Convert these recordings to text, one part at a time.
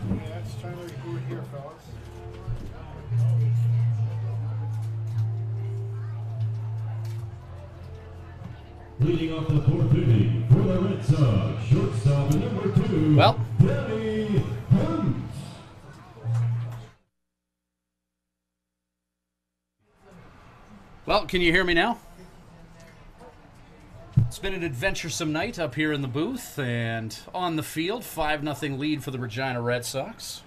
That's trying to reboot here, fellas. Leading off the fourth inning for the Red Sox, shortstop number 2, well, Danny Hunt. Well, can you hear me now? It's been an adventuresome night up here in the booth and on the field. 5-0 lead for the Regina Red Sox.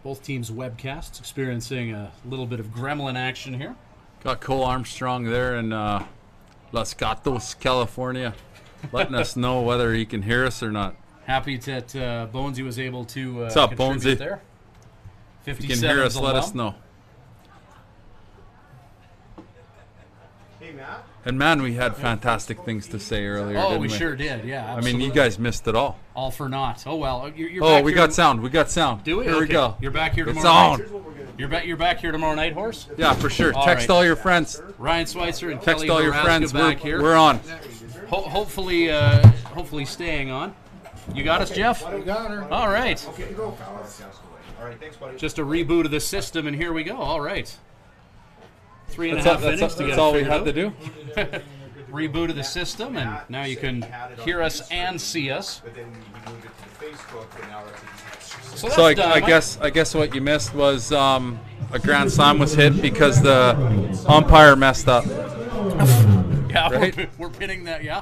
Both teams' webcasts experiencing a little bit of gremlin action here. Got Cole Armstrong there in Los Gatos, California, letting us know whether he can hear us or not. Happy that Bonesy was able to What's up, Bonesy? There. 57's if you can hear us, alum. let us know. Hey, Matt. And man, we had fantastic things to say earlier. Oh, didn't we sure did. Yeah, absolutely. I mean, you guys missed it all. All for naught. Oh well. You're Oh, back we here got sound. We got sound. Do we? Here we Okay. go. You're back here It's tomorrow on. night. You're back here tomorrow night, Horse. Yeah, for sure. All Text right. all your friends. Ryan Schweitzer and Text Kelly all your Haraska friends. back here. We're on. Hopefully staying on. You got us, Jeff? We got her. All right. Okay, go, fellas. All right, thanks, buddy. Just a reboot of the system, and here we go. All right. 3.5 innings to get That's it all we figured had out. to do. Reboot of the system, and now you can hear us and see us. But then we moved it to the Facebook, and now it's So, that's So done. I guess what you missed was a grand slam was hit because the umpire messed up. Yeah, Right? we're pinning that. Yeah,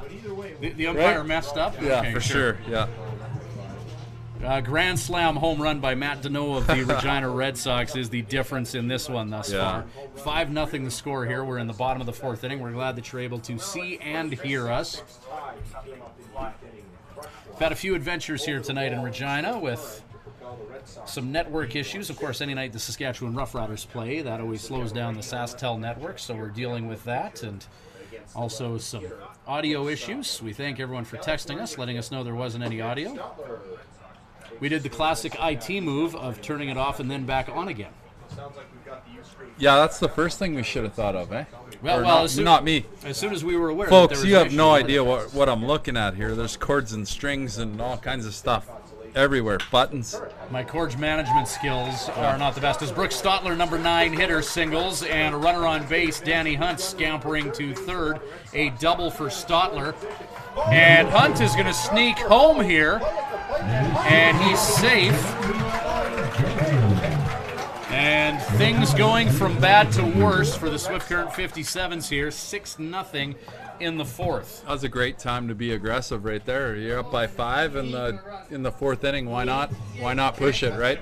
the umpire Right? messed up. Yeah, Okay, for sure. Yeah. Grand slam home run by Matt Deneau of the Regina Red Sox is the difference in this one thus Yeah. far. 5-0 the score here. We're in the bottom of the fourth inning. We're glad that you're able to see and hear us. We've had a few adventures here tonight in Regina with some network issues. Of course, any night the Saskatchewan Roughriders play, that always slows down the SaskTel network, so we're dealing with that. And also some audio issues. We thank everyone for texting us, letting us know there wasn't any audio. We did the classic IT move of turning it off and then back on again. Yeah, that's the first thing we should have thought of, eh? Well, Or well, not me. As soon as we were aware, that Folks, there was you an have no issue. idea what I'm looking at here. There's cords and strings and all kinds of stuff everywhere. Buttons. My chord management skills are not the best. As Brooke Stotler, number 9 hitter, singles, and a runner on base, Danny Hunt, scampering to third. A double for Stotler. And Hunt is going to sneak home here, and he's safe. And things going from bad to worse for the Swift Current 57's here. 6-0 in the fourth. That was a great time to be aggressive right there. You're up by 5 in the fourth inning. Why not? Why not push it, right?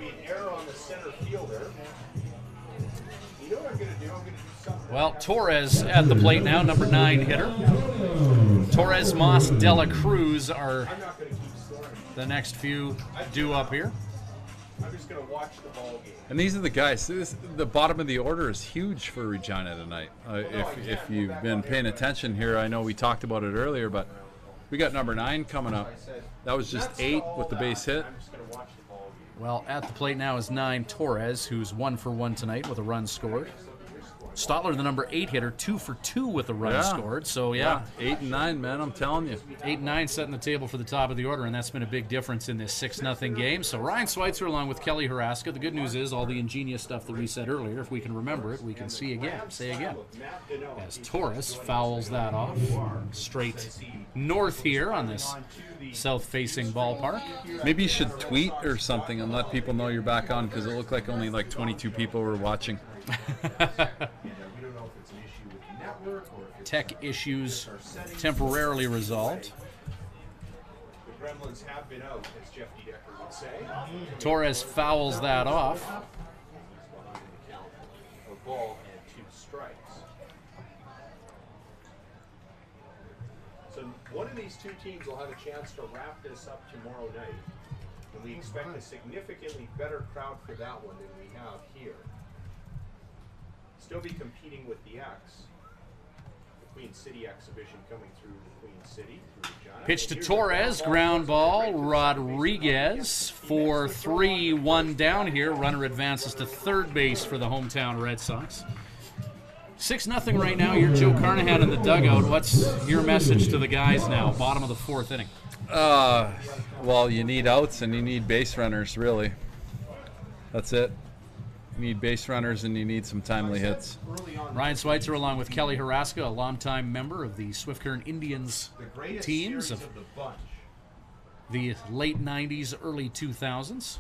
Well, Torres at the plate now, number 9 hitter. Torres, Moss, Dela Cruz are the next few due up here. I'm just going to watch the ball game. And these are the guys. The bottom of the order is huge for Regina tonight. If you've been paying attention here, I know we talked about it earlier, but we got number 9 coming up. That was just 8 with the base hit. Well, at the plate now is 9 Torres, who's 1 for 1 tonight with a run scored. Stotler, the number 8 hitter, 2 for 2 with a run scored. So, yeah. 8 and 9, man, I'm telling you. 8 and 9 setting the table for the top of the order, and that's been a big difference in this 6-0 game. So Ryan Schweitzer along with Kelly Haraska. The good news is all the ingenious stuff that we said earlier, if we can remember it, we can see again. Say again. As Torres fouls that off. Straight north here on this south-facing ballpark. Maybe you should tweet or something and let people know you're back on, because it looked like only like 22 people were watching. Tech issues temporarily resolved. The Gremlins have been out, as Jeff Dedecker would say. Torres fouls that off. A ball and 2 strikes. So one of these two teams will have a chance to wrap this up tomorrow night. And we expect a significantly better crowd for that one than we have here. Still be competing with the X. The Queen City exhibition coming through the Queen City. Pitch to Torres, ground ball. Rodriguez for 3, 1 down here. Runner advances to third base for the hometown Red Sox. 6-0 right now. You're Joe Carnahan in the dugout. What's your message to the guys now? Bottom of the 4th inning. Well, you need outs and you need base runners, really. That's it. You need base runners and you need some timely hits. Ryan Schweitzer along with Kelly Haraska, a longtime member of the Swift Current Indians teams of the late 90s, early 2000s.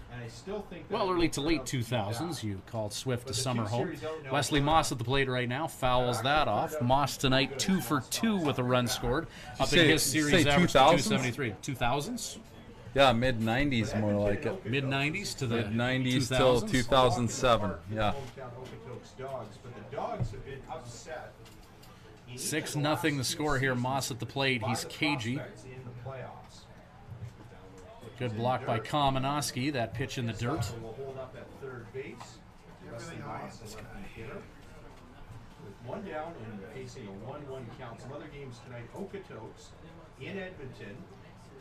Well, early to late 2000s. You called Swift a summer home. Wesley Moss at the plate right now fouls that off. Moss tonight 2 for 2 with a run scored. Up in his series average to 273. 2000s? Yeah, mid-90s more like it. Mid-90s to the mid-90s till 2007. Yeah. 6-0 the score here. Moss at the plate. He's cagey. Good block by Kamenowski. That pitch in the dirt. One down and facing a 1-1 count. Some other games tonight. Okotoks in Edmonton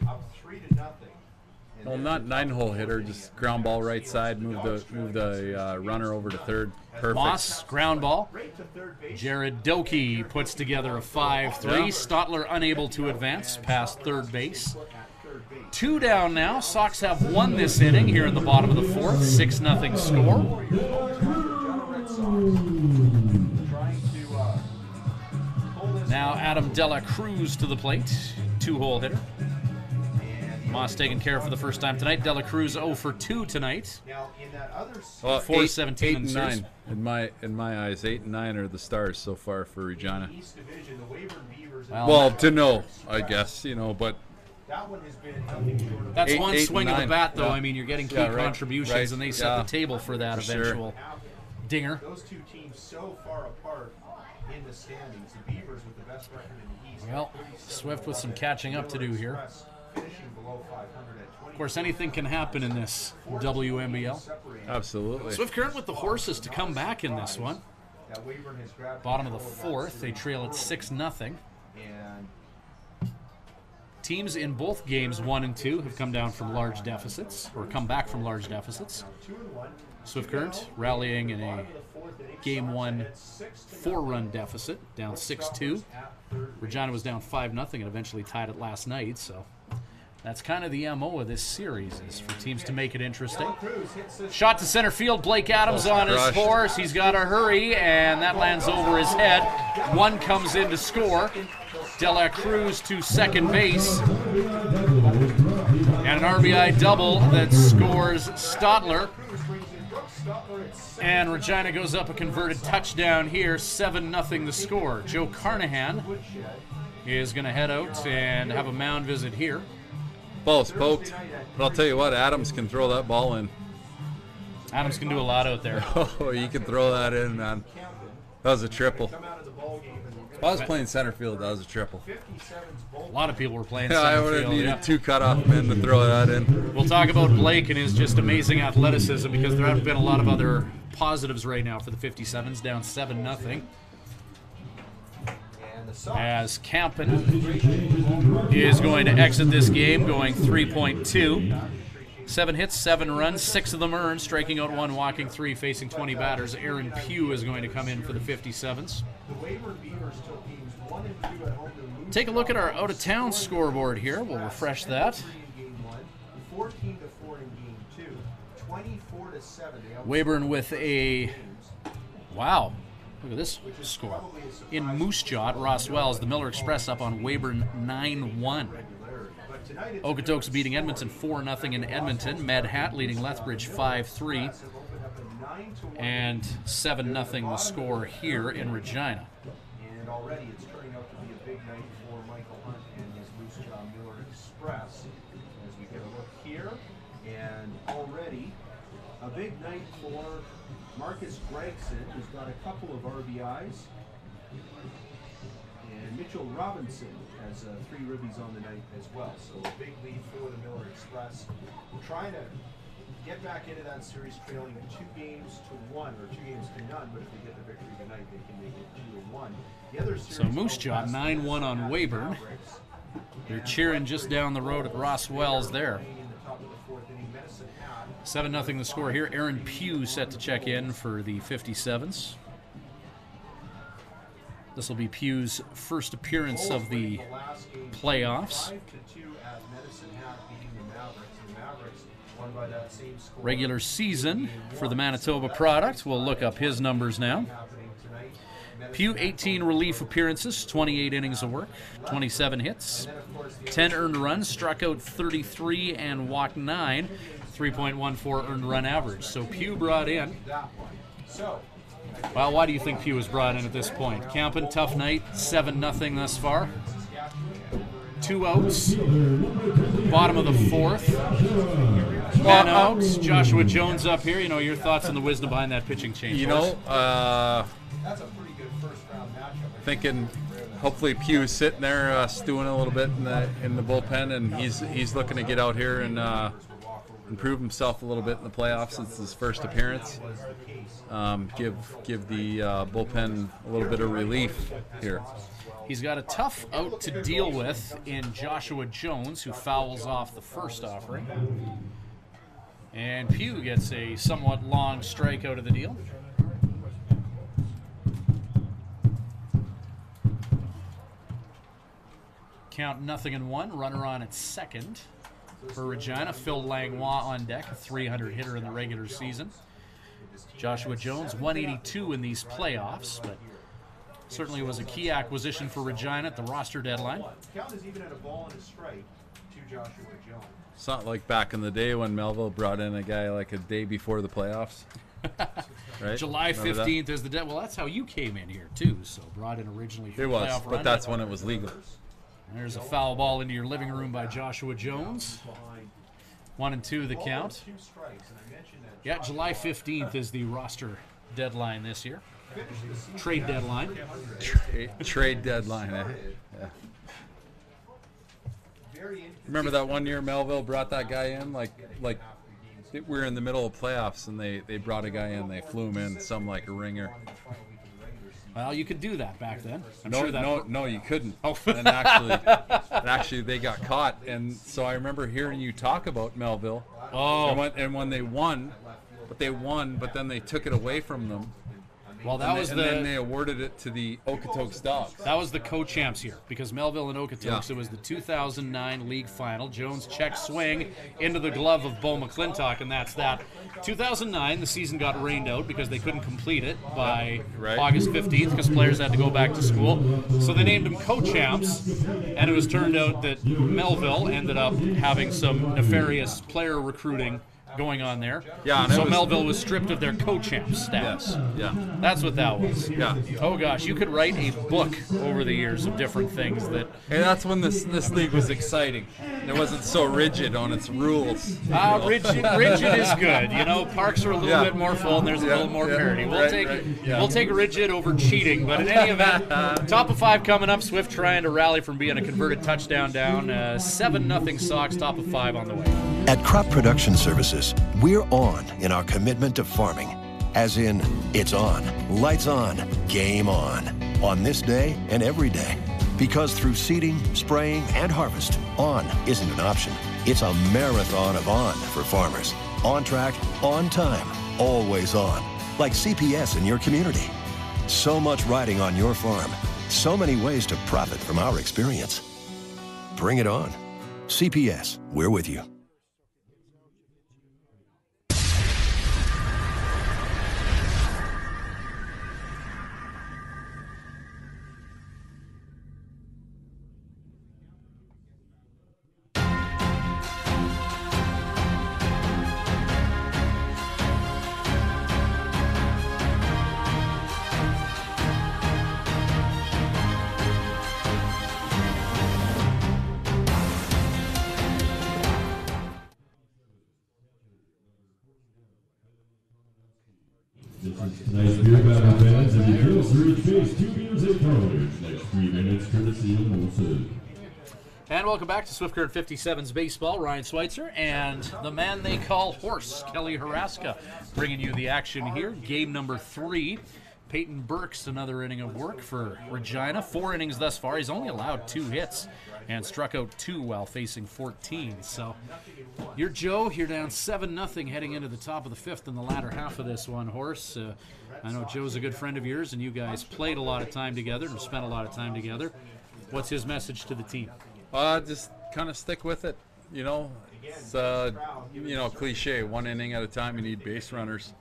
up 3-0. Well, not 9-hole hitter, just ground ball right side. Move the runner over to third. Perfect. Moss ground ball. Jared Doki puts together a 5-3. Stotler unable to advance past third base. 2 down now. Sox have won this inning here in the bottom of the 4th. 6-0 score. Now Adam Dela Cruz to the plate. 2-hole hitter. Moss taken care of for the first time tonight. Dela Cruz 0 for 2 tonight. Well, 4-17 8 and 9 in my eyes. 8 and 9 are the stars so far for Regina. Well, to know, I guess, but that's one 8 swing and of the 9. bat, though. Yeah. I mean, you're getting key Yeah, right, contributions, right. and they set the table for that For eventual dinger. Those two teams so far apart in the standings. The Beavers with the best record in the East. Well, Swift with some catching up to do here. Of course, anything can happen in this WMBL. Absolutely. Swift Current with the horses to come back in this one. Bottom of the 4th, they trail at 6-0. Teams in both games 1 and 2 have come down from large deficits, or come back from large deficits. Swift Current rallying in a Game 1 4-run deficit, down 6-2. Regina was down 5-0 and eventually tied it last night, so that's kind of the MO of this series, is for teams to make it interesting. Shot to center field. Blake Adams on his horse. He's got to hurry, and that lands over his head. One comes in to score. Dela Cruz to second base. And an RBI double that scores Stotler. And Regina goes up a converted touchdown here. 7-0 the score. Joe Carnahan is going to head out and have a mound visit here. Ball's poked, but I'll tell you what, Adams can throw that ball in. Adams can do a lot out there. Oh, you can throw that in, man. That was a triple. If I was playing center field, that was a triple. A lot of people were playing Yeah, I center would have field. needed 2 cutoff men to throw that in. We'll talk about Blake and his just amazing athleticism, because there have been a lot of other positives right now for the 57's, down 7-0. As Campen is going to exit this game going 3.2. 7 hits, 7 runs, 6 of them earned, striking out 1, walking 3, facing 20 batters. Aaron Pugh is going to come in for the 57's. Take a look at our out-of-town scoreboard here. We'll refresh that. 14-4 in game 2, 24-7. Weyburn with a... Wow. Look at this score. In Moose Jaw at Ross Wells, the Miller Express up on Weyburn 9-1. Okotoks beating Edmonton 4-0 in Edmonton. Med Hat leading Lethbridge 5-3. And 7-0 the score here in Regina. And already it's turning out to be a big night for Michael Hunt and his Moose Jaw Miller Express. As we get a look here, and already a big night for Marcus Gregson, who's got a couple of RBIs. And Mitchell Robinson has 3 ribbies on the night as well. So a big lead for the Miller Express. We're trying to get back into that series trailing 2-1 or 2-0. But if they get the victory tonight, they can make it 2-1. The other series, So Moose Jaw 9-1 on Weyburn. They're cheering just down the road at Ross Wells there. 7-0 the score here. Aaron Pugh set to check in for the 57's. This will be Pugh's first appearance of the playoffs. Regular season for the Manitoba product. We'll look up his numbers now. Pugh, 18 relief appearances, 28 innings of work, 27 hits, 10 earned runs, struck out 33 and walked 9, 3.14 earned run average. So Pugh brought in. Well, why do you think Pugh was brought in at this point? Campen, tough night, 7-0 thus far. 2 outs, bottom of the 4th. Man out, Joshua Jones up here. You know, your thoughts on the wisdom behind that pitching change? You know, thinking hopefully Pugh's sitting there stewing a little bit in the bullpen, and he's looking to get out here and improve himself a little bit in the playoffs. It's his first appearance. Give the bullpen a little bit of relief here. He's got a tough out to deal with in Joshua Jones, who fouls off the first offering. And Pugh gets a somewhat long strike out of the deal. Count 0-1, runner on at second for Regina. Phil Langlois on deck, a 300 hitter in the regular season. Joshua Jones, 182 in these playoffs, but certainly was a key acquisition for Regina at the roster deadline. It's not like back in the day when Melville brought in a guy like a day before the playoffs. Right? July 15th is the day. Well, that's how you came in here, too, so brought in originally for it the was, playoff but run. that's when it was legal. There's a foul ball into your living room by Joshua Jones. 1-2 the count. Yeah, July 15th is the roster deadline this year. Trade deadline. Trade deadline, eh? Yeah. Remember that one year Melville brought that guy in? Like we were in the middle of playoffs, and they brought a guy in. They flew him in, some like a ringer. Well, you could do that back then. No, you couldn't. Oh. and actually, they got caught. And so I remember hearing you talk about Melville. Oh. And when they won, but then they took it away from them. Well, and then they awarded it to the Okotoks Dogs. That was the co-champs year, because Melville and Okotoks, It was the 2009 league final. Jones check swing into the glove of Bo McClintock, and that's that. 2009, the season got rained out because they couldn't complete it by August 15th because players had to go back to school. So they named them co-champs, and it was turned out that Melville ended up having some nefarious player recruiting going on there. Yeah, so Melville was stripped of their co-champ status. Yeah. That's what that was. Yeah. Oh gosh, you could write a book over the years of different things that. And that's when this league was exciting. It wasn't so rigid on its rules. Rigid is good. You know, parks are a little bit more full, and there's a little more parity. We'll take rigid over cheating, but in any event, top of 5 coming up. Swift trying to rally from being a converted touchdown down. 7-0 Sox, top of 5 on the way. At Crop Production Services, we're on in our commitment to farming. As in, it's on, lights on, game on this day and every day. Because through seeding, spraying, and harvest, on isn't an option. It's a marathon of on for farmers. On track, on time, always on. Like CPS in your community. So much riding on your farm. So many ways to profit from our experience. Bring it on. CPS, we're with you. Tonight's beer battle fans, and the girls are each face 2 beers at college. Next 3 minutes, courtesy of Molson. And welcome back to Swift Current 57's Baseball. Ryan Schweitzer and the man they call Horse, Kelly Haraska, bringing you the action here. Game number 3. Peyton Burks, another inning of work for Regina. 4 innings thus far. He's only allowed 2 hits and struck out 2 while facing 14. So you're Joe. You're down 7-0 heading into the top of the 5th in the latter half of this one, Horse. I know Joe's a good friend of yours, and you guys played a lot of time together and spent a lot of time together. What's his message to the team? Just kind of stick with it. You know, it's cliche. 1 inning at a time. You need base runners.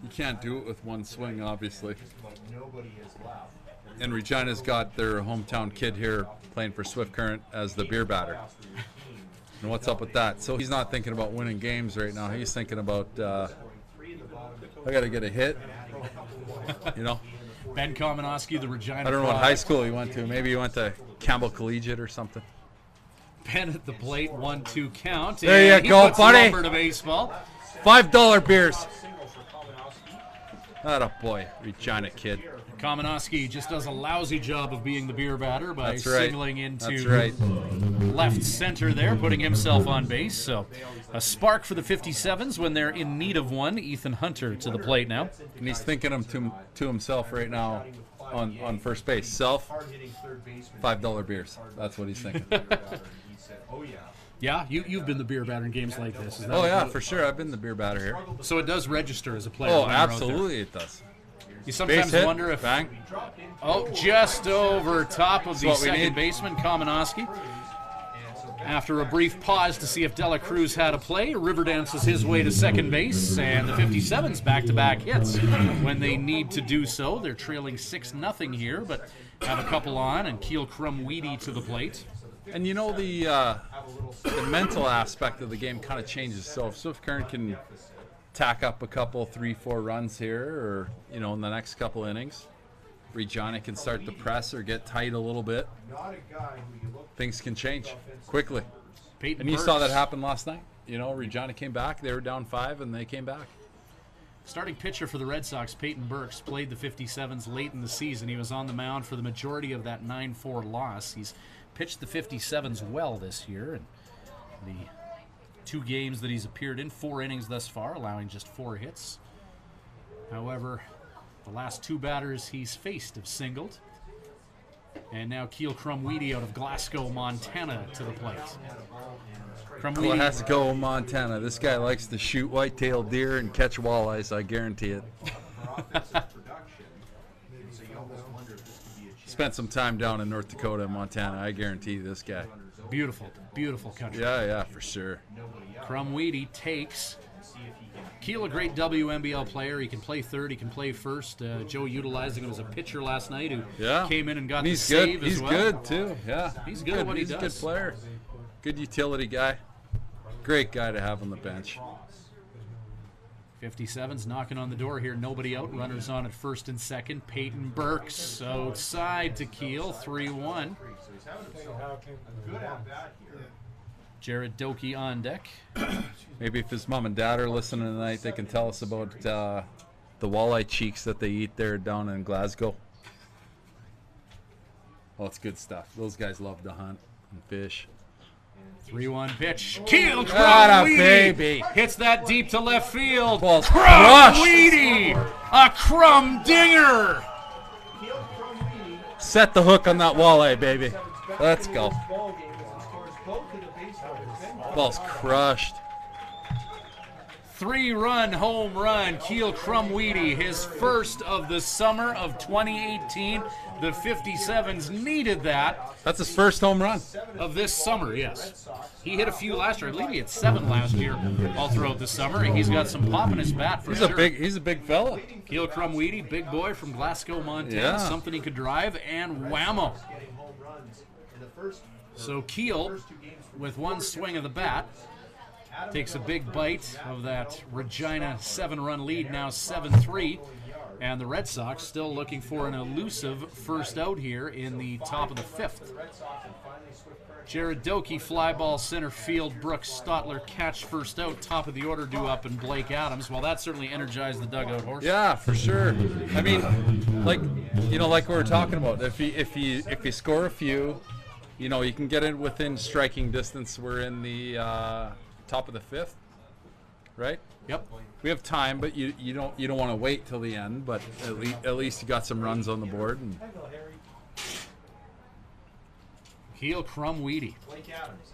You can't do it with 1 swing, obviously. And Regina's got their hometown kid here playing for Swift Current as the beer batter. And what's up with that? So he's not thinking about winning games right now. He's thinking about, I got to get a hit. You know. Ben Kamenowski, the Regina. I don't know what high school he went to. Maybe he went to Campbell Collegiate or something. Ben at the plate, 1-2 count. There and you go, buddy. To baseball. $5 beers. Atta boy, Regina kid. Kamenowski just does a lousy job of being the beer batter by singling into left center there, putting himself on base. So a spark for the 57's when they're in need of one. Ethan Hunter to the plate now. And he's thinking to himself right now on first base. Self, $5 beers. That's what he's thinking. Yeah, you've been the beer batter in games like this. Is that yeah, for sure. I've been the beer batter here. So it does register as a player. Oh, absolutely it does. You sometimes wonder if... Bang. Oh, just over top of the second baseman, Kamenowski. After a brief pause to see if Dela Cruz had a play, River dances his way to second base, and the 57's back-to-back hits when they need to do so. They're trailing 6-0 here, but have a couple on, and Keel Crumweedy to the plate. And you know, the mental aspect of the game kind of changes. So if Swift Current can tack up a couple, 3-4 runs here, or in the next couple innings, Regina can start to press or get tight a little bit. Things can change quickly. Peyton and you Burks. saw that happen last night. Regina came back. They were down 5, and they came back. Starting pitcher for the Red Sox, Peyton Burks, played the 57's late in the season. He was on the mound for the majority of that 9-4 loss. He's pitched the 57's well this year, and the 2 games that he's appeared in, 4 innings thus far, allowing just 4 hits. However, the last 2 batters he's faced have singled. And now Keel Crumweedy out of Glasgow, Montana to the plate. Glasgow, Montana. This guy likes to shoot white-tailed deer and catch walleyes, I guarantee it. Spent some time down in North Dakota and Montana. I guarantee this guy. Beautiful, beautiful country. Yeah, for sure. Crumweedy takes. Keel, a great WMBL player. He can play third. He can play first. Joe utilizing him as a pitcher last night who came in and got the save as well. He's good, too. Yeah, he's good at what he does. He's a good player. Good utility guy. Great guy to have on the bench. 57's knocking on the door here. Nobody out. Runners on at first and second. Peyton Burks outside to Keel. 3-1. Jared Doki on deck. Maybe if his mom and dad are listening tonight, they can tell us about the walleye cheeks that they eat there down in Glasgow. Oh, it's good stuff. Those guys love to hunt and fish. 3-1 pitch. Keel Crumweedy hits that deep to left field. Crumweedy, a crumb dinger. Set the hook on that walleye, baby. Let's go. Ball's crushed. 3-run home run. Keel Crumweedy, his first of the summer of 2018. The 57's needed that. That's his first home run of this summer, yes. He hit a few last year. I believe he had 7 last year all throughout the summer. He's got some pop in his bat for sure. He's a big fella. Keel Crumweedy, big boy from Glasgow, Montana. Something he could drive, and whammo. So Keel, with 1 swing of the bat, takes a big bite of that Regina 7-run lead, now 7-3. And the Red Sox still looking for an elusive first out here in the top of the 5th. Jared Doki, fly ball center field. Brooke Stotler catch first out. Top of the order due up, and Blake Adams. Well, that certainly energized the dugout, Horse. Yeah, for sure. I mean, like we were talking about, if you score a few, you can get it within striking distance. We're in the top of the 5th. right? Yep. We have time, but you don't want to wait till the end. But at least you got some runs on the board. And Heel Crumb Weedy.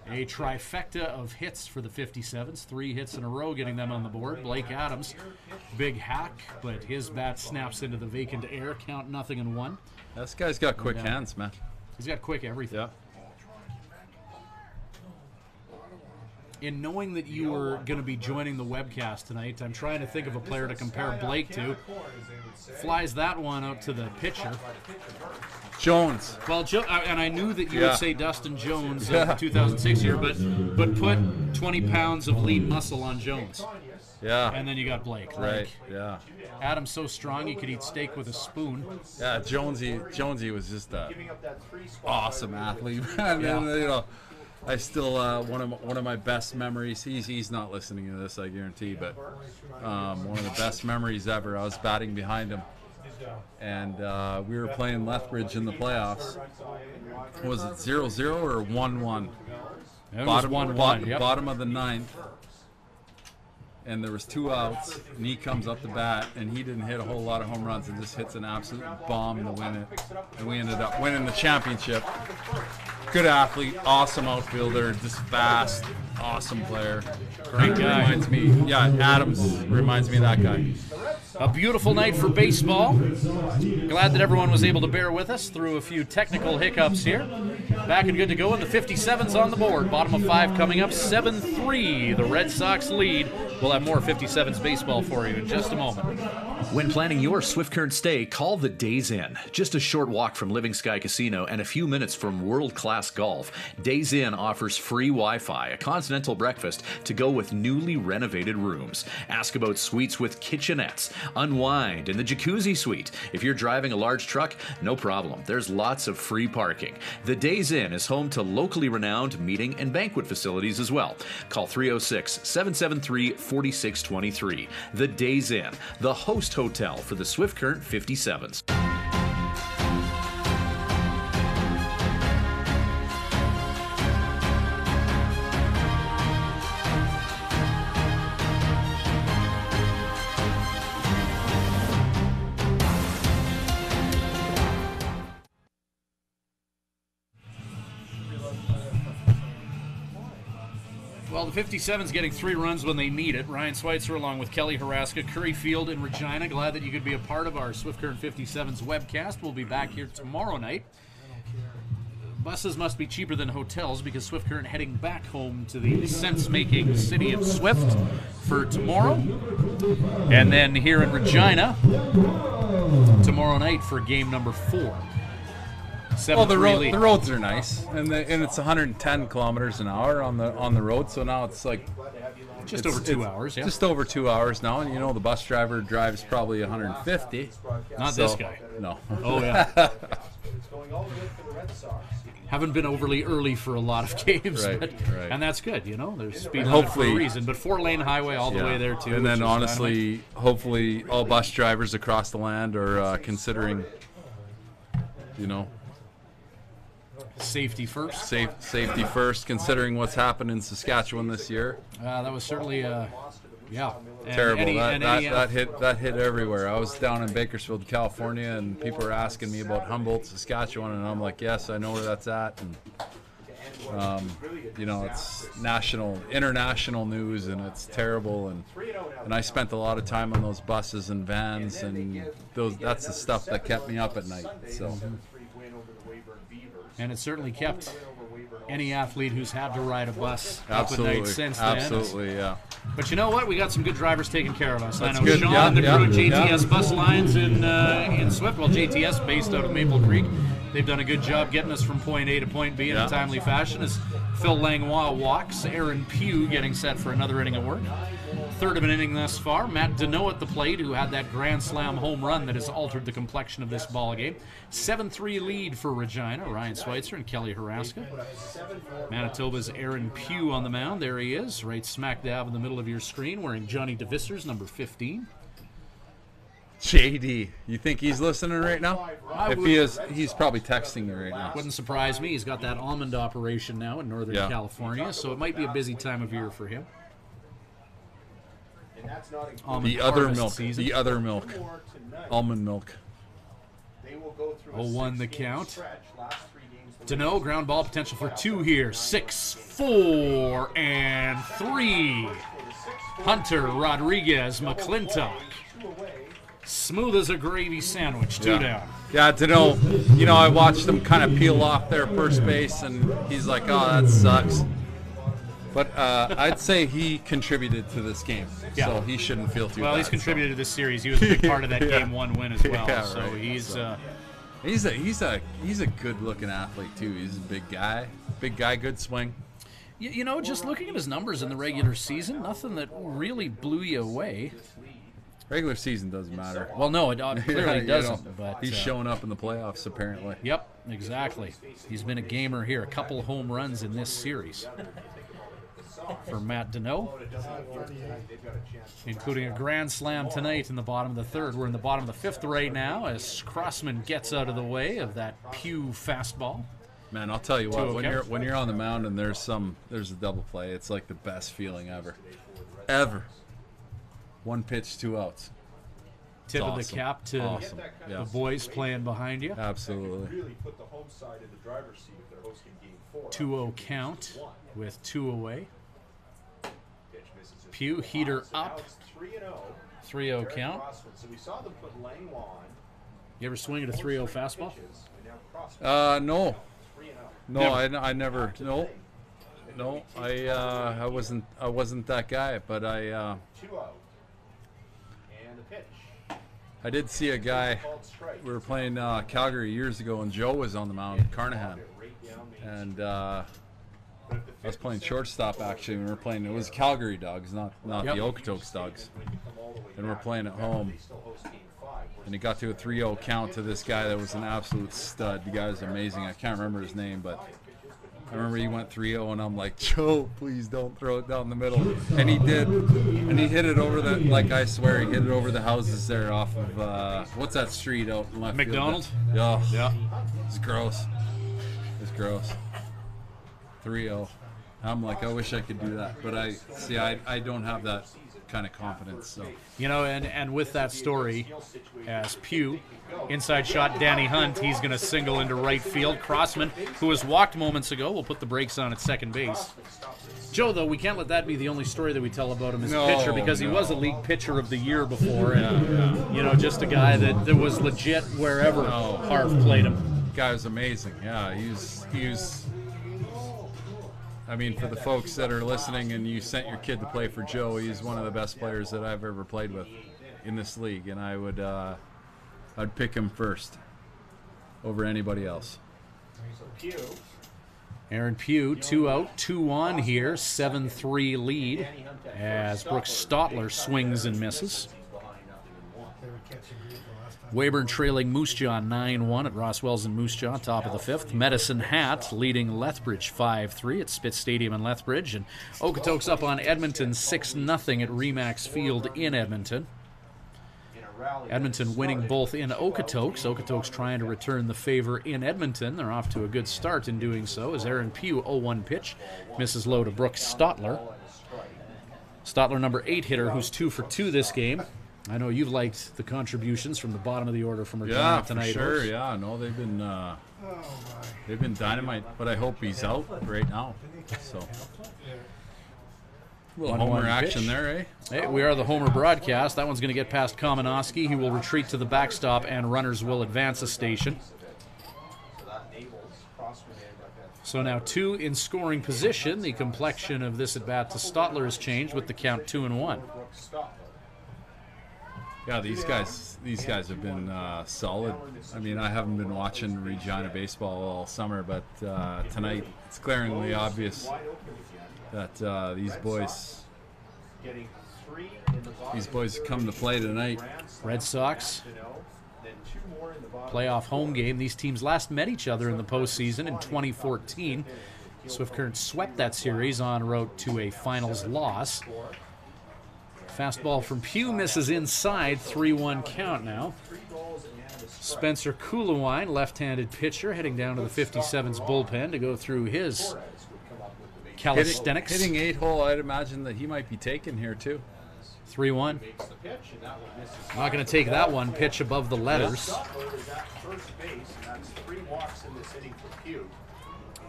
A trifecta of hits for the 57s. 3 hits in a row, getting them on the board. Blake Adams, big hack, but his bat snaps into the vacant air. Count 0-1. this guy's got quick hands, man. He's got quick everything. Yeah. In knowing that you were going to be joining the webcast tonight, I'm trying to think of a player to compare Blake to. Flies that one out to the pitcher. Jones. Well, and I knew that you would say Dustin Jones of the 2006 year, but put 20 pounds of lean muscle on Jones. Yeah. And then you got Blake. Right. Yeah. Adam's so strong he could eat steak with a spoon. Yeah. Jonesy was just a awesome athlete, man. Yeah. And, you know, I still one of my best memories. He's not listening to this, I guarantee. But one of the best memories ever. I was batting behind him, and we were playing Lethbridge in the playoffs. Was it 0-0 or 1-1? It was 1-1. Yep. Bottom of the 9th. And there was 2 outs, and he comes up the bat, and he didn't hit a whole lot of home runs, and just hits an absolute bomb to win it. And we ended up winning the championship. Good athlete, awesome outfielder, just fast, awesome player. Great guy. Reminds me, Adams reminds me of that guy. A beautiful night for baseball. Glad that everyone was able to bear with us through a few technical hiccups here. Back and good to go, and the 57's on the board. Bottom of 5 coming up, 7-3. The Red Sox lead. We'll have more 57's baseball for you in just a moment. When planning your Swift Current stay, call the Days Inn. Just a short walk from Living Sky Casino and a few minutes from world-class golf, Days Inn offers free Wi-Fi, a continental breakfast to go with newly renovated rooms. Ask about suites with kitchenettes. Unwind in the jacuzzi suite. If you're driving a large truck, no problem. There's lots of free parking. The Days Inn is home to locally renowned meeting and banquet facilities as well. Call 306-773-4623. The Days Inn, the host hotel for the Swift Current 57's. Well, the 57's getting 3 runs when they need it. Ryan Schweitzer along with Kelly Haraska, Curry Field, and Regina. Glad that you could be a part of our Swift Current 57's webcast. We'll be back here tomorrow night. Buses must be cheaper than hotels because Swift Current heading back home to the sense-making city of Swift for tomorrow. And then here in Regina tomorrow night for game number 4. Well, the roads are nice, and it's 110 kilometers an hour on the road. So now it's like just over 2 hours. Yeah. Just over 2 hours now, and you know the bus driver drives probably 150. Not this guy. No. Oh yeah. Haven't been overly early for a lot of games, right. And that's good. You know, there's speed limit for a reason. But 4-lane highway all the way there too. And then honestly, hopefully, all bus drivers across the land are considering, you know. Safety first. Safety first, considering what's happened in Saskatchewan this year. That was certainly, terrible. That hit everywhere. I was down in Bakersfield, California, and people were asking me about Humboldt, Saskatchewan, and I'm like, yes, I know where that's at. And you know, it's international news, and it's terrible. And I spent a lot of time on those buses and vans, and that's the stuff that kept me up at night. So. And it certainly kept any athlete who's had to ride a bus absolutely. Up at night since then. Absolutely, yeah. But you know what? We got some good drivers taking care of us. That's I know good. Sean and the crew at JTS Bus Lines in Swift. Well, JTS based out of Maple Creek. They've done a good job getting us from point A to point B in a timely fashion as Phil Langlois walks. Aaron Pugh getting set for another inning of work. Third of an inning thus far. Matt Deneau at the plate, who had that grand slam home run that has altered the complexion of this ball game. 7-3 lead for Regina. Ryan Schweitzer and Kelly Haraska. Manitoba's Aaron Pugh on the mound. There he is, right smack dab in the middle of your screen, wearing Johnny DeVissers, number 15. JD, you think he's listening right now? If he is, he's probably texting me right now. Wouldn't surprise me. He's got that almond operation now in Northern California, so it might be a busy time of year for him. And that's not Almond The other harvest milk. season. The other milk. more tonight. Almond milk. They will go through a 0-1 the 6-game count. stretch. Last 3 games, the Deneau, ground ball potential for 2 here. 6, 4, and 3. Hunter, Rodriguez, McClintock. Smooth as a gravy sandwich. 2 down. Yeah, to know, you know, I watched him kind of peel off there first base, and he's like, oh, that sucks. But I'd say he contributed to this game, Yeah. so he shouldn't feel too bad. Well, he's contributed to this series. He was a big part of that Yeah. Game 1 win as well. Yeah, so right. he's He's a good-looking athlete, too. He's a big guy, good swing. you know, just looking at his numbers in the regular season, nothing that really blew you away. Regular season doesn't matter. Well, no, it clearly You doesn't. know, But he's showing up in the playoffs, apparently. Yep, exactly. He's been a gamer here. A couple home runs in this series for Matt Deneau, including a grand slam tonight in the bottom of the 3rd. We're in the bottom of the 5th right now as Crossman gets out of the way of that Pugh fastball. Man, I'll tell you what, Okay. when you're on the mound and there's a double play, it's like the best feeling ever. Ever. 1 pitch, 2 outs. Tip of the awesome. cap to Awesome. Yeah. the boys playing behind you. Absolutely. really put the home side in the driver's seat if they're hosting game 4. 2-0 count with 2 away. Pitch misses his Pugh, heater So now up. it's 3-0. 3-0 Derek count. Crossman. So we saw them put Langlois on. You ever swing at a 3-0 fastball? Pitches, and now Crossman No. 3-0. No, Never. I never. No, I wasn't that guy, but I 2-0. And the pitch. I did see a guy. Called strike. We were playing Calgary years ago, and Joe was on the mound, Carnahan, Right down Main and But if the I was playing shortstop actually. We were playing. It was Calgary Dogs, not Yep. the Okotoks Dogs, when you come all the way and we're back, playing at home. they still host game 5. And it got to a 3-0 count to this guy that was an absolute stud. The guy was amazing. I can't remember his name, but I remember he went 3-0, and I'm like, Joe, please don't throw it down the middle. And he did, and he hit it over the, like I swear, he hit it over the houses there off of, what's that street out in left McDonald? field? Oh, Yeah. it's gross. It's gross. 3-0. I'm like, I wish I could do that, but I don't have that kind of confidence. So You know, and with that story, as Pugh, inside shot, Danny Hunt, he's going to single into right field. Crossman, who was walked moments ago, will put the brakes on at second base. Joe, though, we can't let that be the only story that we tell about him as a pitcher, because he was a league pitcher of the year before, and you know, just a guy that was legit wherever Harv played him. guy was amazing. Yeah, he was. I mean, for the folks that are listening and you sent your kid to play for Joe, he's one of the best players that I've ever played with in this league, and I'd pick him first over anybody else. Aaron Pugh, 2 out, 2 on here, 7-3 lead as Brooke Stotler swings and misses. Weyburn trailing Moose Jaw 9-1 at Ross Wells and Moose Jaw, top of the 5th. Medicine Hat leading Lethbridge 5-3 at Spitz Stadium in Lethbridge. And Okotoks up on Edmonton 6-0 at Remax Field in Edmonton. Edmonton winning both in Okotoks. Okotoks trying to return the favor in Edmonton. They're off to a good start in doing so as Aaron Pugh, 0-1 pitch, misses low to Brooke Stotler. Stotler, number 8 hitter, who's 2 for 2 this game. I know you've liked the contributions from the bottom of the order from Regina Yeah, tonight. for sure. Horse. Yeah, no, they've been dynamite, but I hope he's out right now. So, a little 1-1 homer action pitch. there, eh? Hey, we are the Homer broadcast. That one's going to get past Kamenowski. He will retreat to the backstop, and runners will advance a station. So now 2 in scoring position. The complexion of this at bat to Stotler has changed with the count 2-1. Yeah, these guys have been solid. I mean, I haven't been watching Regina baseball all summer, but tonight it's glaringly obvious that these boys come to play tonight. Red Sox playoff home game. These teams last met each other in the postseason in 2014. Swift Current swept that series en route to a finals loss. Fastball from Pugh misses inside, 3-1 count now. Spencer Coolawine, left-handed pitcher, heading down to the 57's bullpen to go through his calisthenics. Hitting 8-hole, I'd imagine that he might be taken here too. 3-1. Makes the pitch, and that one misses. I'm not going to take that one. Pitch above the letters. Stotler is at first base, and that's 3 walks in this inning for Pugh.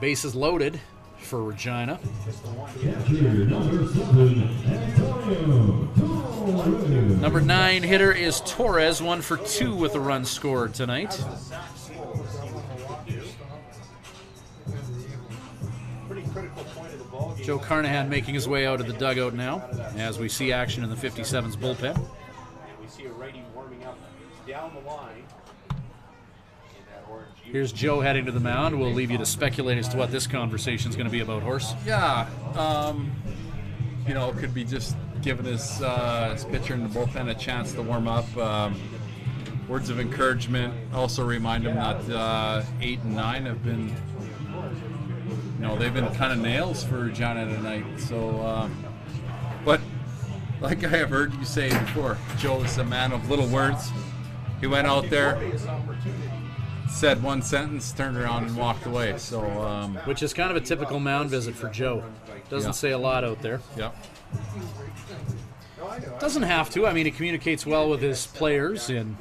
Bases loaded for Regina. Just the one Catcher number 7, Antonio Torres. Number 9 hitter is Torres, 1 for 2 with a run scored tonight. pretty critical point of the ball game. Joe Carnahan making his way out of the dugout now as we see action in the 57's bullpen. And we see a righty warming up down the line. Here's Joe heading to the mound. We'll leave you to speculate as to what this conversation is going to be about, Horse. Yeah, you know, could be just giving his pitcher in the bullpen a chance to warm up. Words of encouragement. Also remind him that 8 and 9 have been, you know, they've been kind of nails for Regina tonight. So, but like I have heard you say before, Joe is a man of little words. He went out there, said one sentence, turned around and walked away. So, which is kind of a typical mound visit for Joe. Doesn't say a lot out there. Yep. Doesn't have to. I mean, he communicates well with his players in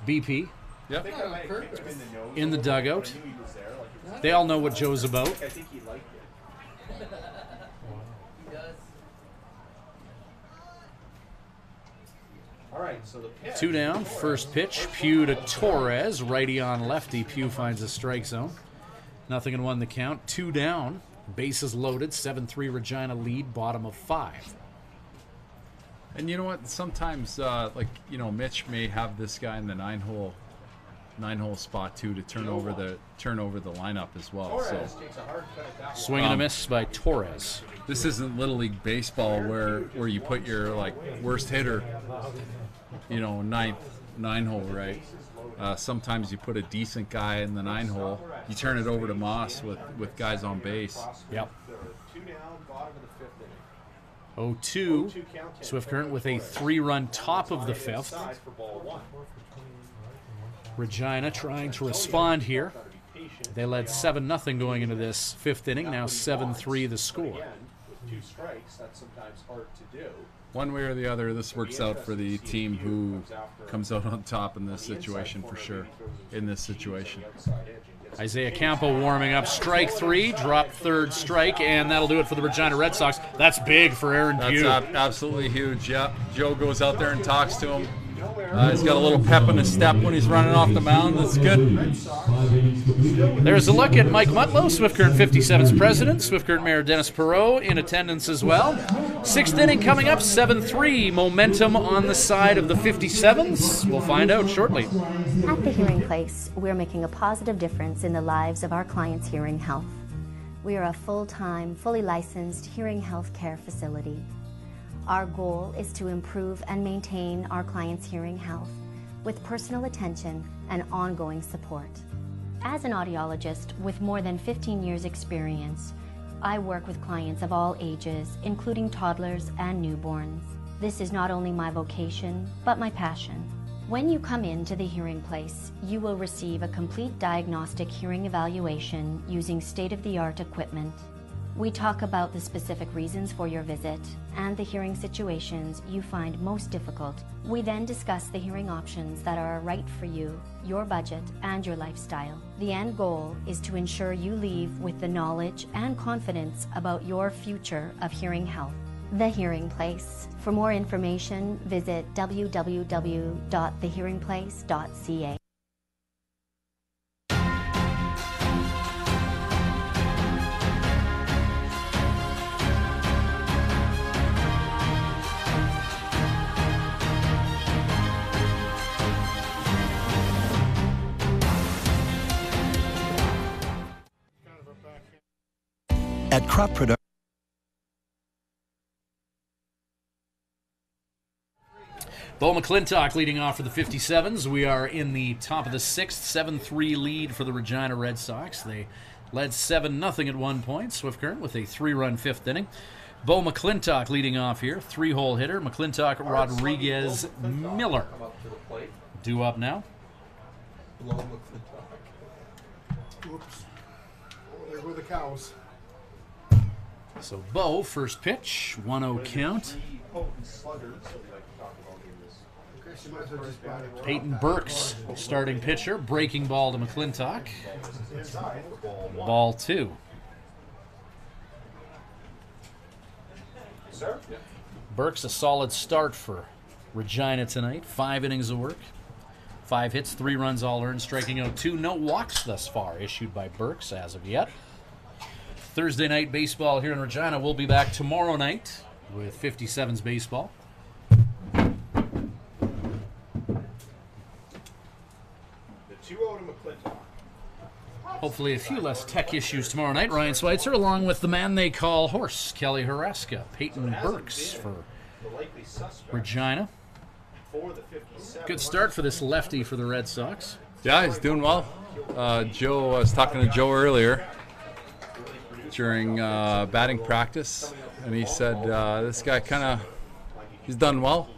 BP. Yep. In the dugout. They all know what Joe's about. All right, so the pitch. 2 down, first pitch, Pugh to Torres, righty on lefty. Pugh finds a strike zone. 0-1 the count. 2 down, bases loaded, 7-3 Regina lead, bottom of 5. And you know what? Sometimes, like, you know, Mitch may have this guy in the nine hole spot too to turn over the lineup as well. So Swing and a miss by Torres. this isn't Little League baseball where you put your like worst hitter, you know, nine hole, right? Sometimes you put a decent guy in the 9 hole. You turn it over to Moss with guys on base. Yep. 2 down, bottom of the 5th inning. 0-2. Swift Current with a 3-run top of the 5th. Side for ball 1. Regina trying to respond here. They led 7-0 going into this 5th inning. Now 7-3 the score. Again, with 2 strikes, that's sometimes hard to do. One way or the other, this works out for the team who comes out on top in this situation for sure. In this situation. Isaiah Campo warming up. Strike 3, drop 3rd strike, and that'll do it for the Regina Red Sox. That's big for Aaron Pugh. That's absolutely huge. Yeah, Joe goes out there and talks to him. He's got a little pep in his step when he's running off the mound. That's good. There's a look at Mike Mutlow, Swift Current 57's president. Swift Current Mayor Dennis Perreault in attendance as well. 6th inning coming up, 7-3. Momentum on the side of the 57's. We'll find out shortly. At the Hearing Place, we're making a positive difference in the lives of our clients' hearing health. We are a full-time, fully licensed hearing health care facility. Our goal is to improve and maintain our clients' hearing health with personal attention and ongoing support. As an audiologist with more than 15 years' experience, I work with clients of all ages, including toddlers and newborns. This is not only my vocation, but my passion. When you come into the Hearing Place, you will receive a complete diagnostic hearing evaluation using state-of-the-art equipment. We talk about the specific reasons for your visit and the hearing situations you find most difficult. We then discuss the hearing options that are right for you, your budget, and your lifestyle. The end goal is to ensure you leave with the knowledge and confidence about your future of hearing health. The Hearing Place. For more information, visit www.thehearingplace.ca. At Crop Production. Bo McClintock leading off for the 57's. We are in the top of the 6th, 7-3 lead for the Regina Red Sox. They led 7-0 at one point. Swift Current with a 3-run 5th inning. Bo McClintock leading off here, 3-hole hitter. McClintock, Rodriguez, Miller. Due up now. Oops. Oh, there go the cows. So Bo, first pitch, 1-0 count. Peyton Burks, starting pitcher, breaking ball to McClintock. Ball 2. Burks, a solid start for Regina tonight. 5 innings of work, 5 hits, 3 runs all earned, striking out 2. No walks thus far issued by Burks as of yet. Thursday night baseball here in Regina. We'll be back tomorrow night with 57's baseball. Hopefully a few less tech issues tomorrow night. Ryan Schweitzer along with the man they call Horse, Kelly Haraska. Peyton Burks for Regina. Good start for this lefty for the Red Sox. Yeah, he's doing well. Joe, I was talking to Joe earlier during batting practice, and he said this guy he's done well.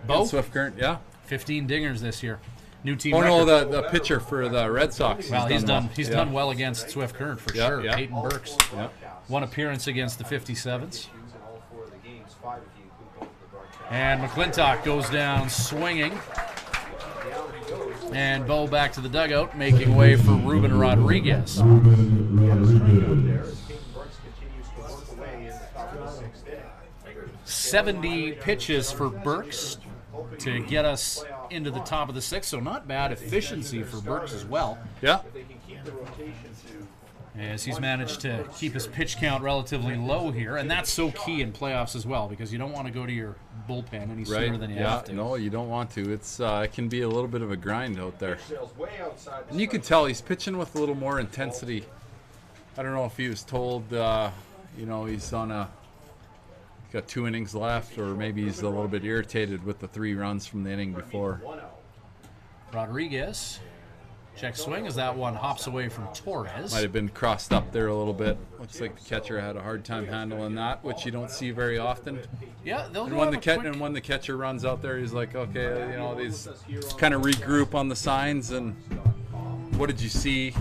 Bo? Swift Current, yeah. 15 dingers this year. New team record. No, the pitcher for the Red Sox. Well, he's done well against Swift Current for sure. Yeah. Peyton Burks. Yeah. 1 appearance against the 57's. And McClintock goes down swinging. And Bo back to the dugout, making way for Ruben Rodriguez. 70 pitches for Burks to get us into the top of the 6th, so not bad efficiency for Burks as well. Yeah. As he's managed to keep his pitch count relatively low here, and that's so key in playoffs as well, because you don't want to go to your bullpen any sooner than you have to. No, you don't want to. It can be a little bit of a grind out there. And you can tell he's pitching with a little more intensity. I don't know if he was told, he's got 2 innings left, or maybe he's a little bit irritated with the 3 runs from the inning before. Rodriguez, check swing as that one hops away from Torres. Might have been crossed up there a little bit. Looks like the catcher had a hard time handling that, which you don't see very often. Yeah, they'll and when the catcher runs out there, he's like, okay, these kind of regroup on the signs and what did you see,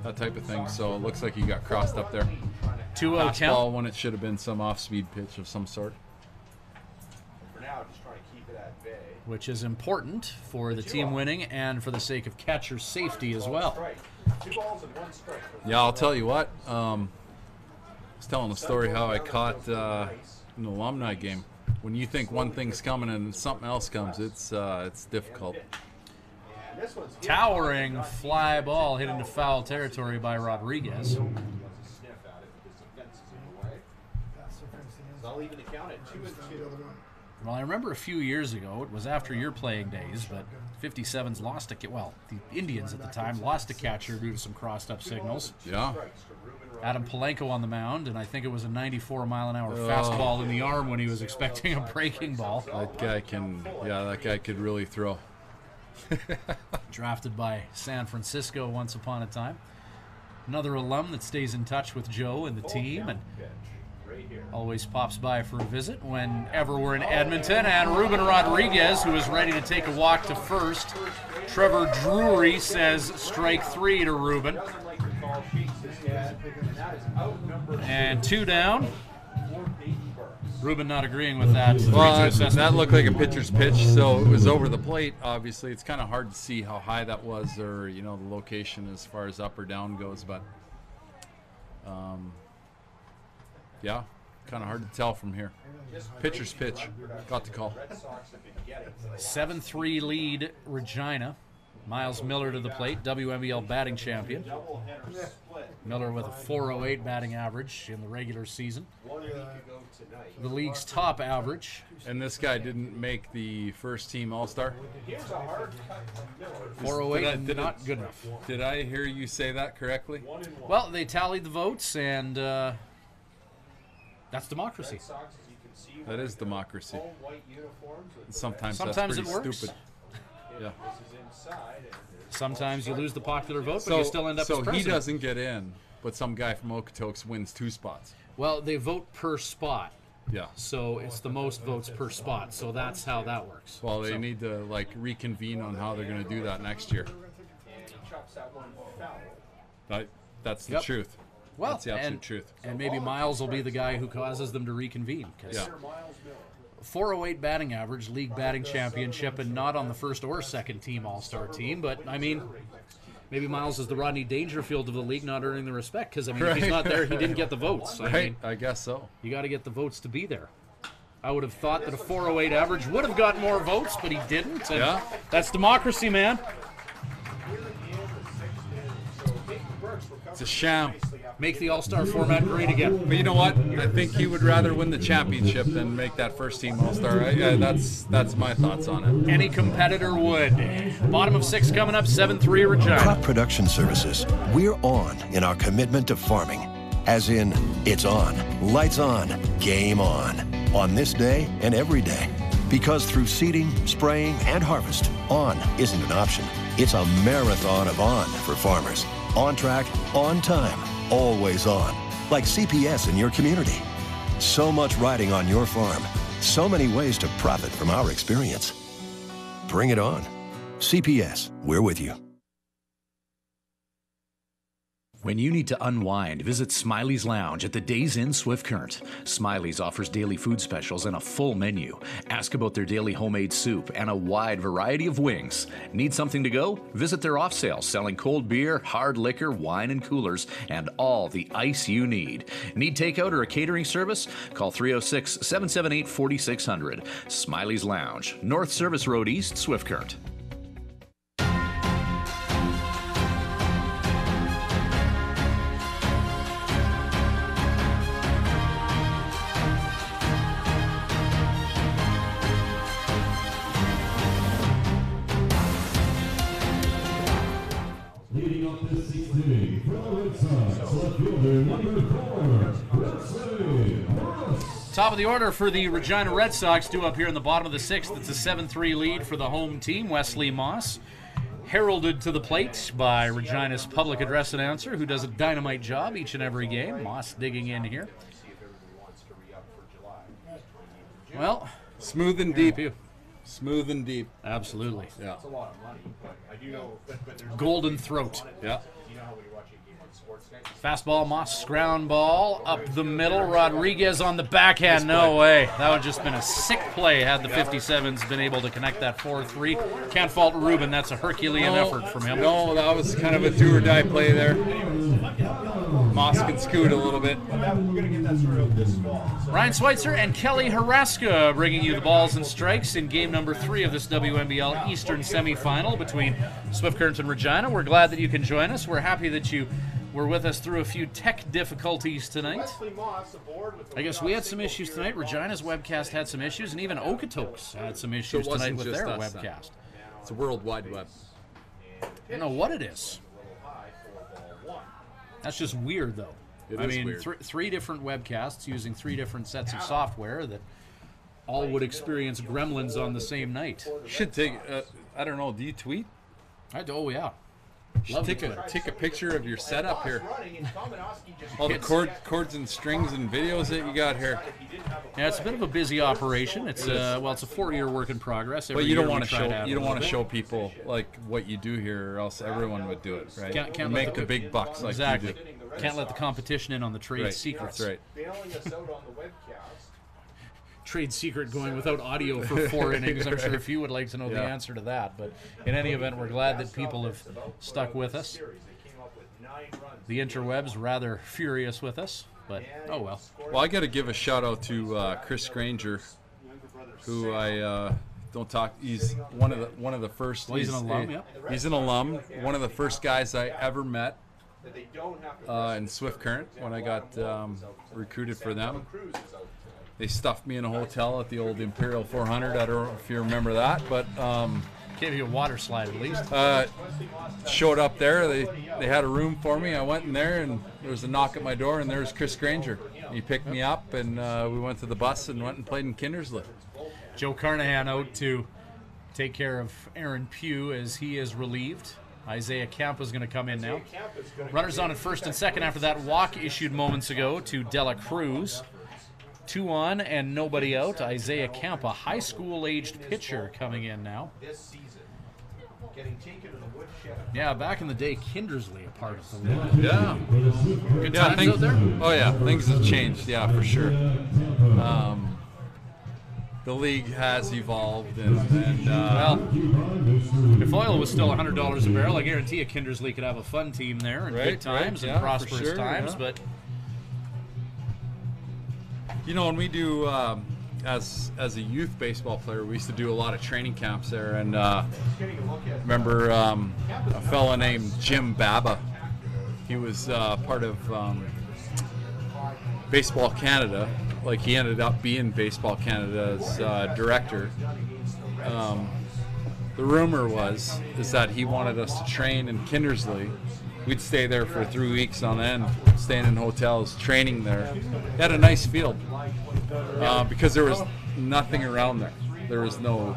that type of thing. So it looks like he got crossed up there. 2-0 count when it should have been some off-speed pitch of some sort. For now, just trying to keep it at bay. Which is important for the team winning and for the sake of catcher safety as well. 2 balls and 1 strike. Yeah, I'll tell you what. I was telling a story how I caught an alumni game. When you think one thing's coming and something else comes, it's difficult. Towering fly ball hit into foul territory by Rodriguez. Well, I remember a few years ago, it was after your playing days, but 57's lost the Indians at the time lost a catcher due to some crossed-up signals. Yeah. Adam Palenko on the mound, and I think it was a 94-mile-an-hour fastball in the arm when he was expecting a breaking ball. That guy could really throw. Drafted by San Francisco once upon a time. Another alum that stays in touch with Joe and the team, and always pops by for a visit whenever we're in Edmonton. And Ruben Rodriguez, who is ready to take a walk to first. Trevor Drury says strike 3 to Ruben. And 2 down. Ruben not agreeing with that. Well, that looked like a pitcher's pitch, so it was over the plate. Obviously, it's kind of hard to see how high that was, or the location as far as up or down goes. But yeah, kind of hard to tell from here. Pitcher's pitch, got the call. 7-3 lead, Regina. Miles Miller to the plate, WMBL batting champion. Miller with a .408 batting average in the regular season. The league's top average. And this guy didn't make the first team All-Star? 408, not good enough. Did I hear you say that correctly? Well, they tallied the votes, and that's democracy. That is democracy. Sometimes it that's works. pretty stupid. Yeah. Sometimes you lose the popular vote, but you still end up as president. So he doesn't get in, but some guy from Okotoks wins 2 spots. Well, they vote per spot. Yeah. So it's the most votes per spot. So that's how that works. Well, they need to reconvene on how they're going to do that next year. That's the truth. Well, That's the absolute truth. And maybe Miles will be the guy who causes them to reconvene. Yeah. 408 batting average, league batting championship, and not on the first or second team All-Star team. But, I mean, maybe Miles is the Rodney Dangerfield of the league, not earning the respect. Because, I mean, if he's not there, he didn't get the votes. I mean, I guess so. you got to get the votes to be there. I would have thought that a 408 average would have gotten more votes, but he didn't. And Yeah. that's democracy, man. It's a sham. Make the All-Star format great again. But you know what? I think he would rather win the championship than make that first team All-Star. That's my thoughts on it. Any competitor would. Bottom of 6 coming up, 7-3 Regina. Crop Production Services. We're on in our commitment to farming. As in, it's on, lights on, game on this day and every day. Because through seeding, spraying, and harvest, on isn't an option. It's a marathon of on for farmers. On track, on time, always on. Like CPS in your community. So much riding on your farm. So many ways to profit from our experience. Bring it on. CPS, we're with you. When you need to unwind, visit Smiley's Lounge at the Days Inn Swift Current. Smiley's offers daily food specials and a full menu. Ask about their daily homemade soup and a wide variety of wings. Need something to go? Visit their off sale selling cold beer, hard liquor, wine and coolers, and all the ice you need. Need takeout or a catering service? Call 306-778-4600. Smiley's Lounge, North Service Road East, Swift Current. Leading off this 6th inning for the Red Sox, left fielder number 4, Top of the order for the Regina Red Sox, due up here in the bottom of the 6th. It's a 7-3 lead for the home team, Wesley Moss. Heralded to the plate by Regina's public address announcer, who does a dynamite job each and every game. Moss digging in here. Well, Smooth and deep. Pugh. Smooth and deep. Absolutely. Yeah. It's a lot of money, but I do know. But there's Golden throat. Yeah. you know how when you watch a game on sports guys. Fastball, Moss, ground ball, up the middle. Rodriguez on the backhand. No way. That would have just been a sick play had the 57's been able to connect that 4-3. Can't fault Ruben. That's a Herculean effort from him. No, that was kind of a do-or-die play there. Moss can scoot a little bit. We're gonna get that sort of this fall. So Ryan Schweitzer and Kelly Haraska bringing you the balls and strikes in game number 3 of this WMBL Eastern semifinal between Swift Current and Regina. We're glad that you can join us. We're happy that you were with us through a few tech difficulties tonight. Wesley Moss aboard with the I guess we had some issues tonight. Regina's webcast had some issues, and even Okotoks had some issues So it wasn't tonight with just their us, then. webcast. It's a World Wide Web. I don't know what it is. That's just weird, though. It I is mean, weird. three different webcasts using 3 different sets of software that all would experience gremlins on the same night. Should take. I don't know. Do you tweet? Oh, yeah. Should Love take the a Twitter. take a picture of your setup here. running and Tomanowski just All the chords and strings and videos that you got here. Yeah, it's a bit of a busy operation. It's it's a 4-year work in progress. Every But you don't year want we to try show add a you don't little want to bit. show people like what you do here, or else everyone would do it, right? Can't You let make the- the big bucks like Exactly. you do. Can't let the competition in on the trade Right. secrets. That's right. bailing us out on the webcast. Trade secret going without audio for 4 innings. I'm sure if you would like to know the Yeah. answer to that. But in any event, we're glad that people have stuck with us. They came up with 9 runs. The interwebs rather furious with us, but oh well. Well, I got to give a shout out to Chris Granger, who I don't talk. He's one of the first. Well, he's an alum, yeah. He's an alum. One of the first guys I ever met That they don't have to in Swift Current when I got recruited for them. Cruz is out tonight. They stuffed me in a hotel at the old Imperial 400. I don't know if you remember that, but Gave you a water slide at least. showed up there. They had a room for me. I went in there, and there was a knock at my door, and there was Chris Granger. He picked me up, and we went to the bus and went and played in Kindersley. Joe Carnahan out to take care of Aaron Pugh as he is relieved. Isaiah Camp is going to come in now. Runners on at first and second after that walk issued moments ago to Dela Cruz. 2 on and nobody out. Isaiah Camp, a high school-aged pitcher, coming in now. This season. getting taken to the woodshed. Yeah, back in the day, Kindersley a part of the league. Yeah. Good Yeah, times out there? Oh, yeah. Things have changed. Yeah, for sure. The league has evolved. Well, if oil was still $100 a barrel, I guarantee you Kindersley could have a fun team there and good times and prosperous times. Yeah. But you know, when we do, as a youth baseball player, we used to do a lot of training camps there. And remember a fella named Jim Baba. He was part of Baseball Canada. Like, he ended up being Baseball Canada's director. The rumor is that he wanted us to train in Kindersley. We'd stay there for 3 weeks on end, staying in hotels, training there. They had a nice field because there was nothing around there. There was no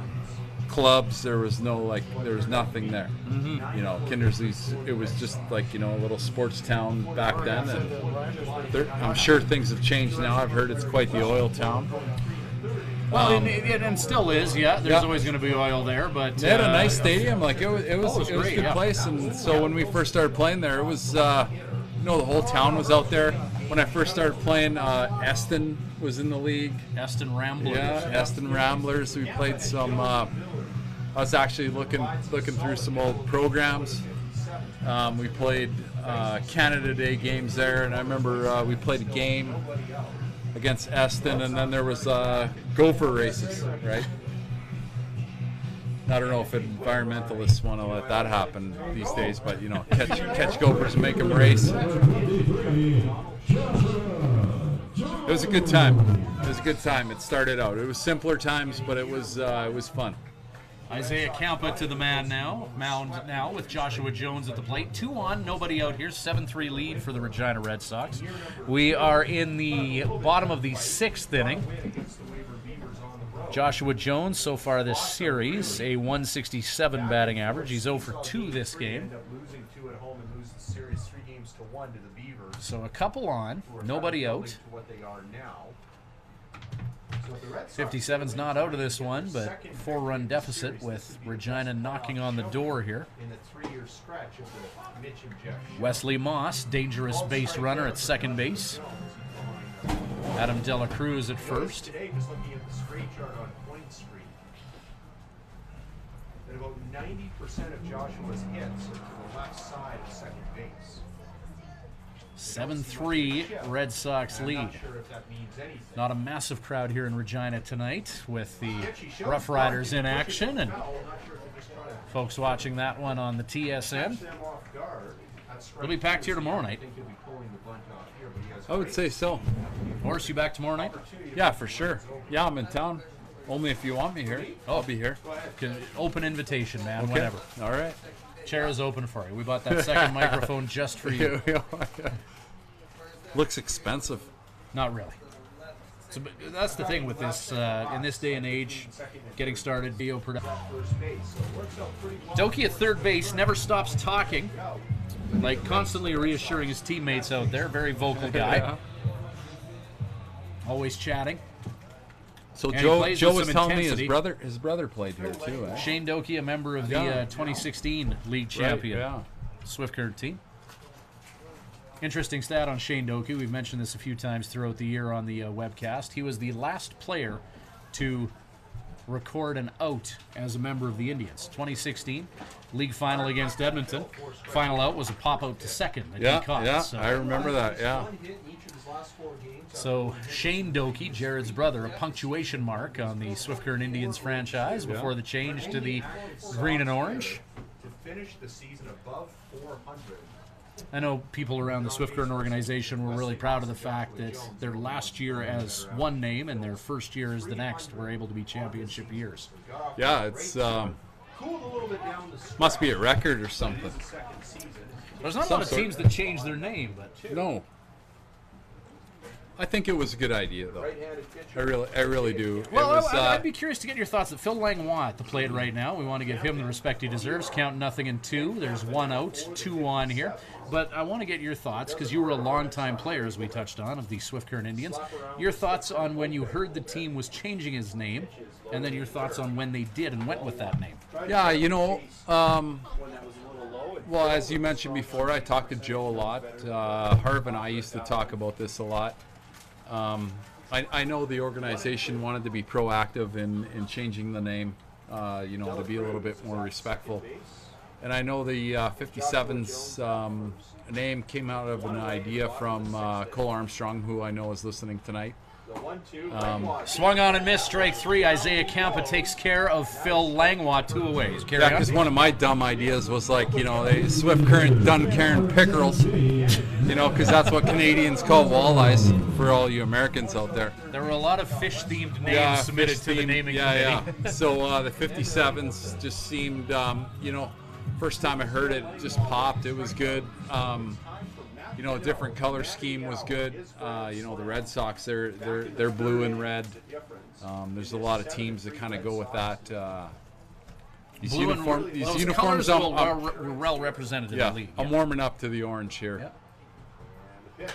clubs. There was nothing there. Mm-hmm. You know, Kindersley's. It was just like, you know, a little sports town back then, and I'm sure things have changed now. I've heard it's quite the oil town. Well, and still is, yeah. There's always going to be oil there, but they had a nice stadium. Like, it was a great, good place. And so when we first started playing there, it was, the whole town was out there. When I first started playing, Eston was in the league. Eston Ramblers. Yeah, Eston Ramblers. We played some. I was actually looking through some old programs. We played Canada Day games there, and I remember we played a game against Eston, and then there was gopher races, right? I don't know if environmentalists want to let that happen these days, but, you know, catch gophers and make them race. It was a good time. It was a good time. It started out. It was simpler times, but it was fun. Isaiah Campa to the mound now with Joshua Jones at the plate. 2 on, nobody out here. 7-3 lead for the Regina Red Sox. We are in the bottom of the 6th inning. Joshua Jones, so far this series, a 167 batting average. He's 0 for 2 this game. So a couple on, nobody out. 57's not out of this one, but 4-run deficit with Regina knocking on the door here. Wesley Moss, dangerous base runner at second base. Adam Dela Cruz at first. About 90% of Joshua's hits are to the left side of second base. 7-3 Red Sox lead. Not a massive crowd here in Regina tonight with the Rough Riders in action, and folks watching that one on the TSN. They'll be packed here tomorrow night. I would say so. Horace, you back tomorrow night? Yeah, for sure. Yeah, I'm in town. Only if you want me here. I'll be here. Open invitation, man, Okay. whenever. All right. Chair is open for you. We bought that second microphone just for you. Looks expensive. Not really. So, that's the thing with this, in this day and age, getting started, video production. Doki at third base never stops talking, like constantly reassuring his teammates out there. Very vocal guy. Yeah. Always chatting. So And Joe was telling me his brother played here too. Eh? Shane Doki, a member of the 2016 league champion Swift Current team. Interesting stat on Shane Doki. We've mentioned this a few times throughout the year on the webcast. He was the last player to record an out as a member of the Indians. 2016 league final against Edmonton. Final out was a pop out to second that he caught. Yeah, so, I remember that. Yeah. So Shane Doki, Jared's brother, a punctuation mark on the Swift Current Indians franchise before the change to the green and orange. To finish the season above 400. I know people around the Swift Current organization were really proud of the fact that their last year as one name and their first year as the next were able to be championship years. Yeah, it's must be a record or something. There's not a lot of teams that change their name, but No. I think it was a good idea, though. I really do. Well, it was, I'd be curious to get your thoughts. Phil Langlois at the plate right now. We want to give him the respect he deserves. Count nothing in 2. There's 1 out, 2 on here. But I want to get your thoughts, because you were a longtime player, as we touched on, of the Swift Current Indians. Your thoughts on when you heard the team was changing his name, and then your thoughts on when they did and went with that name. Yeah, well, as you mentioned before, I talked to Joe a lot. Harv and I used to talk about this a lot. I know the organization wanted to be proactive in changing the name, to be a little bit more respectful. And I know the 57's name came out of an idea from Cole Armstrong, who I know is listening tonight. Swung on and missed, strike 3. Isaiah Campa takes care of Phil Langlois, 2 away. Yeah, because one of my dumb ideas was they Swift Current Duncairn pickerels, because that's what Canadians call walleyes for all you Americans out there. There were a lot of fish-themed names submitted to the naming committee. Yeah. So the 57's just seemed, first time I heard it, just popped. It was good. A different color scheme was good. The Red Sox, they're blue and red. There's a lot of teams that kind of go with that. These uniforms were well represented in the league. I'm warming up to the orange here. Yeah.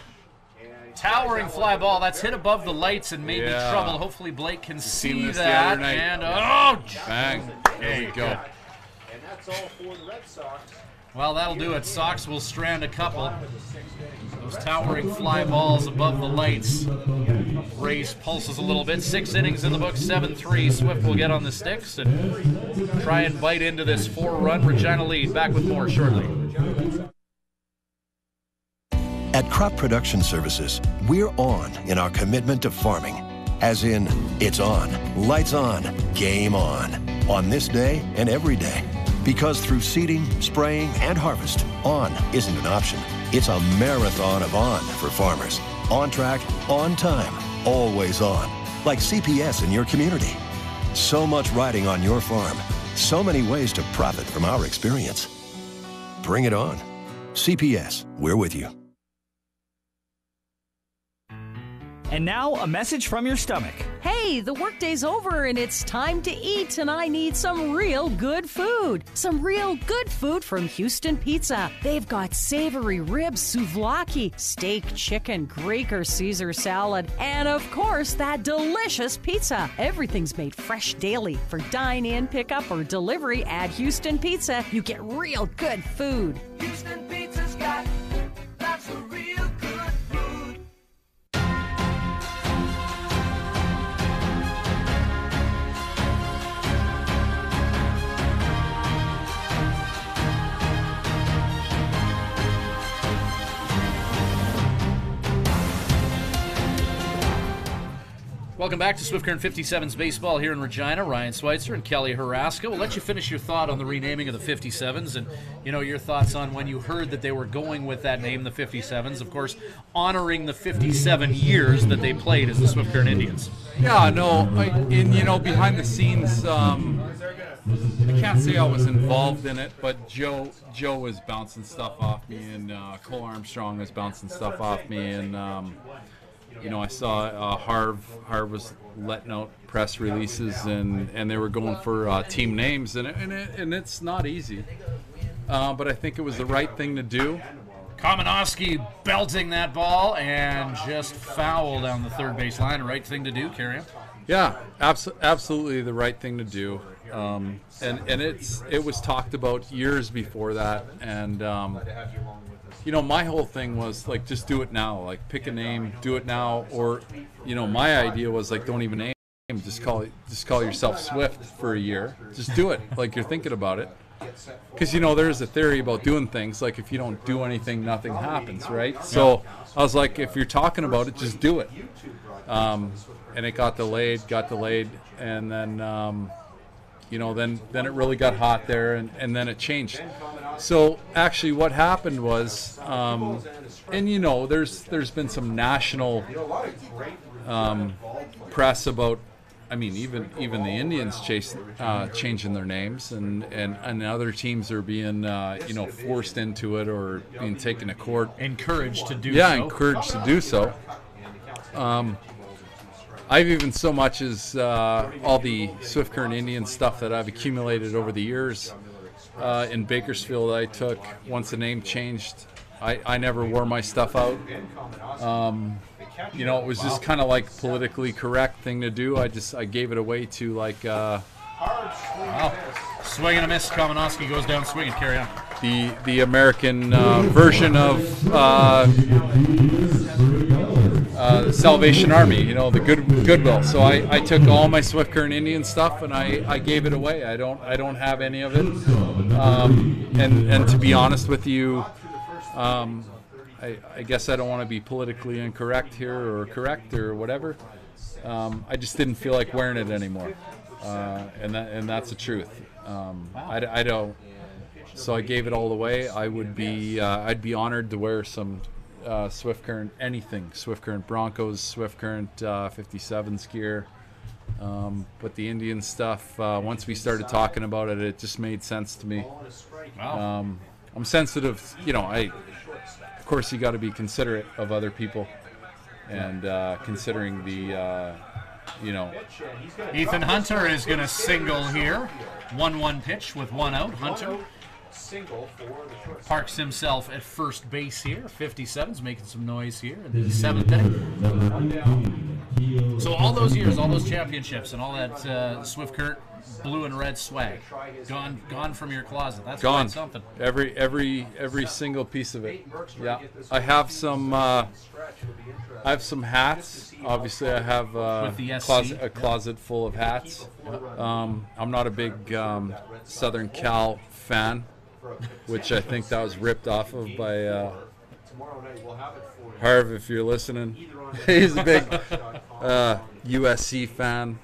Towering fly ball. That's hit above the lights and maybe trouble. Hopefully Blake can see that. And bang! There we go. And that's all for the Red Sox. Well, that'll do it. Sox will strand a couple. Those towering fly balls above the lights. Raise pulses a little bit. 6 innings in the book, 7-3. Swift will get on the sticks and try and bite into this 4-run Regina lead. Back with more shortly. At Crop Production Services, we're on in our commitment to farming. As in, it's on, lights on, game on this day and every day. Because through seeding, spraying, and harvest, on isn't an option. It's a marathon of on for farmers. On track, on time, always on. Like CPS in your community. So much riding on your farm. So many ways to profit from our experience. Bring it on. CPS, we're with you. And now, a message from your stomach. Hey, the workday's over and it's time to eat, and I need some real good food. Some real good food from Houston Pizza. They've got savory ribs, souvlaki, steak, chicken, Greek or Caesar salad, and of course, that delicious pizza. Everything's made fresh daily. For dine-in, pickup, or delivery at Houston Pizza, you get real good food. Houston Pizza's got lots of real good food. Welcome back to Swift Current 57's Baseball here in Regina. Ryan Schweitzer and Kelly Haraska. We'll let you finish your thought on the renaming of the 57's and, your thoughts on when you heard that they were going with that name, the 57's. Of course, honoring the 57 years that they played as the Swift Current Indians. Yeah, no, behind the scenes, I can't say I was involved in it, but Joe was bouncing stuff off me, and Cole Armstrong was bouncing stuff off me, and I saw Harv was letting out press releases, and they were going for team names, and it's not easy. But I think it was the right thing to do. Kamenowski belting that ball and just foul down the third base line. Right thing to do, Carrie. Yeah, absolutely the right thing to do. And it was talked about years before that, and my whole thing was just do it now. Pick a name, do it now, or my idea was don't even name, just call yourself Swift for a year. Just do it you're thinking about it. Because there's a theory about doing things if you don't do anything, nothing happens, right? So I was if you're talking about it, just do it. And it got delayed, and then then it really got hot there, and then it changed. So actually what happened was, there's been some national press about, even the Indians changing their names, and other teams are being forced into it or being taken to court. Encouraged to do so. Yeah, encouraged to do so. I've even so much as all the Swift Current Indian stuff that I've accumulated over the years in Bakersfield. I took once the name changed. I never wore my stuff out. It was just kind of like politically correct thing to do. I gave it away to like. Wow. Swing and a miss. Kamenowski goes down swinging. Carry on. The American version of the Salvation Army, the Goodwill. So I took all my Swift Current Indian stuff and I gave it away. I don't have any of it. And to be honest with you, I guess I don't want to be politically incorrect here or correct or whatever. I just didn't feel like wearing it anymore, and that's the truth. I don't. So I gave it all away. I'd be honored to wear some Swift Current anything, Swift Current Broncos, Swift Current 57's gear. But the Indian stuff, once we started talking about it, it just made sense to me. I'm sensitive, of course you got to be considerate of other people and considering the, Ethan Hunter is going to single here. 1-1 pitch with one out. Hunter parks himself at first base here. 57's making some noise here in the 7th inning. So all those years, all those championships, and all that Swift Current blue and red swag gone from your closet. That's gone. Something. Every single piece of it. Yeah, I have some hats. Obviously, I have a closet full of hats. I'm not a big Southern Cal fan, which I think that was ripped off of by Harv, if you're listening. He's a big USC fan.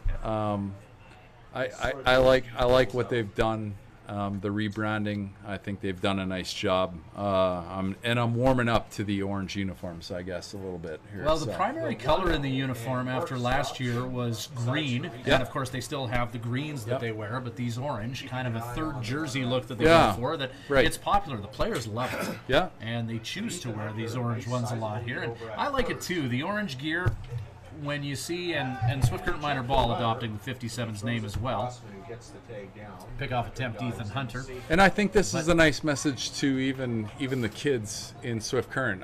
I like what they've done. The rebranding, I think they've done a nice job. I'm warming up to the orange uniforms, I guess, a little bit here. Well, the primary color in the uniform after last year was green, and of course they still have the greens that they wear, but these orange, kind of a third jersey look that they go for. That it's popular. The players love it. Yeah, and they choose to wear these orange ones a lot here, and I like it too. The orange gear. When you see, and Swift Current Minor Ball adopting the 57's name as well. Pickoff attempt, Ethan Hunter. And I think this is a nice message to even the kids in Swift Current.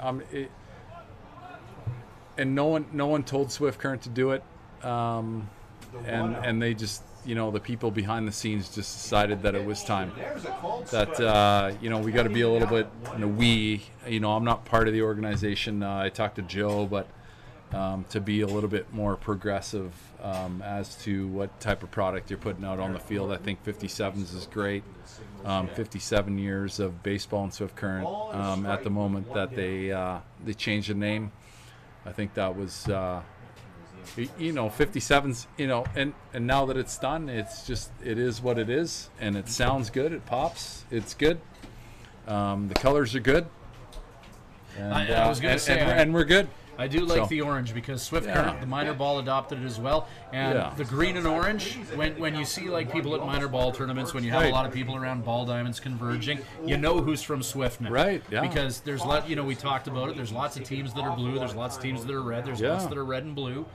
And no one told Swift Current to do it, and they just, the people behind the scenes just decided that it was time. That we got to be a little bit. I'm not part of the organization. I talked to Joe, but. To be a little bit more progressive as to what type of product you're putting out on the field. I think 57's is great. 57 years of baseball and Swift Current at the moment that they changed the name. I think that was 57's, and now that it's done, it is what it is, and it sounds good, it pops, it's good. The colors are good. And, I was going to say, and we're good. I do like the orange because Swift Current, the minor ball adopted it as well. And the green and orange, when you see like people at minor ball tournaments, when you have a lot of people around ball diamonds converging, you know who's from Swift now. Right, yeah. Because there's we talked about it, there's lots of teams that are blue, there's lots of teams that are red, there's lots that are red and blue.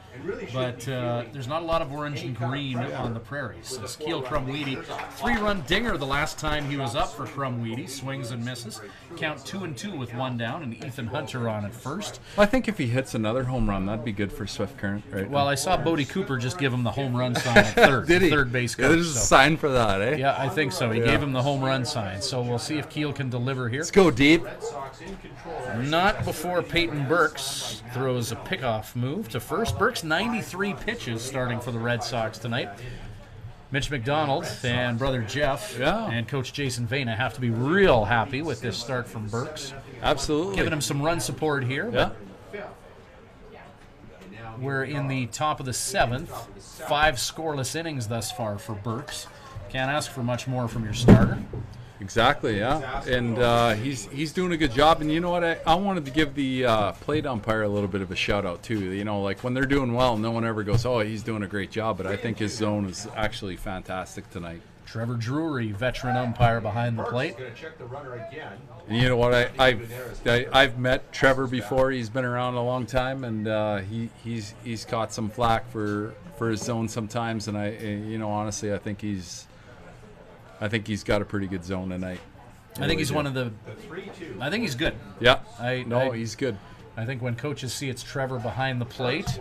But there's not a lot of orange and green on the prairies. It's Keel Crumweedy, 3-run dinger the last time he was up for Crumweedy, swings and misses. Count 2-2 with one down, and Ethan Hunter on at first. I think if he hits another home run, that'd be good for Swift Current, right? Well, I saw Bodie Cooper just give him the home run sign at third. Did he? Third base coach. Yeah, there's a sign for that, eh? Yeah, I think so. He gave him the home run sign. So we'll see if Keel can deliver here. Let's go deep. Not before Peyton Burks throws a pickoff move to first. Burks 93 pitches starting for the Red Sox tonight. Mitch McDonald and brother Jeff and Coach Jason Vena have to be real happy with this start from Burks. Absolutely. Giving him some run support here. Yeah. We're in the top of the 7th. 5 scoreless innings thus far for Burks. Can't ask for much more from your starter. Exactly, yeah. And he's doing a good job. And you know what? I wanted to give the plate umpire a little bit of a shout-out, too. Like when they're doing well, no one ever goes, oh, he's doing a great job. But I think his zone is actually fantastic tonight. Trevor Drury, veteran umpire behind the plate. Going to check the runner again. And you know what? I've met Trevor before. He's been around a long time, and he's caught some flack for his zone sometimes. And honestly, I think he's got a pretty good zone tonight. I think he's one of the. I think he's good. Yeah. He's good. I think when coaches see it's Trevor behind the plate,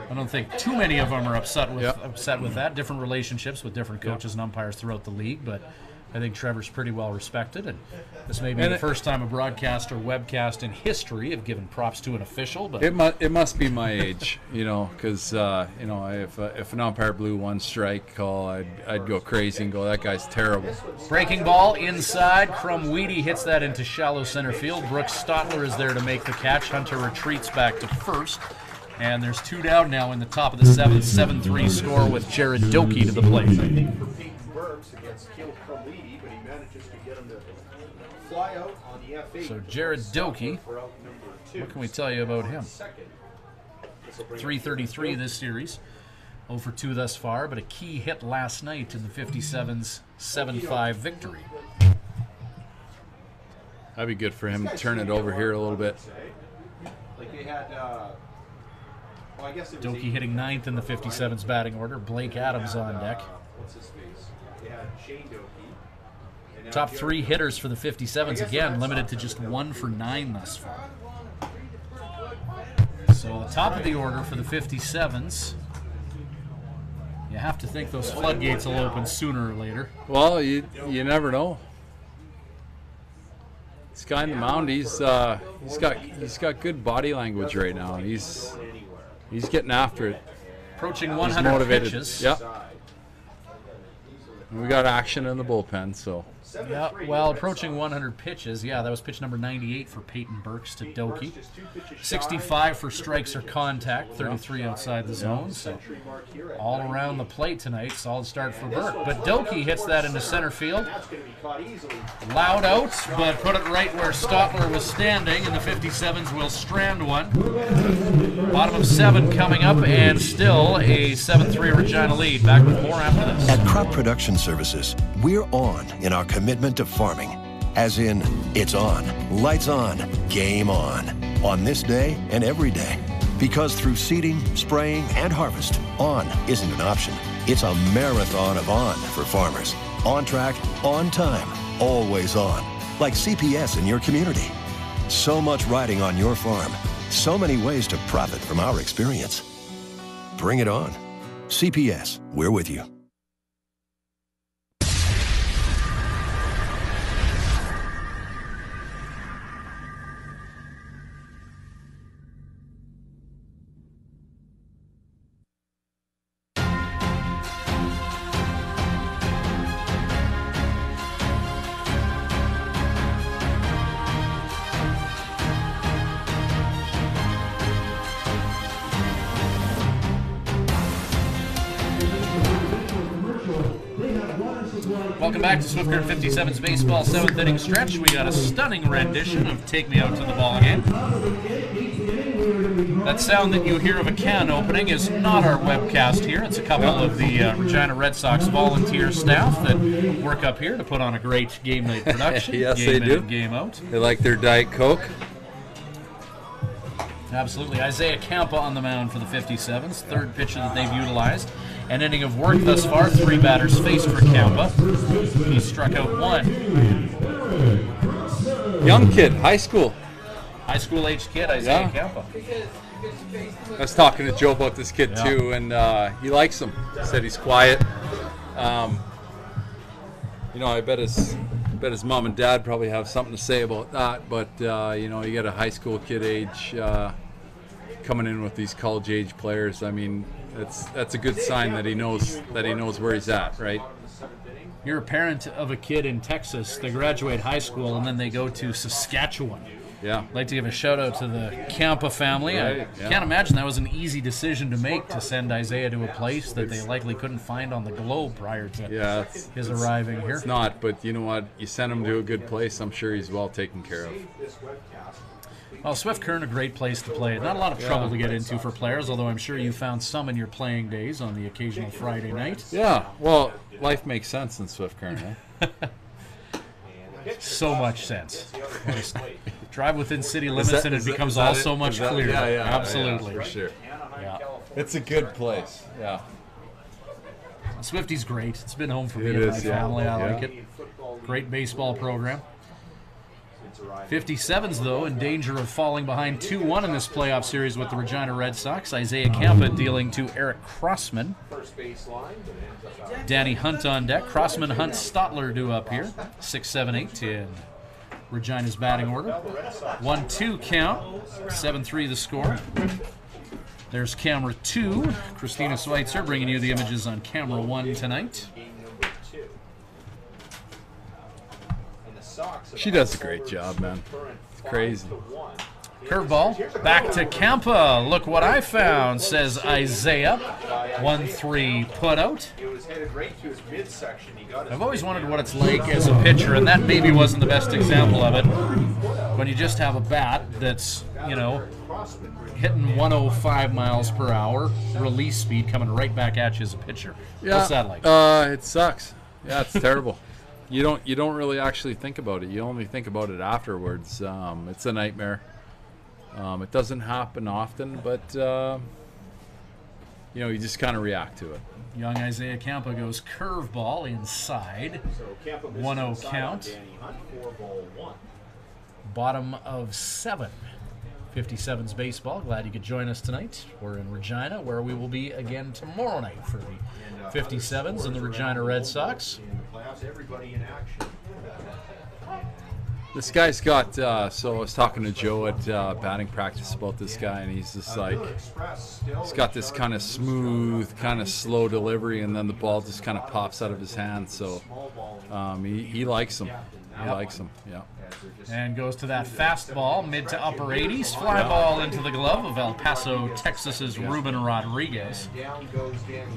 I don't think too many of them are upset with that. Different relationships with different coaches and umpires throughout the league, but I think Trevor's pretty well respected, and this may be the first time a broadcast or webcast in history have given props to an official. But it must be my age, because if an umpire blew one strike call, I'd go crazy and go, that guy's terrible. Breaking ball inside. Crumweedy hits that into shallow center field. Brooke Stotler is there to make the catch. Hunter retreats back to first. And there's 2 down now in the top of the 7th. 7-3 score with Jared Doki to the plate. So Jared Doki, what can we tell you about him? 333 this series. 0 for 2 thus far, but a key hit last night in the 57's 7-5 victory. That'd be good for him to turn it over here a little bit. Doki hitting 9th in the 57's batting order. Blake Adams on deck. Top 3 hitters for the 57's, again, limited to just 1 for 9 thus far. So the top of the order for the 57's, you have to think those floodgates will open sooner or later. Well, you never know. This guy on the mound, he's got good body language right now. He's getting after it. Approaching 100 pitches. Yep. We got action in the bullpen, so. Yeah, well, approaching 100 pitches. Yeah, that was pitch number 98 for Peyton Burks to Doki. 65 for strikes or contact, 33 outside the zone. So all around the plate tonight, solid start for Burke. But Doki hits that into center field. Loud out, but put it right where Stotler was standing, and the 57's will strand one. Bottom of 7 coming up, and still a 7-3 Regina lead. Back with more after this. At Crop Production Services, we're on in our commitment to farming. As in, it's on, lights on, game on this day and every day. Because through seeding, spraying, and harvest, on isn't an option. It's a marathon of on for farmers. On track, on time, always on. Like CPS in your community. So much riding on your farm. So many ways to profit from our experience. Bring it on. CPS, we're with you. Welcome back to Swift Current 57's baseball 7th inning stretch. We got a stunning rendition of Take Me Out to the Ball Game. That sound that you hear of a can opening is not our webcast here. It's a couple of the Regina Red Sox volunteer staff that work up here to put on a great game night production. Yes, game they in do. And game out. They like their Diet Coke. Absolutely. Isaiah Campa on the mound for the 57's. Third pitcher that they've utilized. An inning of work thus far. 3 batters faced for Campa. He struck out 1. Young kid, high school. High school-aged kid, Isaiah Campa. I was talking to Joe about this kid too, and he likes him. He said he's quiet. I bet his mom and dad probably have something to say about that. But you get a high school kid age coming in with these college age players. I mean, that's a good sign that he knows where he's at, right? You're a parent of a kid in Texas. They graduate high school and then they go to Saskatchewan. Yeah. I'd like to give a shout out to the Campa family. Right, I can't imagine that was an easy decision to make, to send Isaiah to a place that they likely couldn't find on the globe prior to his arriving here. It's not, but you know what? You send him to a good place, I'm sure he's well taken care of. Well, Swift Current, a great place to play. Not a lot of trouble to get into for players, although I'm sure you found some in your playing days on the occasional Friday night. Yeah, well, life makes sense in Swift Current, eh? So much sense. Just drive within city limits and it becomes all so much clearer. Yeah, absolutely. Yeah, for sure. Yeah. It's a good place. Yeah. Swifty's great. It's been home for me and my family. I like it. Great baseball program. 57's, though, in danger of falling behind 2-1 in this playoff series with the Regina Red Sox. Isaiah Campa dealing to Eric Crossman. Danny Hunt on deck. Crossman, Hunt, Stotler due up here. 6, 7, 8 in Regina's batting order. 1-2 count. 7-3 the score. There's camera 2. Christina Schweitzer bringing you the images on camera 1 tonight. She does a great job, man. It's crazy. Curveball. Back to Campa. Look what I found, says Isaiah. 1-3 put out. I've always wondered what it's like as a pitcher, and that maybe wasn't the best example of it. When you just have a bat that's, you know, hitting 105 miles per hour, release speed coming right back at you as a pitcher. Yeah, what's that like? It sucks. Yeah, it's terrible. You don't really actually think about it. You only think about it afterwards. It's a nightmare. It doesn't happen often, but you know, you just kind of react to it. Young Isaiah Campa goes curveball inside. 1-0 count. Bottom of 7. 57's baseball. Glad you could join us tonight. We're in Regina, where we will be again tomorrow night for the 57's and the Regina Red Sox. This guy's got, so I was talking to Joe at batting practice about this guy, and he's just like, he's got this kind of smooth, kind of slow delivery, and then the ball just kind of pops out of his hand. So he likes him. He likes him, yeah. And goes to that fastball, mid to upper 80s. Fly ball into the glove of El Paso, Texas's Ruben Rodriguez.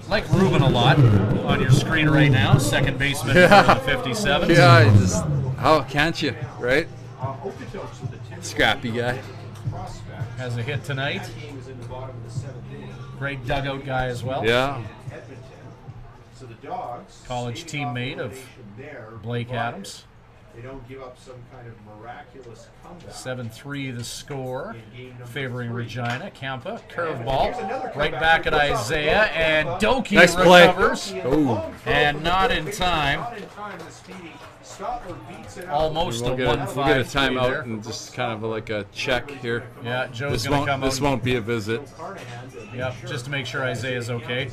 Like Ruben a lot on your screen right now, second baseman for the 57. Yeah, just, how can't you, right? Scrappy guy. Has a hit tonight. Great dugout guy as well. Yeah. College teammate of Blake Adams. They don't give up some kind of miraculous comeback. 7-3 the score, favoring Regina. Campa, curveball, right back at Isaiah, and Doki nice recovers. Oh. And not in time. Almost a 1-5. We'll get a timeout and just kind of like a check here. Yeah, Joe's going to come This won't be a visit. Yep, just to make sure Isaiah's okay.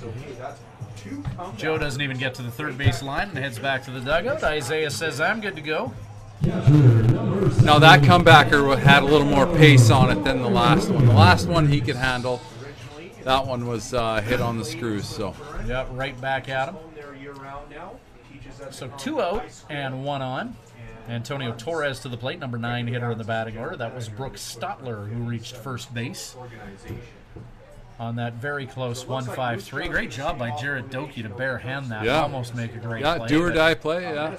Joe doesn't even get to the third base line and heads back to the dugout. Isaiah says, I'm good to go. Now that comebacker had a little more pace on it than the last one. The last one he could handle. That one was hit on the screws. So. Yep, right back at him. So 2 out and 1 on. Antonio Torres to the plate, number 9 hitter in the batting order. That was Brooke Stotler who reached first base on that very close 1-5-3. Great job by Jared Doki to bare hand that. Yeah. Almost make a great play. Yeah, do or die play, yeah.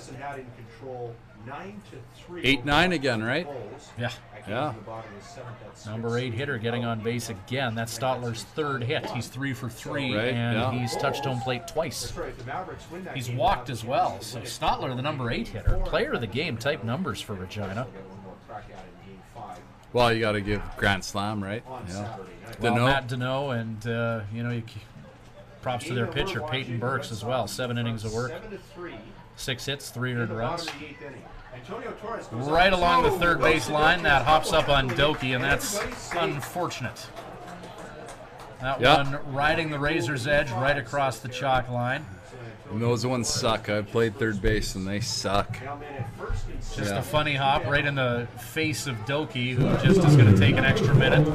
8-9 again, right? Yeah. Yeah. Number 8 hitter getting on base again. That's Stotler's third hit. He's 3 for 3, right, and yeah. he's touched home plate twice. He's walked as well. So Stotler, the number 8 hitter, player of the game type numbers for Regina. Well, you got to give Grand Slam, right? Yeah. Well, Matt Deneau and, you know, props to their pitcher, Peyton Burks, as well. 7 innings of work, 6 hits, 3 earned runs. Right along the third base line, that hops up on Doki, and that's unfortunate. That one riding the razor's edge right across the chalk line. And those ones suck. I played third base, and they suck. Just a funny hop right in the face of Doki, who just is going to take an extra minute.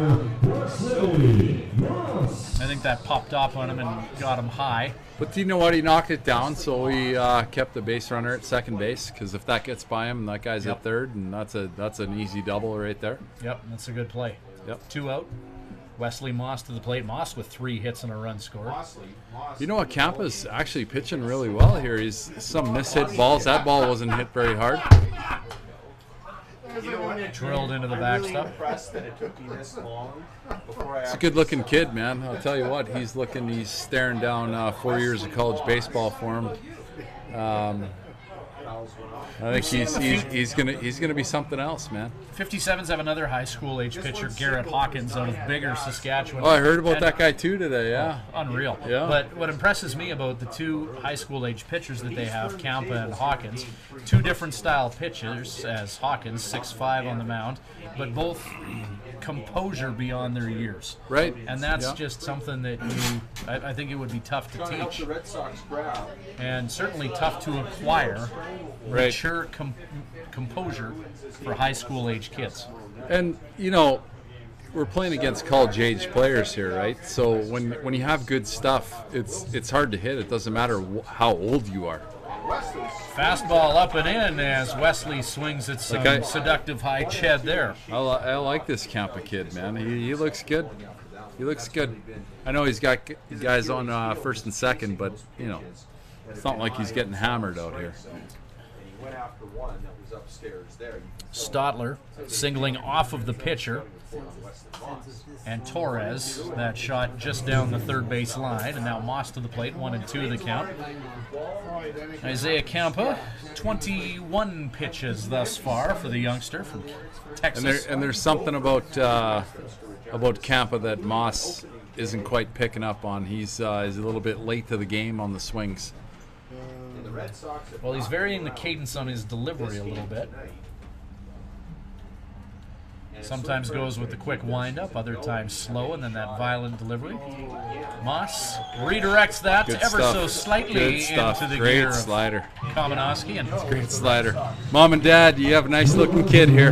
I think that popped off on him and got him high. But you know what? He knocked it down, so he kept the base runner at second base, because if that gets by him, that guy's at third, and that's an easy double right there. Yep, that's a good play. Yep. 2 out. Wesley Moss to the plate. Moss with 3 hits and a run scored. You know what? Campa's actually pitching really well here. He's some mishit balls. That ball wasn't hit very hard. You know what? Drilled into the I'm backstop. really impressed that it took me this long before I He's a good-looking kid, man. I'll tell you what, he's staring down 4 years of college baseball for him. I think he's gonna be something else, man. 57's have another high school age pitcher, Garrett Hawkins, out of Bigger, Saskatchewan. Oh, I heard about that guy too today. Yeah, unreal. Yeah. But what impresses me about the two high school age pitchers that they have, Kampa and Hawkins, two different style pitchers. As Hawkins, 6'5" on the mound, but both composure beyond their years. Right. And that's just something that I think it would be tough to teach, and certainly tough to acquire. Mature composure for high school age kids. And we're playing against college age players here, right? So when you have good stuff, it's hard to hit. It doesn't matter how old you are. Fastball up and in as Wesley swings at some seductive high ched there. I like this Kampa kid, man. He looks good. He looks good. I know he's got guys on first and second, but it's not like he's getting hammered out here. Went after one that was upstairs there. Stotler singling off of the pitcher, and Torres, that shot just down the third base line, and now Moss to the plate, 1-2 the count. Isaiah Kampa, 21 pitches thus far for the youngster from Texas. And there's something about Kampa that Moss isn't quite picking up on. He's a little bit late to the game on the swings. Well, he's varying the cadence on his delivery a little bit. Sometimes goes with the quick windup, other times slow, and then that violent delivery. Moss redirects that so slightly into the Great gear slider. of Kamenowski. And Great slider. Mom and Dad, you have a nice-looking kid here.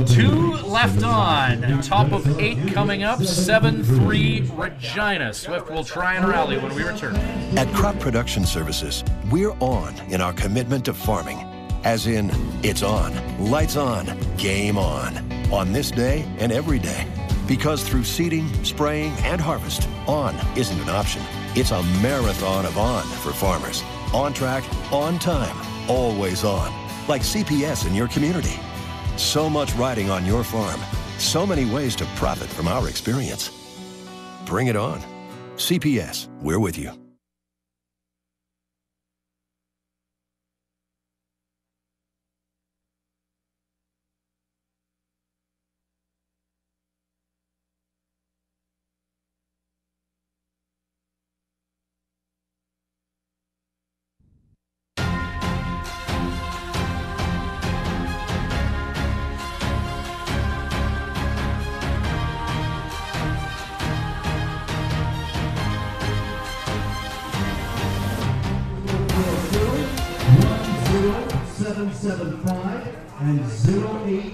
2 left on. Top of 8 coming up. 7-3 Regina. Swift will try and rally when we return. At Crop Production Services, we're on in our commitment to farming. As in, it's on, lights on, game on this day and every day. Because through seeding, spraying, and harvest, on isn't an option. It's a marathon of on for farmers. On track, on time, always on. Like CPS in your community. So much riding on your farm. So many ways to profit from our experience. Bring it on. CPS, we're with you.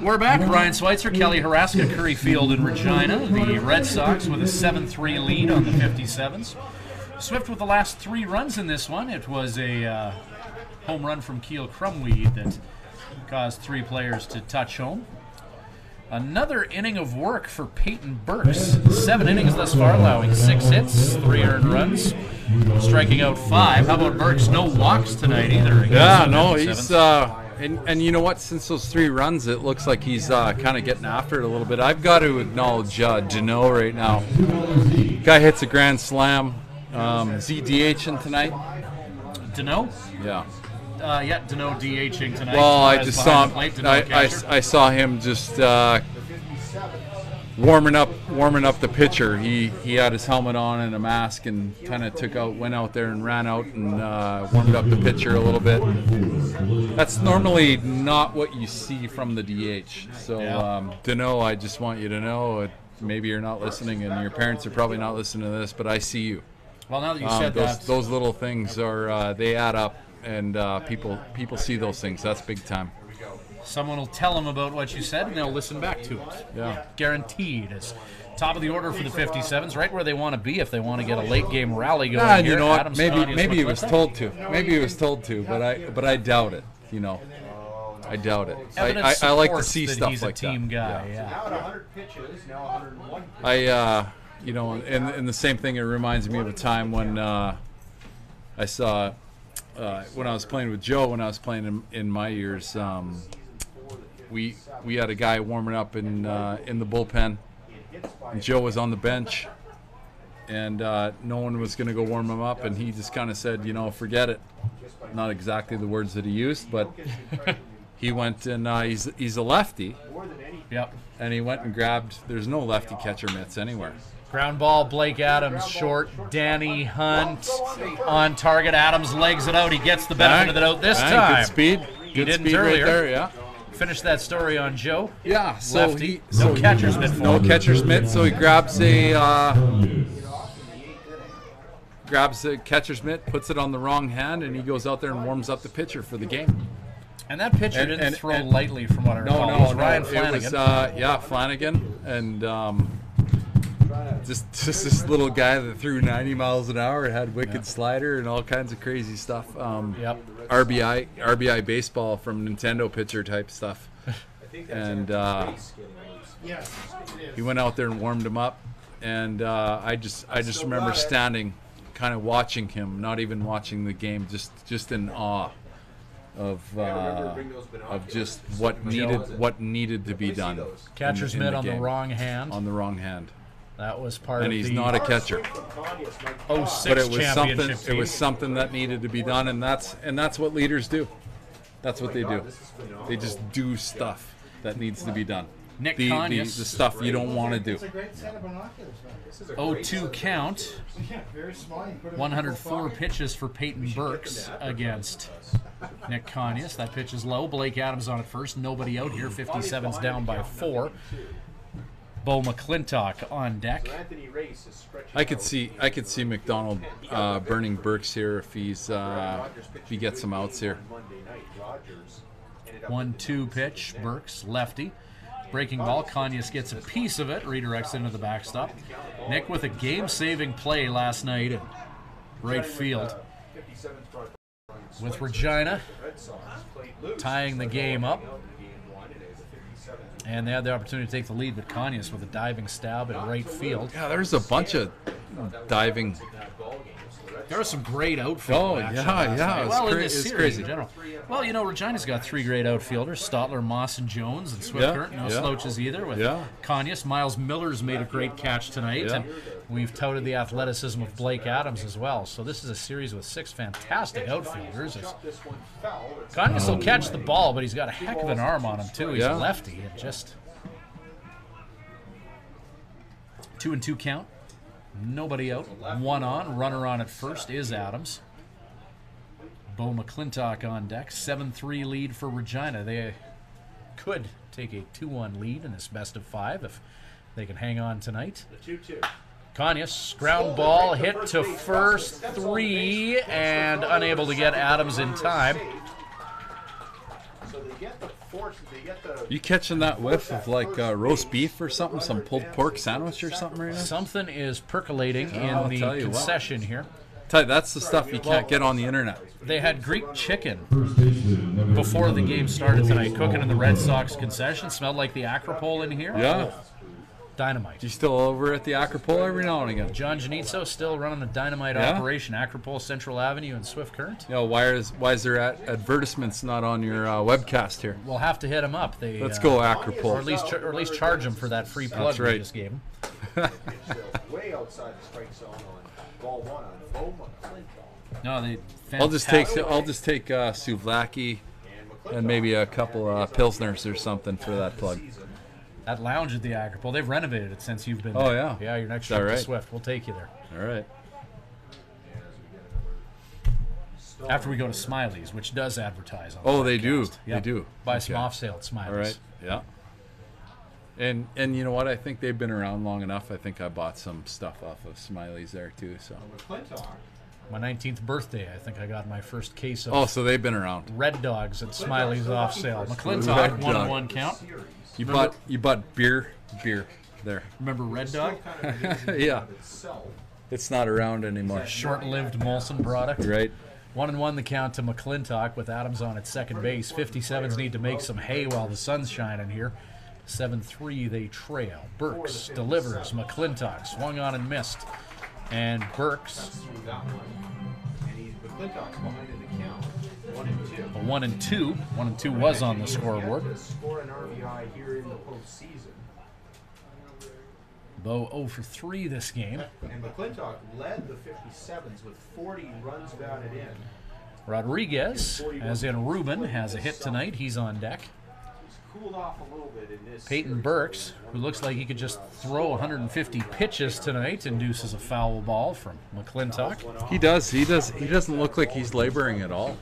We're back. Ryan Schweitzer, Kelly Haraska, Curry Field in Regina. The Red Sox with a 7-3 lead on the 57's. Swift with the last 3 runs in this one. It was a home run from Keel Crumweed that caused 3 players to touch home. Another inning of work for Peyton Burks. 7 innings thus far, allowing 6 hits, 3 earned runs, striking out 5. How about Burks? No walks tonight either. Yeah, no, he's and you know what? Since those 3 runs, it looks like he's kind of getting after it a little bit. I've got to acknowledge Deneau right now. Guy hits a grand slam. Is he DHing tonight? Deneau? Yeah. Yeah, Deneau DHing tonight. Well, I just saw him. I saw him just warming up the pitcher. He had his helmet on and a mask and kind of went out there and ran out and warmed up the pitcher a little bit. That's normally not what you see from the DH. So Deneau, I just want you to know, maybe you're not listening and your parents are probably not listening to this, but I see you. Well, now that you said that, those little things are they add up. And people see those things. That's big time. Someone will tell them about what you said, and they'll listen back to it. Yeah, guaranteed. It's top of the order for the 57's, right where they want to be if they want to get a late game rally going. And here. you know what? Adams Maybe he was told to. Maybe he was told to, but I doubt it. I doubt it. I like to see stuff he's like a team that. Guy. Yeah. Yeah. Now at 100 pitches, now 101 pitches. And the same thing. It reminds me of a time when I saw. When I was playing with Joe, when I was playing in my years, we had a guy warming up in the bullpen. And Joe was on the bench, and no one was going to go warm him up, and he just kind of said, forget it. Not exactly the words that he used, but he went and he's a lefty. Yep. And he went and grabbed. There's no lefty catcher mitts anywhere. Ground ball, Blake Adams short. Danny Hunt on target. Adams legs it out. He gets the benefit of the doubt this time. Good speed. He didn't speed earlier. Right there, yeah. Finish that story on Joe. Yeah, so lefty. No catcher's mitt. No catcher's mitt, so he grabs a catcher's mitt, puts it on the wrong hand, and he goes out there and warms up the pitcher for the game. And that pitcher didn't throw lightly, from what I recall. It was Ryan Flanagan. It was, Flanagan, and just this little guy that threw 90 miles an hour, had wicked slider and all kinds of crazy stuff. RBI baseball from Nintendo pitcher type stuff. And he went out there and warmed him up, and I just remember standing, kind of watching him, not even watching the game, just in awe of just what needed to be done. Catcher's mitt on the wrong hand. On the wrong hand. That was part of and he's not a catcher. 06 but it was championship something. It was something that needed to be done, and that's what leaders do. That's what they do. They just do stuff that needs to be done. Nick the Conyers. the stuff you don't want to do. 0-2 count. 104 pitches for Peyton Burks against Nick Conyers. That pitch is low. Blake Adams on it first. Nobody out here. 57's down by 4. Bo McClintock on deck. I could see McDonald burning Burks here if he gets some outs here. 1-2 pitch. Burks lefty. Breaking ball. Conyers gets a piece of it. Redirects into the backstop. Nick with a game-saving play last night in right field with Regina tying the game up. And they had the opportunity to take the lead, but Conyers with a diving stab at right field. Yeah, there's a bunch of diving. There are some great outfielders. Oh, yeah. Well, in this series crazy. in general. Well, Regina's got 3 great outfielders: Stotler, Moss, and Jones, and Swift-Current. No slouches either with Conyers. Miles Miller's made a great catch tonight, and we've touted the athleticism of Blake Adams as well. So this is a series with 6 fantastic outfielders. Conyers will catch the ball, but he's got a heck of an arm on him, too. He's a lefty. It just 2-2 count. Nobody out. 1 on. Runner on at first is Adams. Bo McClintock on deck. 7-3 lead for Regina. They could take a 2-1 lead in this best of 5 if they can hang on tonight. 2-2. Conyers, ground ball, hit to first, 3, and unable to get Adams in time. So they get the You catching that whiff of like roast beef or something? Some pulled pork sandwich or something right now? Something is percolating in the concession here. Tell you, that's the stuff you can't get on the internet. They had Greek chicken before the game started tonight, cooking in the Red Sox concession. Smelled like the Acropole in here. Yeah. Dynamite. You still over at the Acropole every now and again? John Janitzo still running a dynamite operation. Acropole, Central Avenue, and Swift-Current. Why is there advertisements not on your webcast here? We'll have to hit them up. Let's go Acropole. Or at least charge them for that free plug we just gave them. way outside the strike zone on ball 1 on Bo McClintock. No, they. I'll just take souvlaki and maybe a couple pilsners or something for that plug. That lounge at the Acropole, they've renovated it since you've been there. Oh, yeah. Yeah, your next trip to Swift. We'll take you there. All right. After we go to Smiley's, which does advertise on the podcast. They do. Yep. They do. Buy some off sale at Smiley's. All right. Yeah. And you know what? I think they've been around long enough. I think I bought some stuff off of Smiley's there too. So. My 19th birthday, I think I got my first case of. So they've been around. Red Dogs at Smiley's off sale. McClintock, 1-1 count. You bought beer there. Remember Red Dog? Yeah. It's not around anymore. Short-lived Molson product. Right. 1-1 the count to McClintock with Adams on at second base. 57's need to make some hay while the sun's shining here. 7-3 they trail. Burks delivers. McClintock swung on and missed. And Burks A 1 and 2. 1 and 2 was on the scoreboard. Score an RBI here in the postseason. Bo 0 for 3 this game. And McClintock led the 57's with 40 runs batted in. Rodriguez, as in Ruben, has a hit tonight. He's on deck. Cooled off a little bit in this Peyton series. Burks, who looks like he could just throw 150 pitches tonight, induces a foul ball from McClintock. He does. He doesn't look like he's laboring at all.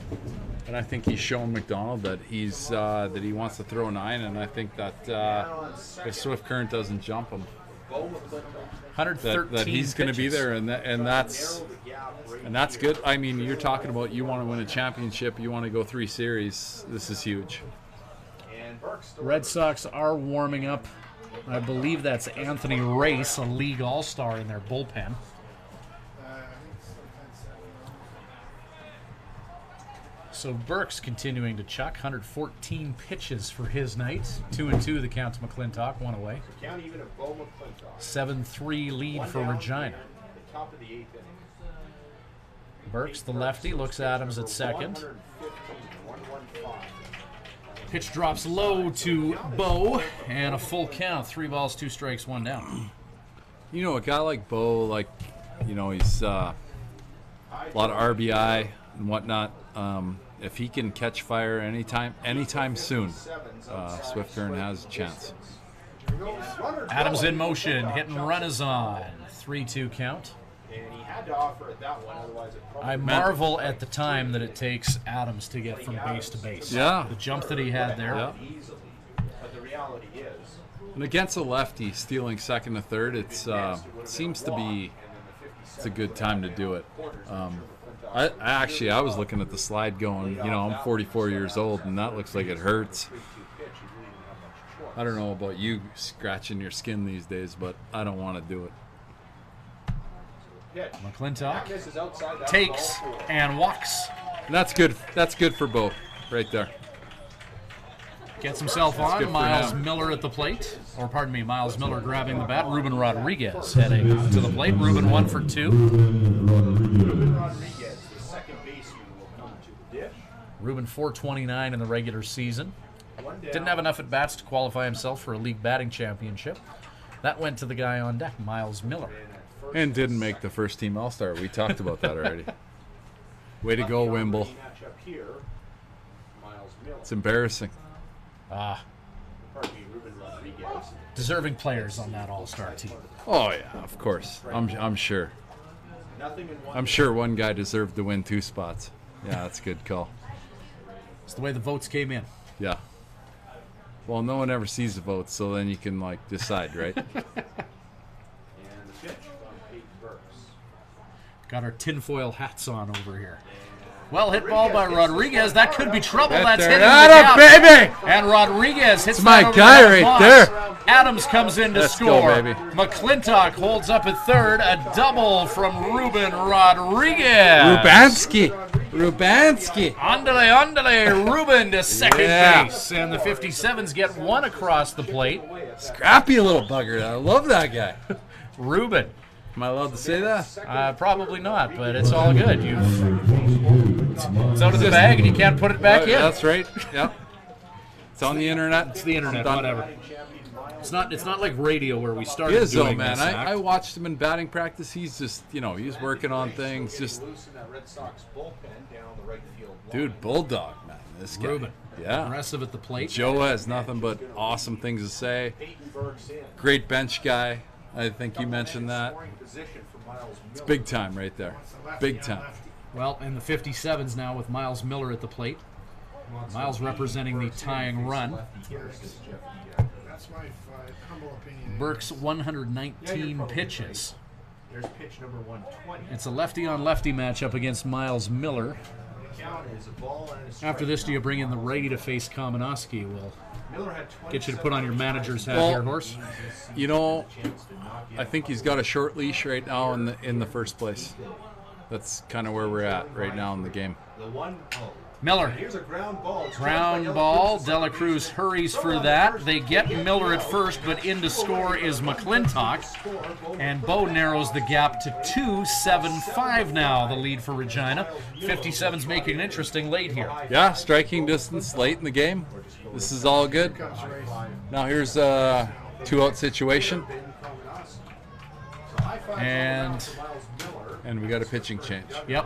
And I think he's shown McDonald that he's that he wants to throw 9. And I think that if Swift Current doesn't jump him, 113 that he's going to be pitches. there, and that's good. I mean, you're talking about you want to win a championship, you want to go 3 series. This is huge. Red Sox are warming up. I believe that's Anthony Race, a league all-star in their bullpen. So Burks continuing to chuck. 114 pitches for his night. 2 and 2 the count to McClintock, 1 away. 7-3 lead for Regina. Top of the 8th inning. Burks, the lefty, looks Adams at second. Pitch drops low to Bo, and a full count. 3 balls, 2 strikes, 1 down. You know, a guy like Bo, like, you know, he's a lot of RBI and whatnot. If he can catch fire anytime soon, Swift Current has a chance. Adams in motion, hit and run is on. 3-2 count. And he had to offer it that one, otherwise it probably I marvel at the time that it takes Adams to get from base to base. Yeah. The jump that he had there. Yeah. easily. But the reality is, And against a lefty, stealing second to third, it's seems to be it's a good time to do it. I was looking at the slide going, you know, I'm 44 years old, and that looks like it hurts. I don't know about you scratching your skin these days, but I don't want to do it. McClintock takes and walks. And that's good. That's good for Bo, right there. Gets himself That's good on. for Miles him. Miller at the plate. Or pardon me, Miles Miller grabbing the bat. Ruben Rodriguez heading to the plate. Ruben 1 for 2. Rodriguez, the second baseman, will come to the dish. Ruben 429 in the regular season. Didn't have enough at bats to qualify himself for a league batting championship. That went to the guy on deck, Miles Miller. And didn't make the first team All-Star. We talked about that already. Way to go, Wimble. It's embarrassing. Deserving players on that all-star team. Oh yeah, of course. I'm sure. I'm sure one guy deserved to win 2 spots. Yeah, that's a good call. It's the way the votes came in. Yeah. Well, no one ever sees the votes, so then you can like decide, right? Got our tinfoil hats on over here. Well hit ball by Rodriguez. That could be trouble. That's hitting the gap. baby! And Rodriguez hits It's my that over guy the right box. there. Adams comes in to Let's go, score. baby. McClintock holds up at third. A double from Ruben Rodriguez. Rubansky. Andale, Ruben to second Yeah. base. And the 57's get 1 across the plate. Scrappy little bugger. I love that guy. Ruben. Am I allowed to say that? Probably not, but it's all good. It's out of the bag, and you can't put it back in. That's right. Yep. It's on the internet. It's the internet, Done. whatever. It's not like radio where we He started is though, doing man. this. I watched him in batting practice. He's just, you know, he's working on things. Just, dude, bulldog, man. This guy. Ruben. Yeah. Aggressive at the plate. Joe has nothing but awesome things to say. Great bench guy. I think you mentioned that. It's big time right there. Big time. Well, and the 57's now with Miles Miller at the plate. Miles representing the tying run. That's my humble opinion. Burke's 119 pitches. There's pitch number 120. It's a lefty-on-lefty matchup against Miles Miller. After this, do you bring in the righty to face Kamenowski? We'll get you to put on your manager's hat here, Horse. You know, I think he's got a short leash right now in the first place. That's kind of where we're at right now in the game. Miller. Here's a ground ball. Ground ball. Dela Cruz hurries for that. They get Miller at first, but in to score is McClintock. And Bo narrows the gap to 2-7-5 now, the lead for Regina. 57's making it interesting late here. Yeah, striking distance late in the game. This is all good. Now here's a 2-out situation. And we got a pitching change. Yep.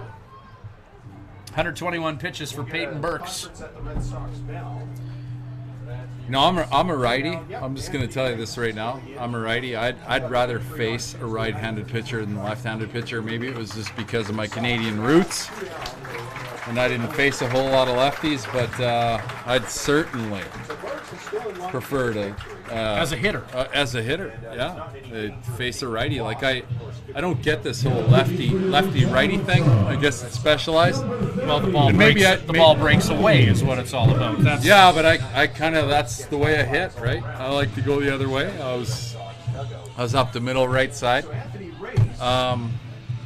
121 pitches for Peyton Burks. No, I'm a righty. I'm just going to tell you this right now. I'm a righty. I'd rather face a right-handed pitcher than a left-handed pitcher. Maybe it was just because of my Canadian roots, and I didn't face a whole lot of lefties. But I'd certainly prefer to as a hitter. Yeah, face a righty. Like I don't get this whole lefty-righty thing. I guess it's specialized. Well, the ball breaks away is what it's all about. Yeah, but I kind of, that's the way I hit, right? I like to go the other way. I was up the middle right side.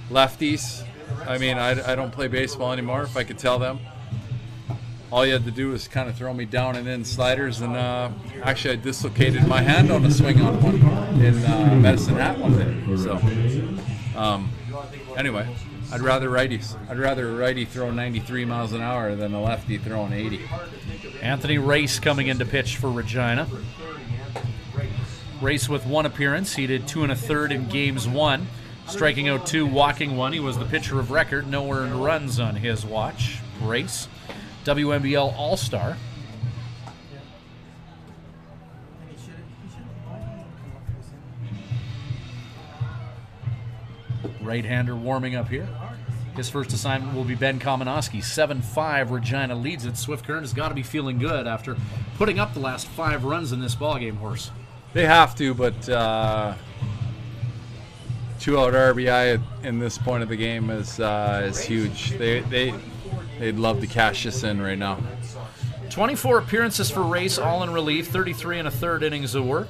Lefties. I mean, I don't play baseball anymore. If I could tell them, all you had to do was kind of throw me down and in sliders. And actually, I dislocated my hand on a swing on one in Medicine Hat one day. So anyway, I'd rather righties. I'd rather a righty throw 93 miles an hour than a lefty throwing 80. Anthony Race coming in to pitch for Regina. Race with one appearance. He did 2 1/3 in games 1, striking out 2, walking 1. He was the pitcher of record. No earned runs on his watch. Race, WMBL All-Star. Right-hander warming up here. His first assignment will be Ben Kamenowski. 7-5, Regina leads it. Swift Current has got to be feeling good after putting up the last 5 runs in this ballgame, Horse. They have to, but 2-out RBI in this point of the game is huge. They'd love to cash this in right now. 24 appearances for Race, all in relief. 33 1/3 innings of work.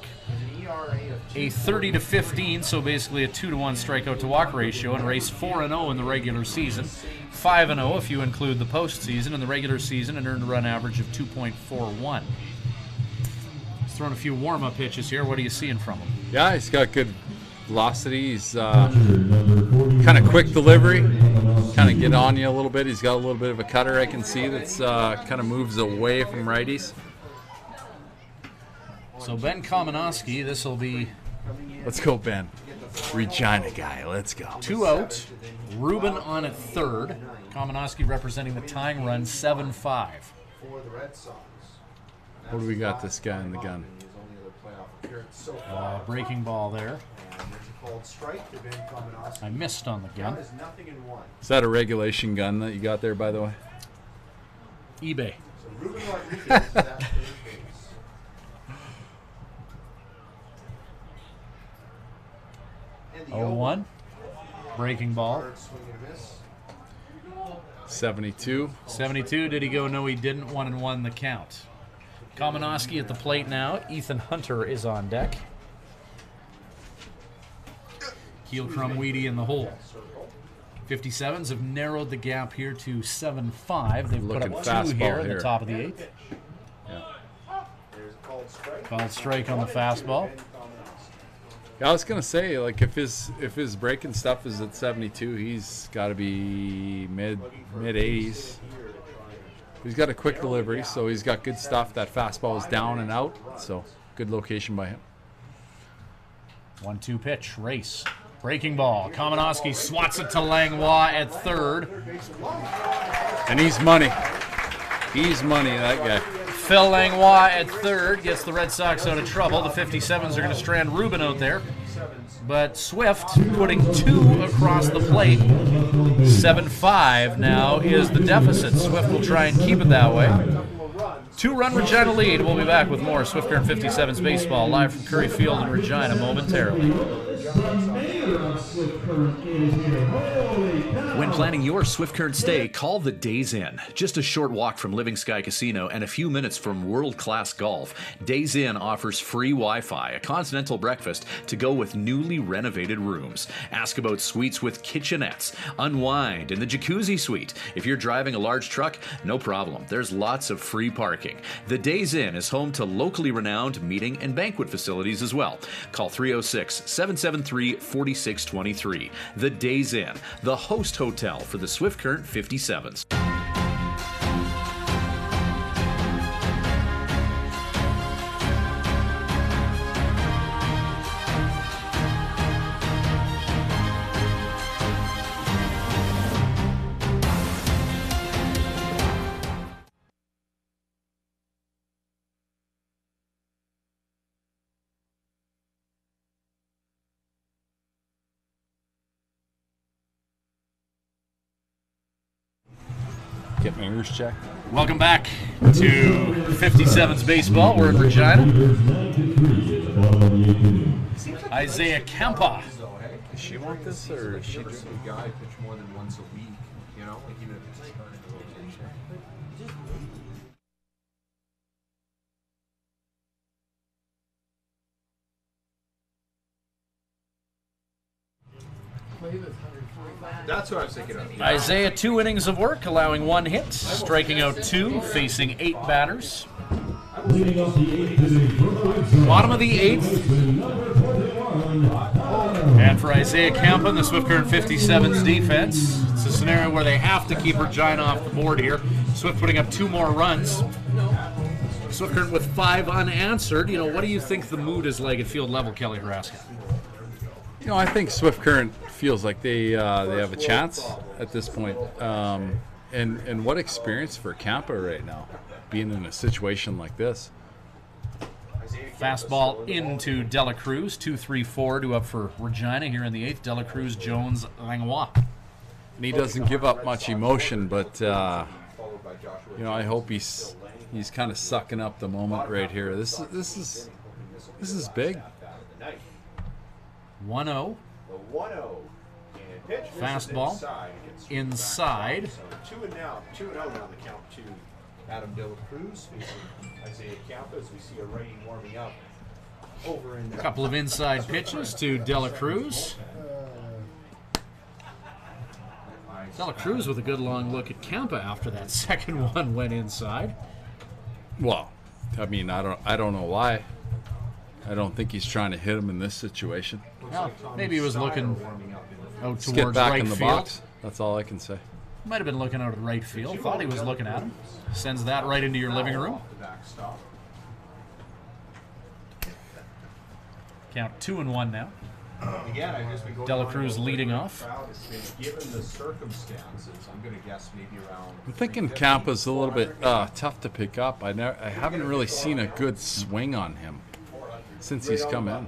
A 30-15, so basically a 2-to-1 strikeout to walk ratio, and Race 4-0 in the regular season. 5-0 if you include the postseason. In the regular season, an earned run average of 2.41. He's thrown a few warm-up pitches here. What are you seeing from him? Yeah, he's got good velocity. He's kind of quick delivery, kind of get on you a little bit. He's got a little bit of a cutter I can see that's kind of moves away from righties. So Ben Kamenowski, this will be... Let's go, Ben. Regina guy, let's go. 2 out. Ruben on at third. Kamenowski representing the tying run, 7-5. What do we got this guy in the gun? Breaking ball there. I missed on the gun. Is that a regulation gun that you got there, by the way? eBay. 0-1. Breaking ball. 72. 72. Did he go? No, he didn't. 1-1 the count. Kamenowski at the plate now. Ethan Hunter is on deck. Heel Crumweedy in the hole. 57's have narrowed the gap here to 7-5. They've put up 2 here at the top of the 8th. Yeah. Called strike on the fastball. Yeah, I was gonna say, like, if his breaking stuff is at 72, he's got to be mid 80s. He's got a quick delivery, so he's got good stuff. That fastball is down and out, so good location by him. 1-2 pitch, Race. Breaking ball. Kamenowski swats it to Langlois at third. And he's money. He's money, that guy. Phil Langlois at third gets the Red Sox out of trouble. The 57's are going to strand Ruben out there. But Swift putting 2 across the plate. 7-5 now is the deficit. Swift will try and keep it that way. 2-run Regina lead. We'll be back with more Swift Current 57's baseball live from Curry Field in Regina momentarily. When Planning your Swift Current stay, call the Days Inn. Just a short walk from Living Sky Casino and a few minutes from world-class golf, Days Inn offers free Wi-Fi, a continental breakfast to go with newly renovated rooms. Ask about suites with kitchenettes. Unwind in the jacuzzi suite. If you're driving a large truck, no problem. There's lots of free parking. The Days Inn is home to locally renowned meeting and banquet facilities as well. Call 306-773-4623. The Days Inn, the host hotel for the Swift Current 57's. Get my ears checked. Welcome back to 57's baseball. We're in Regina. Isaiah Kempa. Does she want this, or is she never seen a guy pitch more than once a week? You know, like even if it's rotation. That's what I was thinking of. Isaiah, 2 innings of work, allowing 1 hit, striking out 2, facing 8 batters. Bottom of the 8th. And for Isaiah Kempa and the Swift Current 57's defense, it's a scenario where they have to keep Regina off the board here. Swift putting up 2 more runs. Swift Current with 5 unanswered. You know, what do you think the mood is like at field level, Kelly Haraska? You know, I think Swift Current feels like they have a chance at this point. And what experience for Kempa right now, being in a situation like this. Fastball into Dela Cruz, 2-3-4 to up for Regina here in the 8th. Dela Cruz, Jones, Langlois. And he doesn't give up much emotion, but you know, I hope he's kind of sucking up the moment right here. This is big. 1-0. Fastball inside. 2-0 now the count to Adam Dela Cruz facing Isaiah Kempa as we see a righty warming up over in there. A couple of inside pitches to Dela Cruz. Dela Cruz with a good long look at Kempa after that second one went inside. Well, I mean, I don't know why. I don't think he's trying to hit him in this situation. Well, maybe he was looking out Let's get towards back right in the field. box. That's all I can say. Might have been looking out at right field. Thought he was looking at him. Sends that right into your living room. Count 2-1 now. Dela Cruz leading off. Given the circumstances, I'm going to guess maybe around. I'm thinking Kempa's a little bit tough to pick up. I haven't really seen a good swing on him since he's come in.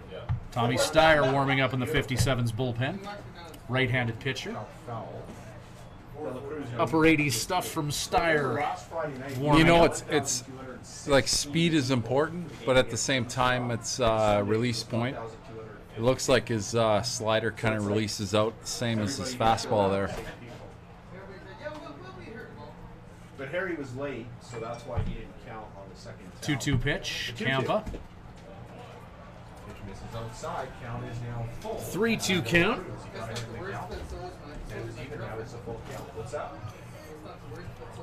Tommy Steyer warming up in the 57's bullpen. Right-handed pitcher. Upper 80s stuff from Steyer. You know, it's like speed is important, but at the same time, it's release point. It looks like his slider kind of releases out the same as his fastball there. But Harry was late, so that's why he didn't count on the second. 2-2 pitch. Kempa. Outside count is now full. 3-2 count.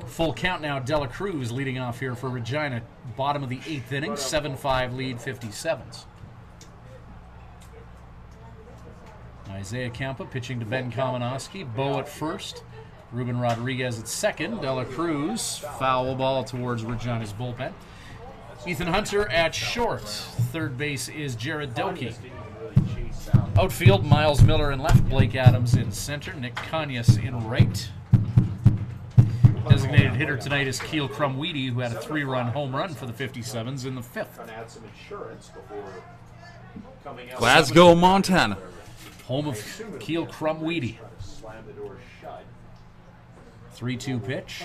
Full count now. Dela Cruz leading off here for Regina. Bottom of the 8th inning. 7-5 lead 57's. Isaiah Kempa pitching to Ben Kamenowski. Bo at first. Ruben Rodriguez at second. Dela Cruz. Foul ball towards Regina's bullpen. Ethan Hunter at short. Third base is Jared Doki. Outfield, Miles Miller in left, Blake Adams in center, Nick Kanyas in right. Designated hitter tonight is Keel Crumweedy, who had a 3-run home run for the 57's in the 5th. Glasgow, Montana. Home of Keel Crumweedy. 3-2 pitch.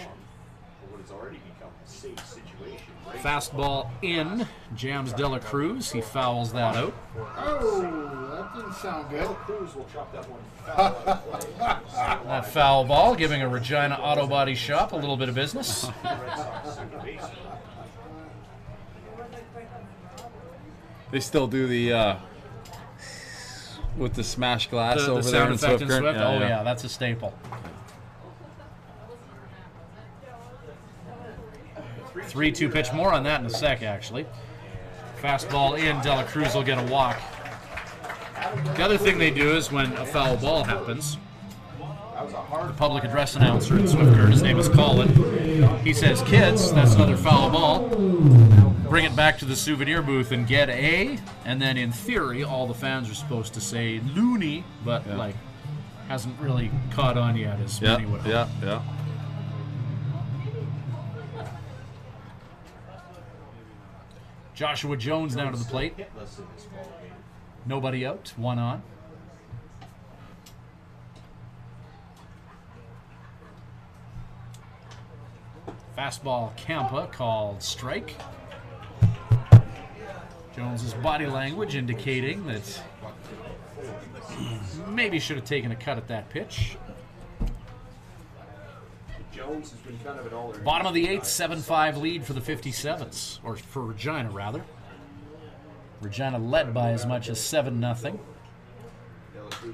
has already become a safe situation. Fastball in, jams De La Cruz. He fouls that out. Oh, that didn't sound good. Cruz will chop that one foul. That foul ball giving a Regina Auto Body Shop a little bit of business. They still do the with the smash glass The over there sound in effect in Swift. Swift. Oh yeah, that's a staple. 3-2 pitch. More on that in a sec, actually. Fastball in. De La Cruz will get a walk. The other thing they do is when a foul ball happens, the public address announcer in Swift Current, his name is Colin, he says, "Kids, that's another foul ball. Bring it back to the souvenir booth and get a," and then in theory, all the fans are supposed to say "loony," but like hasn't really caught on yet as many would hope. Yeah. Joshua Jones now to the plate. Nobody out, one on. Fastball Campa called strike. Jones's body language indicating that maybe should have taken a cut at that pitch. Jones has been kind of an all Bottom of the 8th, 7-5 lead for the 57's, or for Regina rather. Regina led by as much as 7-0.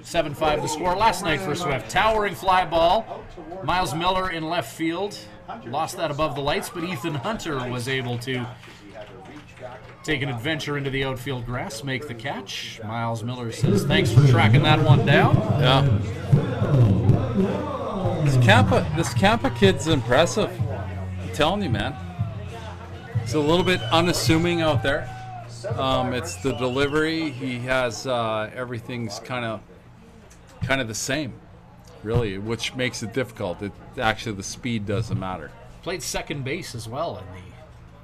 7-5 the score last night for Swift. Towering fly ball. Miles Miller in left field. Lost that above the lights, but Ethan Hunter was able to take an adventure into the outfield grass, make the catch. Miles Miller says, "Thanks for tracking that one down." Yeah. This Campa kid's impressive. I'm telling you, man. He's a little bit unassuming out there. It's the delivery. He has everything's kind of the same, really, which makes it difficult. Actually, the speed doesn't matter. Played second base as well in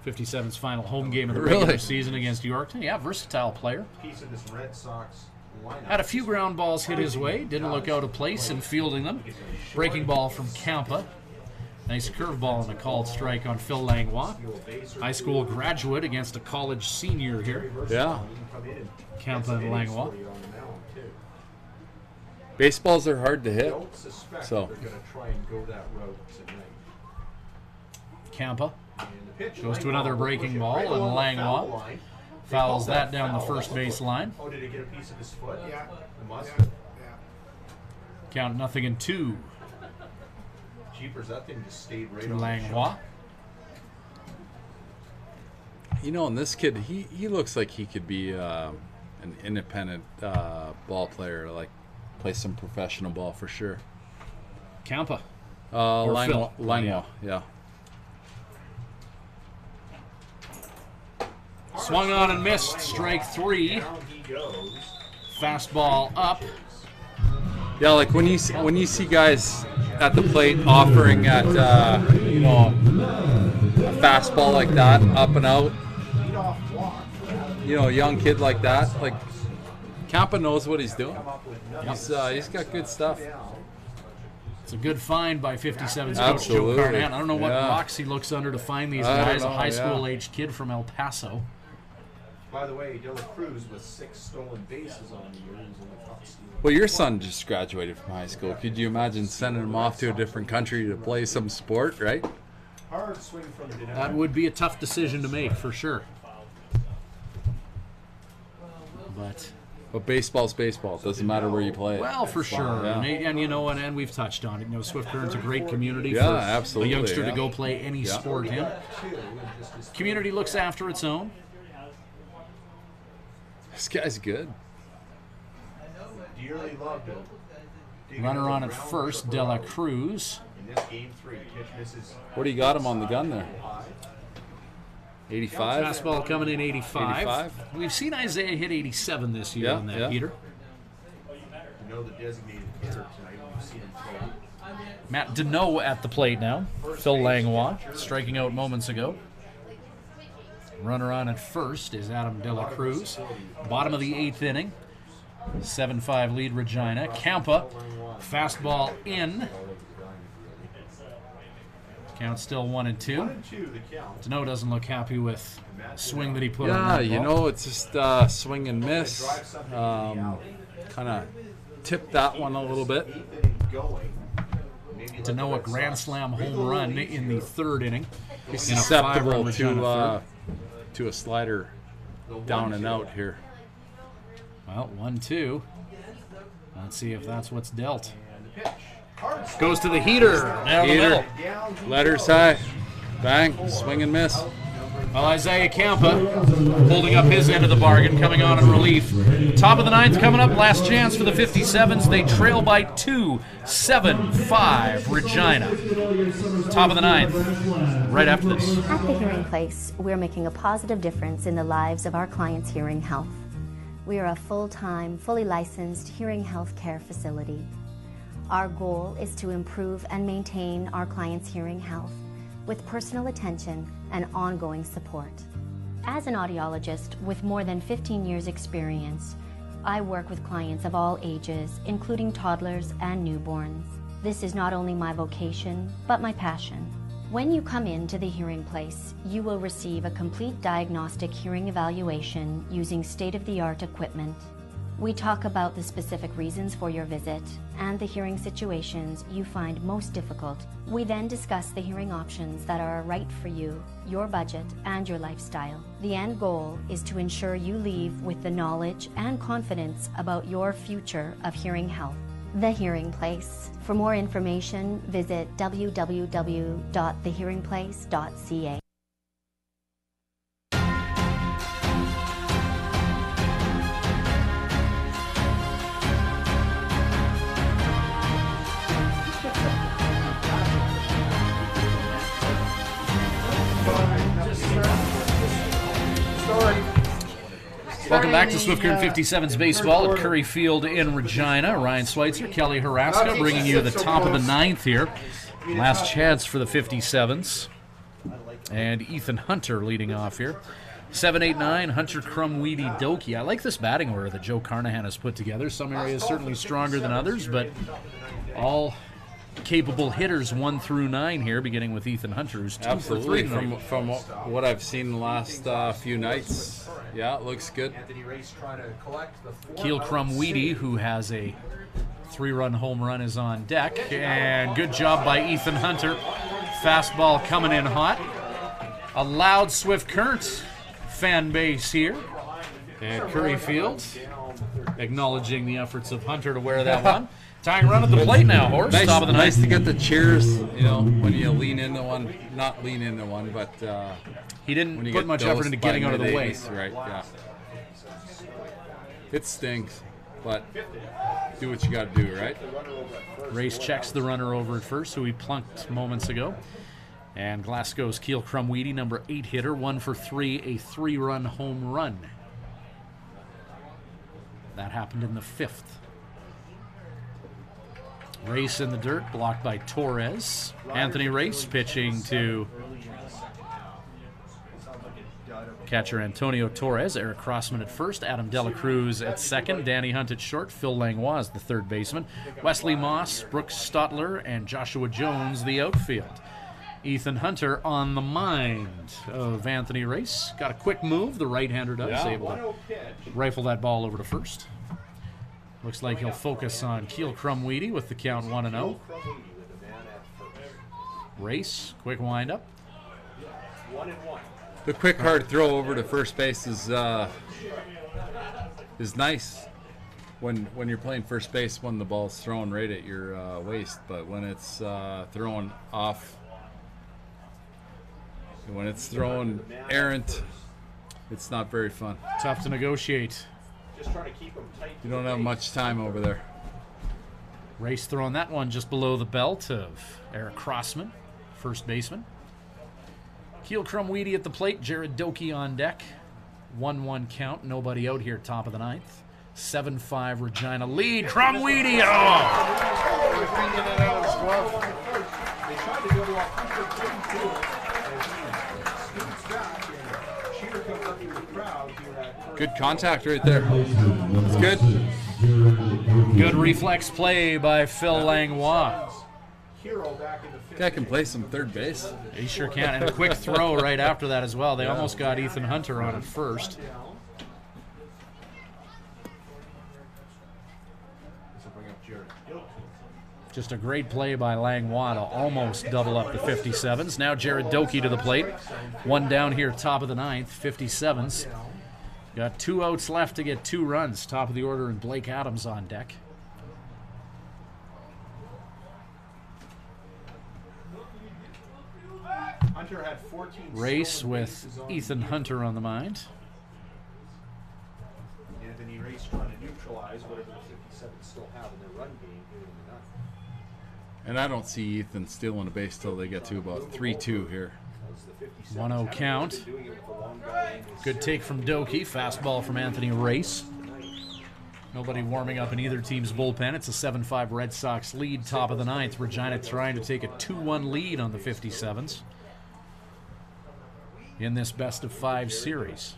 the 57's final home game of the regular season against Yorkton. Yeah, versatile player. piece of this Red Sox lineup. Had a few ground balls hit his way. Didn't look out of place in fielding them. Breaking ball from Campa. Nice curveball and a called strike on Phil Langlois. High school graduate against a college senior here. Yeah. Campa and Langlois. Baseballs are hard to hit. So. They're going to try and go that route tonight. Campa goes to another breaking ball, and Langlois fouls that down the first base line. Oh, did he get a piece of his foot? Yeah. It must Yeah. have. Count 0-2 Jeepers, that thing just stayed right to on Langlois. You know, and this kid, he looks like he could be an independent ball player, like play some professional ball for sure. Campa. Langlois, yeah. Swung on and missed. Strike 3. Down he goes. Fastball up. Yeah, like when you see guys at the plate offering at a fastball like that, up and out. You know, a young kid like that, like Campa knows what he's doing. He's got good stuff. It's a good find by 57's coach Joe Absolutely. Carnahan. I don't know what Yeah. rocks he looks under to find these I don't guys. A know, high yeah. school-aged kid from El Paso. By the way, De La Cruz with 6 stolen bases on the year. He's in the top steal. Well, your son just graduated from high school. Could you imagine sending him off to a different country to play some sport, right? Hard swing from the denial. That would be a tough decision to make for sure. But baseball's baseball. It doesn't matter where you play it. Well, for sure. Yeah. And you know, and we've touched on it. You know, Swift Current's a great community Yeah, for absolutely, a youngster yeah. to go play any sport in. Community looks after its own. This guy's good. Dearly loved him. Runner on at first, De La Cruz. In this game 3, pitch misses. What do you got him on the gun there? 85? Fastball coming in 85. 85? We've seen Isaiah hit 87 this year Yeah, on that, yeah. Peter. You know the designated hitter tonight when you see him play. Matt Deneau at the plate now. Phil Langlois striking out moments ago. Runner on at first is Adam De La Cruz. Bottom of the 8th inning. 7-5 lead Regina. Campa, fastball in. Count still 1-2. 1-2 the count. Deneau doesn't look happy with the swing that he put on Yeah, that you ball. know, it's just swing and miss. Kind of tipped that one a little bit. Deneau a grand slam home run in the third inning. He's in a susceptible 5-run Regina to a slider down and out here. Well, 1-2. Let's see if that's what's dealt. Goes to the heater. Down the middle. Letters high. Bang. Swing and miss. Well, Isaiah Campa holding up his end of the bargain, coming on in relief. Top of the ninth coming up. Last chance for the 57's. They trail by 2, 7-5 Regina. Top of the ninth. Right after this. At the Hearing Place, we're making a positive difference in the lives of our clients' hearing health. We are a full-time, fully licensed hearing health care facility. Our goal is to improve and maintain our clients' hearing health with personal attention and ongoing support. As an audiologist with more than 15 years experience, I work with clients of all ages, including toddlers and newborns. This is not only my vocation, but my passion. When you come into the Hearing Place, you will receive a complete diagnostic hearing evaluation using state-of-the-art equipment. We talk about the specific reasons for your visit and the hearing situations you find most difficult. We then discuss the hearing options that are right for you, your budget, and your lifestyle. The end goal is to ensure you leave with the knowledge and confidence about your future of hearing health. The Hearing Place. For more information, visit www.thehearingplace.ca. Welcome back to Swift Current 57's baseball at Curry Field in Regina. Ryan Schweitzer, Kelly Haraska bringing you the top of the ninth here. Last chance for the 57's. And Ethan Hunter leading off here. 7-8-9, Hunter, Crumweedy, Doki. I like this batting order that Joe Carnahan has put together. Some areas certainly stronger than others, but all capable hitters 1 through 9 here, beginning with Ethan Hunter, who's 2 Absolutely. for 3. From what I've seen the last few nights, yeah, it looks good. Keel Crumweedy, who has a 3-run home run, is on deck. And good job by Ethan Hunter. Fastball coming in hot. A loud Swift Current fan base here at Curry Field, acknowledging the efforts of Hunter to wear that one. Tying run at the plate now, Horse. Nice, Top of the nice ninth. to get the cheers, you know, when you lean into one. Not lean into one, but he didn't when you put get much effort into dosed by getting out of the way. mid-80s, right? Yeah. It stinks, but do what you got to do, right? Race checks the runner over at first, who he plunked moments ago. And Glasgow's Keel Crumweedy, number 8 hitter, 1 for 3, a 3-run home run. That happened in the 5th. Race in the dirt, blocked by Torres. Anthony Race pitching to catcher Antonio Torres. Eric Crossman at first, Adam Dela Cruz at second, Danny Hunt at short, Phil Langlois is the third baseman, Wesley Moss, Brooke Stotler, and Joshua Jones the outfield. Ethan Hunter on the mind of Anthony Race. Got a quick move, the right-hander does, able to rifle that ball over to first. Looks like he'll focus on Keel Crumweedy with the count 1-0. Race, quick windup. The quick hard throw over to first base is nice when you're playing first base when the ball's thrown right at your waist, but when it's thrown off, when it's thrown errant, it's not very fun. Tough to negotiate. You don't have much time over there. Race throwing that one just below the belt of Eric Crossman, first baseman. Keel Crumweedy at the plate, Jared Doki on deck. 1-1 count, nobody out here, top of the ninth. 7-5 Regina lead. Crumweedy, Good contact right there. It's good. Good reflex play by Phil Langlois. hero back in the fifth. Guy can play some third base. He sure can. And a quick throw right after that as well. They almost got Ethan Hunter on it first. Just a great play by Langlois to almost double up the 57's. Now Jared Doki to the plate. One down here, top of the ninth. 57's. Got 2 outs left to get 2 runs. Top of the order, and Blake Adams on deck. Hunter had 14 Race with Ethan Hunter on the mind. Anthony Race trying to neutralize whatever the 57's still have in their run game here in the ninth. And I don't see Ethan stealing a base till they get to about 3-2 here. 1-0 count. Good take from Doki. Fastball from Anthony Race. Nobody warming up in either team's bullpen. It's a 7-5 Red Sox lead, top of the ninth. Regina trying to take a 2-1 lead on the 57's in this best-of-5 series.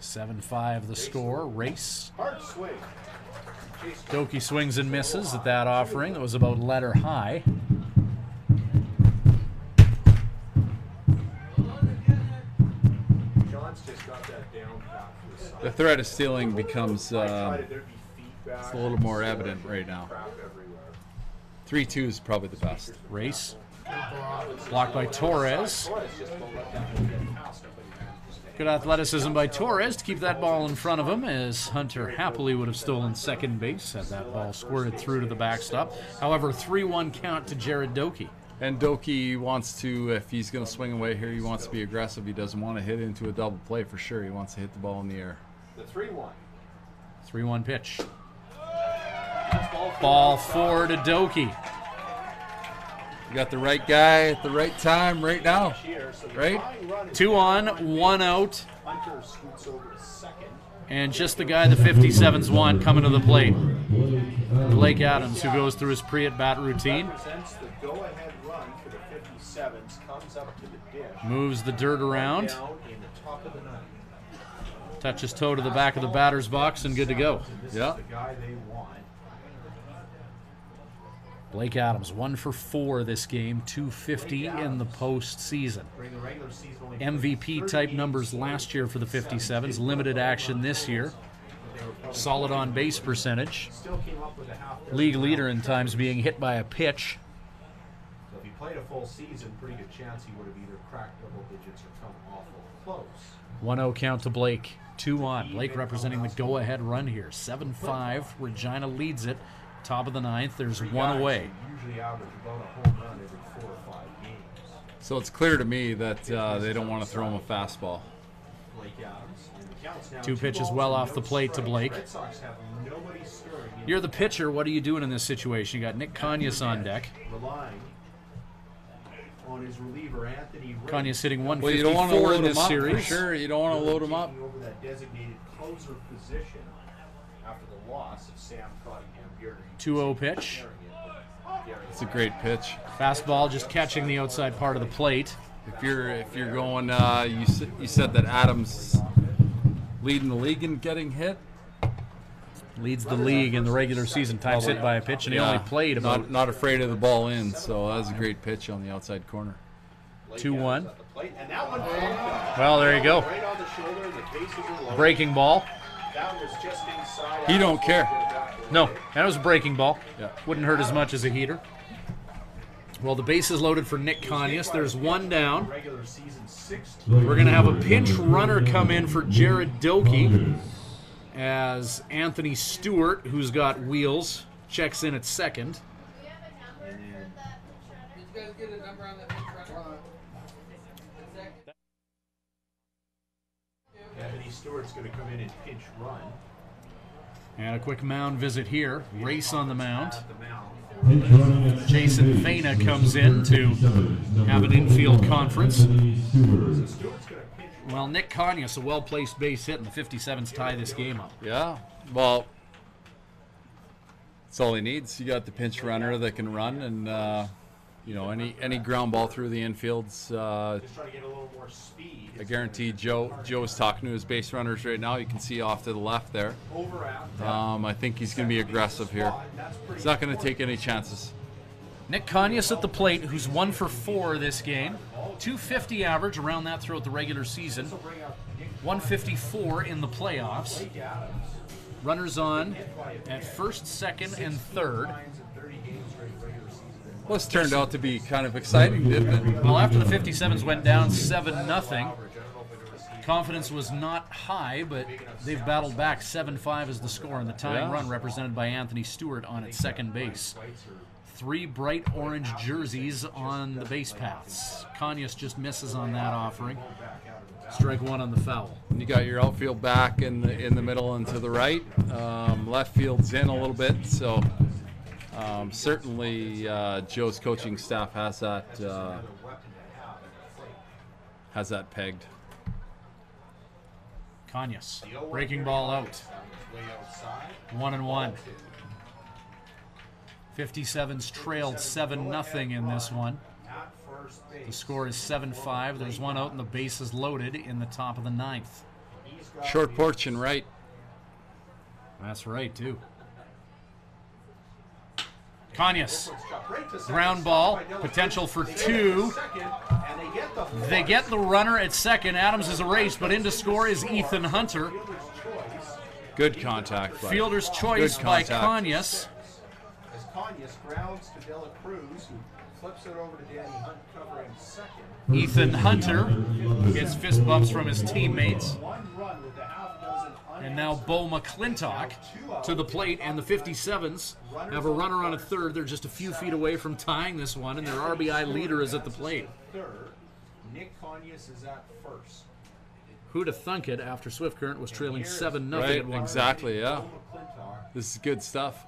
7-5 the score. Race. Doki swings and misses at that offering. That was about letter high. The threat of stealing becomes it's a little more evident right now. 3-2 is probably the best. Race. Blocked by Torres. Good athleticism by Torres to keep that ball in front of him, as Hunter happily would have stolen second base had that ball squirted through to the backstop. However, 3-1 count to Jared Doki. And Doki wants to, if he's going to swing away here, he wants to be aggressive. He doesn't want to hit into a double play for sure. He wants to hit the ball in the air. The 3-1. 3-1 pitch. Ball 4 to Doki. You got the right guy at the right time right now. Right? 2 on, 1 out. And just the guy the 57's want coming to the plate. Blake Adams, who goes through his pre-at-bat routine. Moves the dirt around. Touches toe to the back of the batter's box and good to go. Yeah. Blake Adams, 1 for 4 this game, 250 in the postseason. MVP type numbers last year for the 57's, limited action this year. Solid on base percentage. League leader in times being hit by a pitch. So if he played a full season, pretty good chance he would have either cracked double digits or come awful close. 1-0 count to Blake, 2 on. Blake representing the go-ahead run here. 7-5, Regina leads it. Top of the ninth, there's 1 away. Usually average about a home run every 4 or 5 games. So it's clear to me that they don't want to throw him a fastball. 2 pitches well off the plate to Blake. You're the pitcher. What are you doing in this situation? You got Nick Kanyas on deck. On his reliever, Anthony Kanyas hitting 154 well, you don't want to load in this him up, series. For sure, you don't want to load him up. Over that designated closer position after the loss of Sam Cottingham. 2-0 pitch. It's a great pitch. Fastball just catching the outside part of the plate. If you're going, you said that Adams leading the league in getting hit. Leads the league in the regular season times hit by a pitch, and he only played about. Not afraid of the ball in, so that was a great pitch on the outside corner. 2-1. Well, there you go. Breaking ball. He don't care. No, that was a breaking ball. Yeah. Wouldn't hurt as much as a heater. Well, the base is loaded for Nick Kanyas. There's 1 down. We're going to have a pinch runner come in for Jared Doki as Anthony Stewart, who's got wheels, checks in at second. Anthony Stewart's going to come in and pinch run. And a quick mound visit here. Race on the mound. Jason Fana comes in to have an infield conference. Well, Nick Kanyas, a well-placed base hit, and the 57's tie this game up. Yeah, well, that's all he needs. You got the pinch runner that can run, and any ground ball through the infield's. Just trying to get a little more speed. I guarantee Joe's talking to his base runners right now. You can see off to the left there. I think he's going to be aggressive here. He's not going to take any chances. Nick Conyers at the plate, who's 1 for 4 this game. .250 average, around that throughout the regular season. 154 in the playoffs. Runners on at first, second, and third. Well, this turned out to be kind of exciting, didn't it? Well, after the 57's went down 7-0, confidence was not high, but they've battled back. 7-5 is the score, and the tying run represented by Anthony Stewart on at second base. 3 bright orange jerseys on the base paths. Conyers just misses on that offering. Strike 1 on the foul. You got your outfield back in the middle and to the right. Left field's in a little bit, so certainly Joe's coaching staff has that pegged. Conyers, breaking ball out. 1-1. 57's trailed 7-0 in this one. The score is 7-5. There's one out and the base is loaded in the top of the 9th. Short porch and right. That's right, too. Conyers, ground ball, potential for 2. They get the runner at second. Adams is erased, but in to score is Ethan Hunter. Good contact. Fielder's choice by Conyers. As Conyers grounds to Dela Cruz, who flips it over to Danny Hunt, covering second. Ethan Hunter gets fist bumps from his teammates. And now Bo McClintock to the plate, and the 57's have a runner on at third. They're just a few feet away from tying this one, and their RBI leader is at the plate. Third, Nick Conyers is at first. Who'd have thunk it after Swift Current was trailing 7-0 Right, at one exactly, yeah. This is good stuff.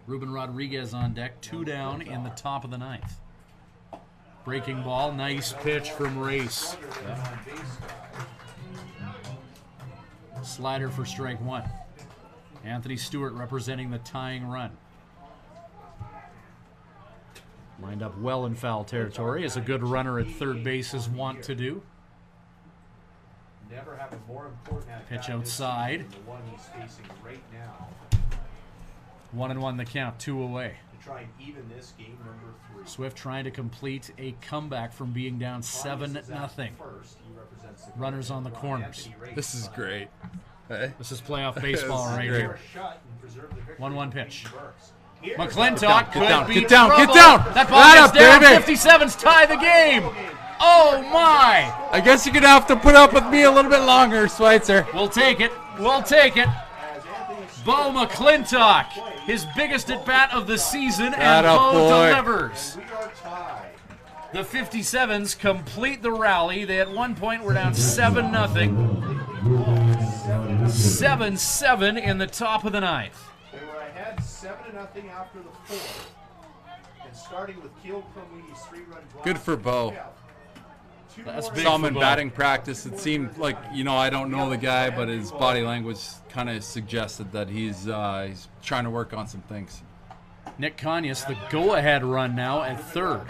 Ruben Rodriguez on deck, 2 down in the top of the 9th. Breaking ball, nice pitch from Race. Slider for strike 1. Anthony Stewart representing the tying run. Lined up well in foul territory, as a good runner at third base is wont to do. Never have a more important Pitch outside. than the one he's facing right now. 1-1 the count, 2 away. To try and even this game number 3. Swift trying to complete a comeback from being down 7-0. Runners on the corners. This is great. Hey? This is playoff baseball right great. here. 1-1 pitch. Here's McClintock could down, be get down, trouble. get down. That ball Right gets up, down. baby. 57's tie the game. Oh my! I guess you're gonna have to put up with me a little bit longer, Schweitzer. We'll take it. We'll take it. Bo McClintock, his biggest at bat of the season, and Bo delivers. The 57's complete the rally. They at one point were down 7-0. 7-7 in the top of the 9th. They were ahead 7-0 after the 4th. And starting with Keel Cromwei's 3-run drive. Good for Bo. That's big Saw him for in Bo. batting practice. It seemed like, I don't know the guy, but his body language kind of suggested that he's trying to work on some things. Nick Conyers, the go-ahead run now at third.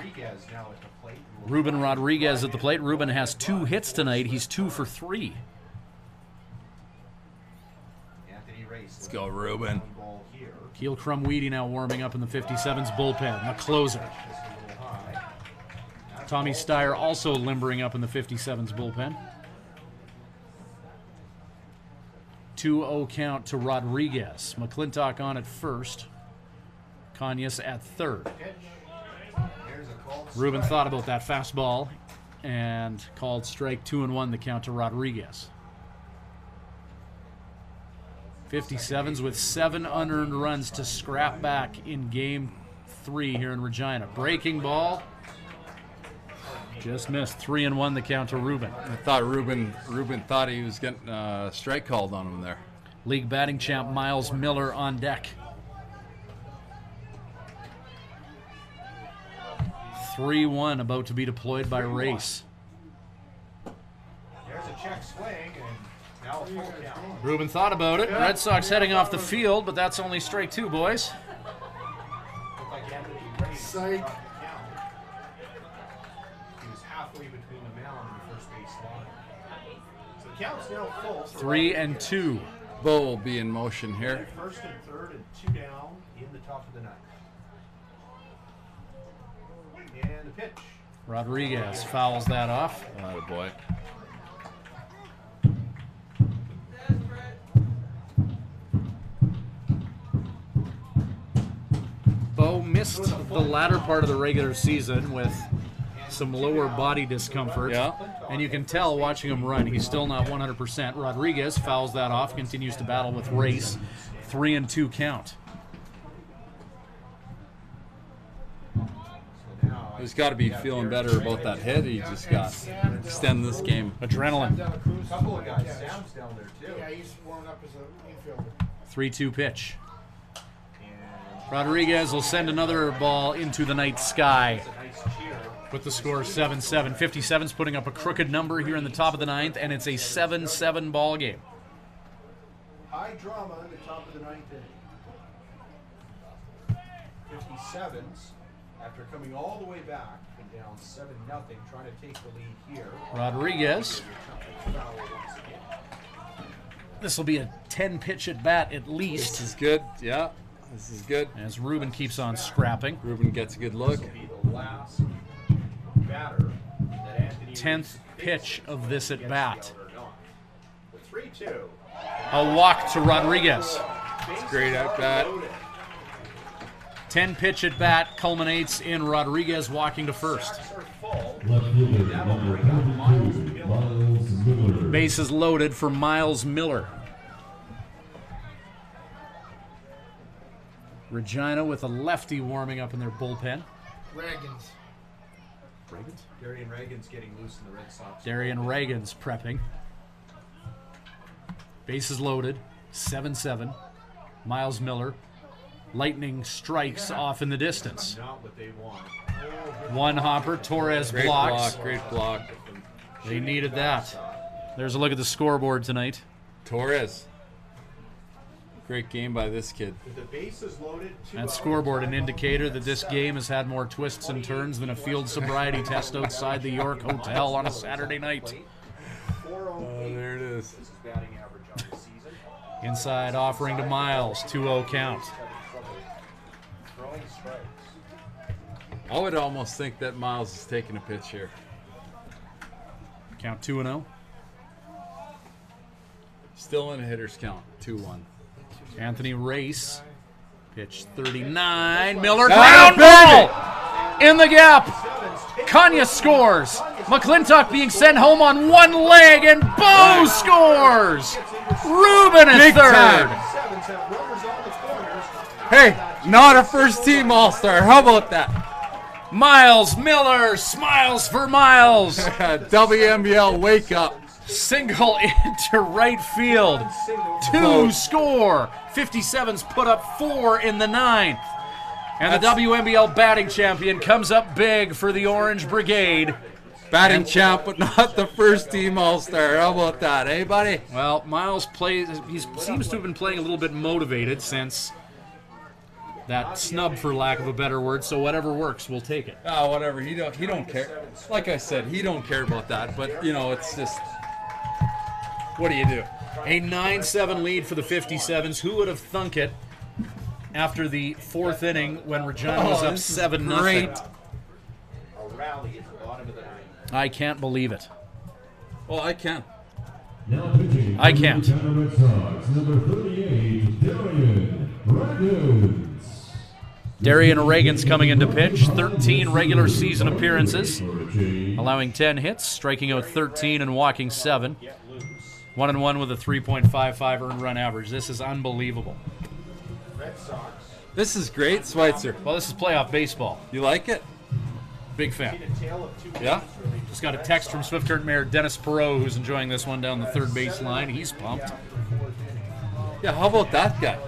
Ruben Rodriguez at the plate. Ruben has 2 hits tonight. He's 2 for 3. Let's go, Ruben. Keel Crumweedy now warming up in the 57's bullpen. The closer. Tommy Steyer also limbering up in the 57's bullpen. 2-0 count to Rodriguez. McClintock on at first. Conyers at third. Ruben thought about that fastball and called strike 2-1 the count to Rodriguez. 57's with 7 unearned runs to scrap back in game 3 here in Regina. Breaking ball. Just missed. 3-1 the count to Ruben. I thought Ruben thought he was getting a strike called on him there. League batting champ Miles Miller on deck. 3-1 about to be deployed by Race. There's a check swing, and now a full count. Ruben thought about it. Red Sox heading off the field, but that's only strike 2, boys. Psych. He was halfway between the mound and the first base line. So the count's now full. 3-2. Bo will be in motion here. First and third and 2 down in the top of the 9th. pitch. Rodriguez fouls that off. Oh, boy. Bo missed the latter part of the regular season with some lower body discomfort. Yeah. And you can tell watching him run, he's still not 100%. Rodriguez fouls that off, continues to battle with Race. 3-2 count. He's got to be feeling better about that hit. He just got extend this game. Adrenaline. A couple of guys. Sam's down there too. Yeah, he's warming up as an infielder. 3-2 pitch. Rodriguez will send another ball into the night sky with the score 7-7. 57's putting up a crooked number here in the top of the ninth, and it's a 7-7 ball game. High drama in the top of the ninth inning. 57's, after coming all the way back and down 7-0, trying to take the lead here. Rodriguez. This will be a 10-pitch at bat at least. This is good. Yeah, this is good. As Ruben keeps on scrapping. Ruben gets a good look. This will be the last batter that Anthony 10th pitch of this at bat. The 3-2. A walk to Rodriguez. It's great at bat. 10-pitch at bat culminates in Rodriguez walking to first. Left fielder number 32, Miles Miller. Bases loaded for Miles Miller. Regina with a lefty warming up in their bullpen. Reagan's. Darian Reagan's getting loose in the Red Sox. Darian Reagan's prepping. Bases loaded. 7-7. Miles Miller. Lightning strikes off in the distance. Not what they want. One hopper. Torres Great blocks. block. Great block. They needed that. There's a look at the scoreboard tonight. Torres. Great game by this kid. With the bases loaded, That scoreboard, an indicator that this game has had more twists and turns than a field sobriety test outside the York Hotel on a Saturday night. Oh, there it is. This is batting average on the season. Inside offering to Miles, 2-0 count. Throwing strikes. I would almost think that Miles is taking a pitch here. Count 2-0. Still in a hitter's count, 2-1. Anthony Race, pitch 39. Miller, ground ball in the gap. Kanya scores. McClintock being sent home on one leg, and Bo scores. Ruben is Big third. time. Hey, not a first-team All-Star. How about that? Miles Miller smiles for Miles. WMBL, wake up. Single into right field. Two score. 57's put up 4 in the ninth. And the WMBL batting champion comes up big for the Orange Brigade. Batting champ, but not the first team All-Star. How about that, eh, buddy? Well, Miles seems to have been playing a little bit motivated since that snub, for lack of a better word. So whatever works, we'll take it. Oh, whatever. He don't care. Like I said, he don't care about that. But you know, it's just, what do you do? A 9-7 lead for the 57's. Who would have thunk it after the fourth inning when Regina was up 7-0? Great. A rally at the bottom of the ninth. I can't believe it. Well, I can. Now pitching I can't. for the Red Sox, number 38, Darian Reagan's. Darian Reagan's coming into pitch. 13 regular season appearances, allowing 10 hits, striking out 13 and walking 7. 1-1 with a 3.55 earned run average. This is unbelievable. Red Sox. This is great, Schweitzer. Well, this is playoff baseball. You like it? Big fan. Yeah. Just got a text from Swift Current Mayor Dennis Perot, who's enjoying this one down the third base line. He's pumped. Yeah, how about that guy?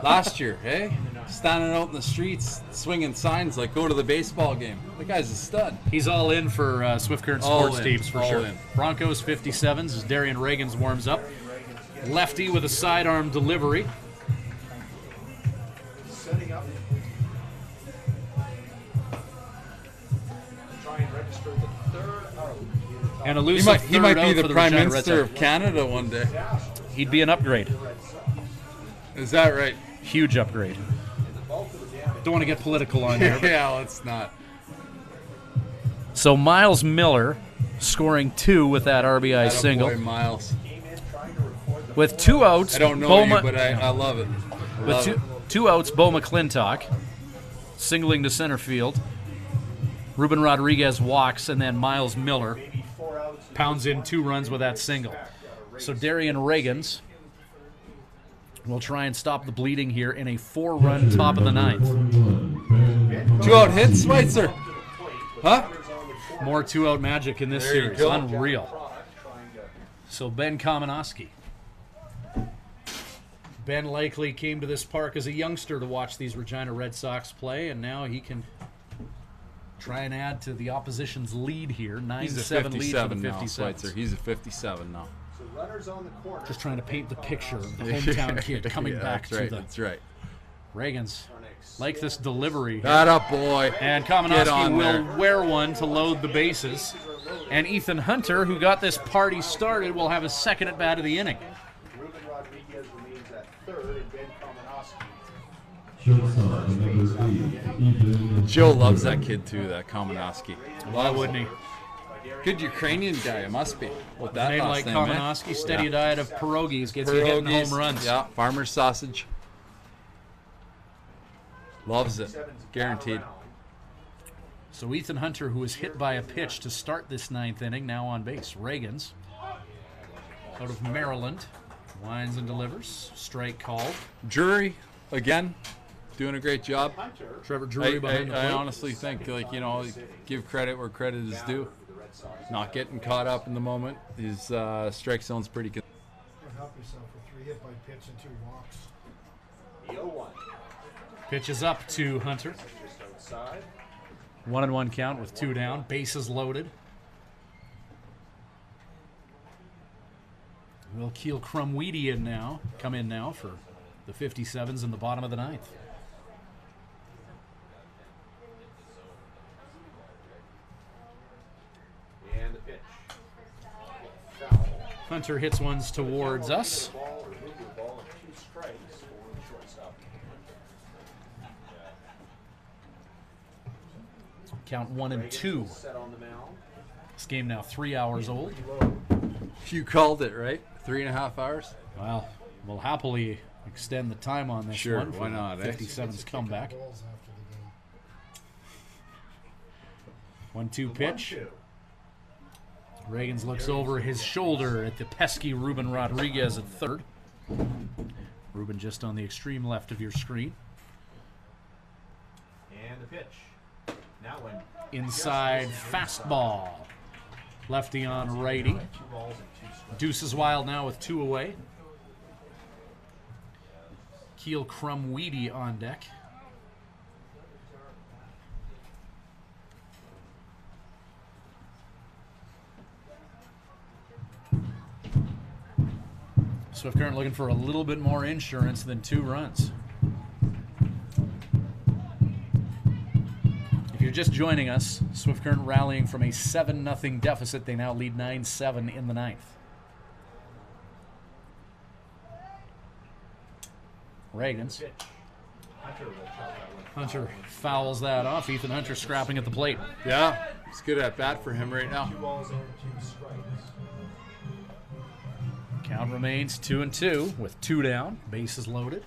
Last year, hey? Standing out in the streets, swinging signs like go to the baseball game. The guy's a stud. He's all in for Swift Current All sports in. teams for All sure. in. Broncos 57's as Darian Reagan's warms up. Lefty with a sidearm delivery. Setting up. Try and register the third out. And elusive He might third be out the for Prime Regina Red Minister Sox. of Canada one day. He'd be an upgrade. Is that right? Huge upgrade. Don't want to get political on here. Yeah, let's not. So Miles Miller scoring 2 with that RBI single. Boy, Miles. With 2 outs, I don't know Bo you, but I love it. With two outs, Bo McClintock singling to center field. Ruben Rodriguez walks, and then Miles Miller pounds in 2 runs with that single. So Darian Reagans will try and stop the bleeding here in a 4-run top of the 9th. 2-out hit, Schweitzer. Huh? More 2-out magic in this There you series. go. Unreal. So Ben Kamenowski. Ben likely came to this park as a youngster to watch these Regina Red Sox play, and now he can try and add to the opposition's lead here. 9-7 He's a lead for the 57 now, 57's. Schweitzer. He's a 57 now. Just trying to paint the picture of the hometown kid coming back to the. That's right. Reagans like this delivery. That up, boy. And Get Kamenowski on will there. wear one to load the bases. And Ethan Hunter, who got this party started, will have his second at bat of the inning. Ruben Rodriguez remains at third, and Ben Kamenowski. Shortstop, number 8, Ethan. Joe loves that kid too, that Kamenowski. Why wouldn't he? Good Ukrainian guy, it must be. With that Name last like name, Kamenowski, steady Yeah. diet of pierogies gets you hitting Pierogies, home runs. Yeah, farmer's sausage. Loves it. Guaranteed. So Ethan Hunter, who was hit by a pitch to start this 9th inning, now on base. Reagans, out of Maryland, winds and delivers. Strike called. Drury, again, doing a great job. Trevor Drury behind the plate. I honestly think, like, you know, give credit where credit is due. Not getting caught up in the moment. His strike zone's pretty good. Help yourself with 3 hit by pitch and 2 walks. The 0-1. Pitches up to Hunter. Just outside. 1-1 count with 2 down. Bases loaded. Will Keel Crumweedy come in now for the 57's in the bottom of the 9th. And the pitch. Foul. Hunter hits ones towards us. Ball or move your ball and 2 strikes for the shortstop. Count 1-2. Set on the mound. This game now 3 hours old. You called it, right? 3.5 hours? Well, we'll happily extend the time on this Sure, one. why not, eh? 57's comeback. Balls after the game. 1-2 pitch. Reagans looks over his shoulder at the pesky Ruben Rodriguez at third. Ruben just on the extreme left of your screen. And the pitch. Now when Inside fastball. Lefty on righty. 2 balls and 2 strikes. Deuces wild now with 2 away. Keel Crumweedy on deck. Swift Current looking for a little bit more insurance than 2 runs. If you're just joining us, Swift Current rallying from a 7-0 deficit. They now lead 9-7 in the 9th. Reagans. Hunter fouls that off. Ethan Hunter scrapping at the plate. Yeah, it's good at bat for him right now. 2 balls and 2 strikes. Count remains 2-2 with 2 down. Bases loaded.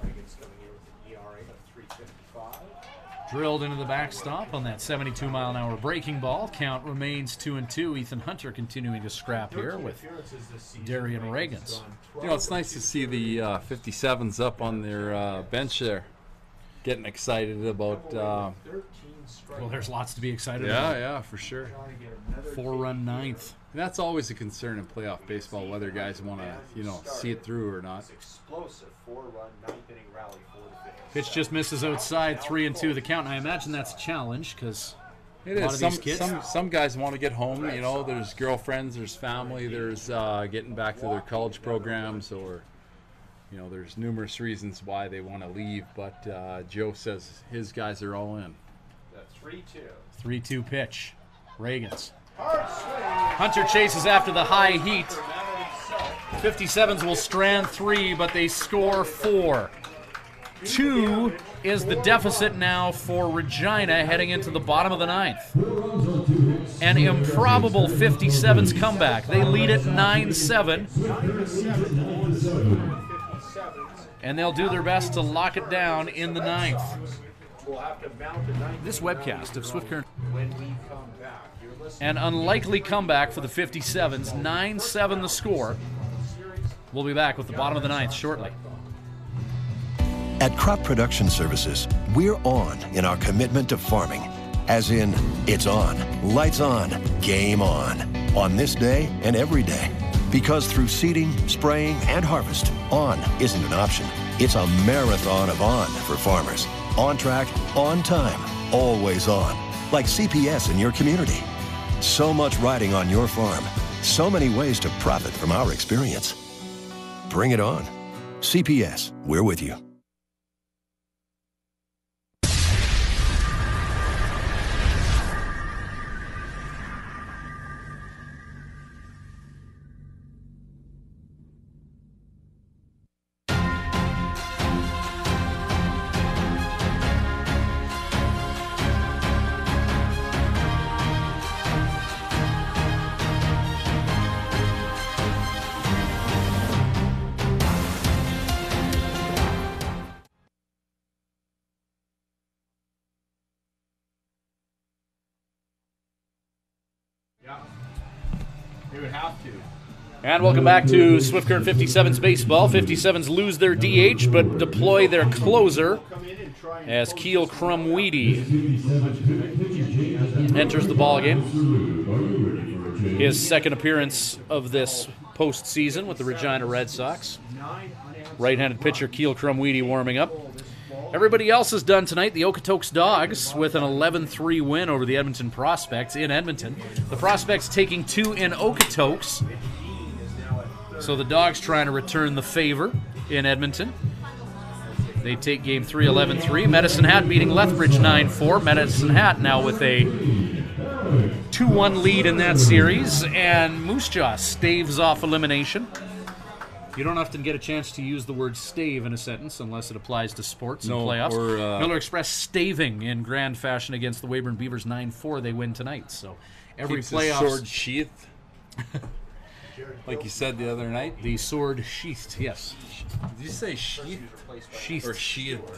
Reagans coming in with an ERA of 3.55. Drilled into the backstop on that 72-mile-an-hour breaking ball. Count remains 2-2. Ethan Hunter continuing to scrap here with Darian Reagans. You know, it's nice to see the 57's up on their bench there, getting excited about. Well, there's lots to be excited Yeah, about. yeah, for sure. 4-run 9th. And that's always a concern in playoff baseball, whether guys want to, you know, see it through or not. Explosive 4-run 9th inning rally for the 50s. Pitch just misses outside. 3-2 the count. And I imagine that's a challenge because It a lot is. of these kids. Some guys want to get home. You know, there's girlfriends, there's family, there's getting back to their college programs, or you know, there's numerous reasons why they want to leave. But Joe says his guys are all in. The 3-2. 3-2 pitch. Reagans. Hunter chases after the high heat. 57's will strand 3, but they score 4. 2 is the deficit now for Regina heading into the bottom of the 9th. An improbable 57's comeback. They lead it 9-7. And they'll do their best to lock it down in the 9th. This webcast of Swift Current. An unlikely comeback for the 57's. 9-7 the score. We'll be back with the bottom of the 9th shortly. At Crop Production Services, we're on in our commitment to farming. As in, it's on, lights on, game on this day and every day. Because through seeding, spraying, and harvest, on isn't an option. It's a marathon of on for farmers. On track, on time, always on. Like CPS in your community. So much riding on your farm. So many ways to profit from our experience. Bring it on. CPS, we're with you. And welcome back to Swift Current 57's baseball. 57's lose their DH, but deploy their closer as Keel Crumweedy enters the ballgame. His second appearance of this postseason with the Regina Red Sox. Right-handed pitcher Keel Crumweedy warming up. Everybody else is done tonight. The Okotoks Dogs with an 11-3 win over the Edmonton Prospects in Edmonton. The Prospects taking 2 in Okotoks. So the Dogs trying to return the favor in Edmonton. They take game 3, 11-3. Medicine Hat beating Lethbridge 9-4. Medicine Hat now with a 2-1 lead in that series. And Moose Jaw staves off elimination. You don't often get a chance to use the word stave in a sentence unless it applies to sports and playoffs. Miller Express staving in grand fashion against the Weyburn Beavers 9-4. They win tonight. So every playoff sword sheath. Like you said the other night. The sword sheathed, yes. Did you say sheath? Sheathed. Or sheathed?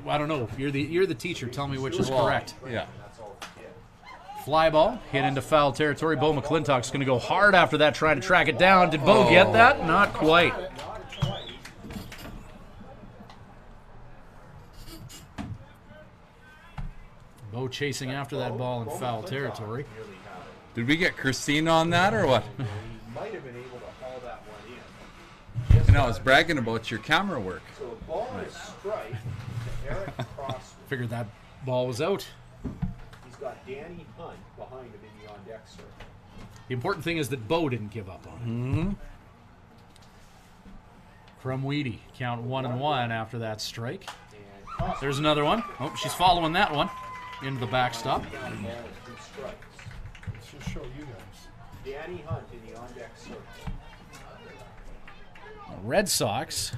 I don't know. You're the teacher. Tell me which is correct. Yeah. Fly ball hit into foul territory. Bo McClintock's going to go hard after that, trying to track it down. Did Bo get that? Not quite. Bo chasing after that ball in foul territory. Did we get Christine on that or what? Might have been able to haul that one in. And I was bragging about your camera work. So a ball is strike to Eric Crossman. Figured that ball was out. He's got Danny Hunt behind him in the on-deck circle. The important thing is that Bo didn't give up on it. Crumweedy, count 1-1 after that strike. There's another one. Oh, she's following that one into the backstop. Let's just show you guys. Danny Hunt in the on-deck circle. The Red Sox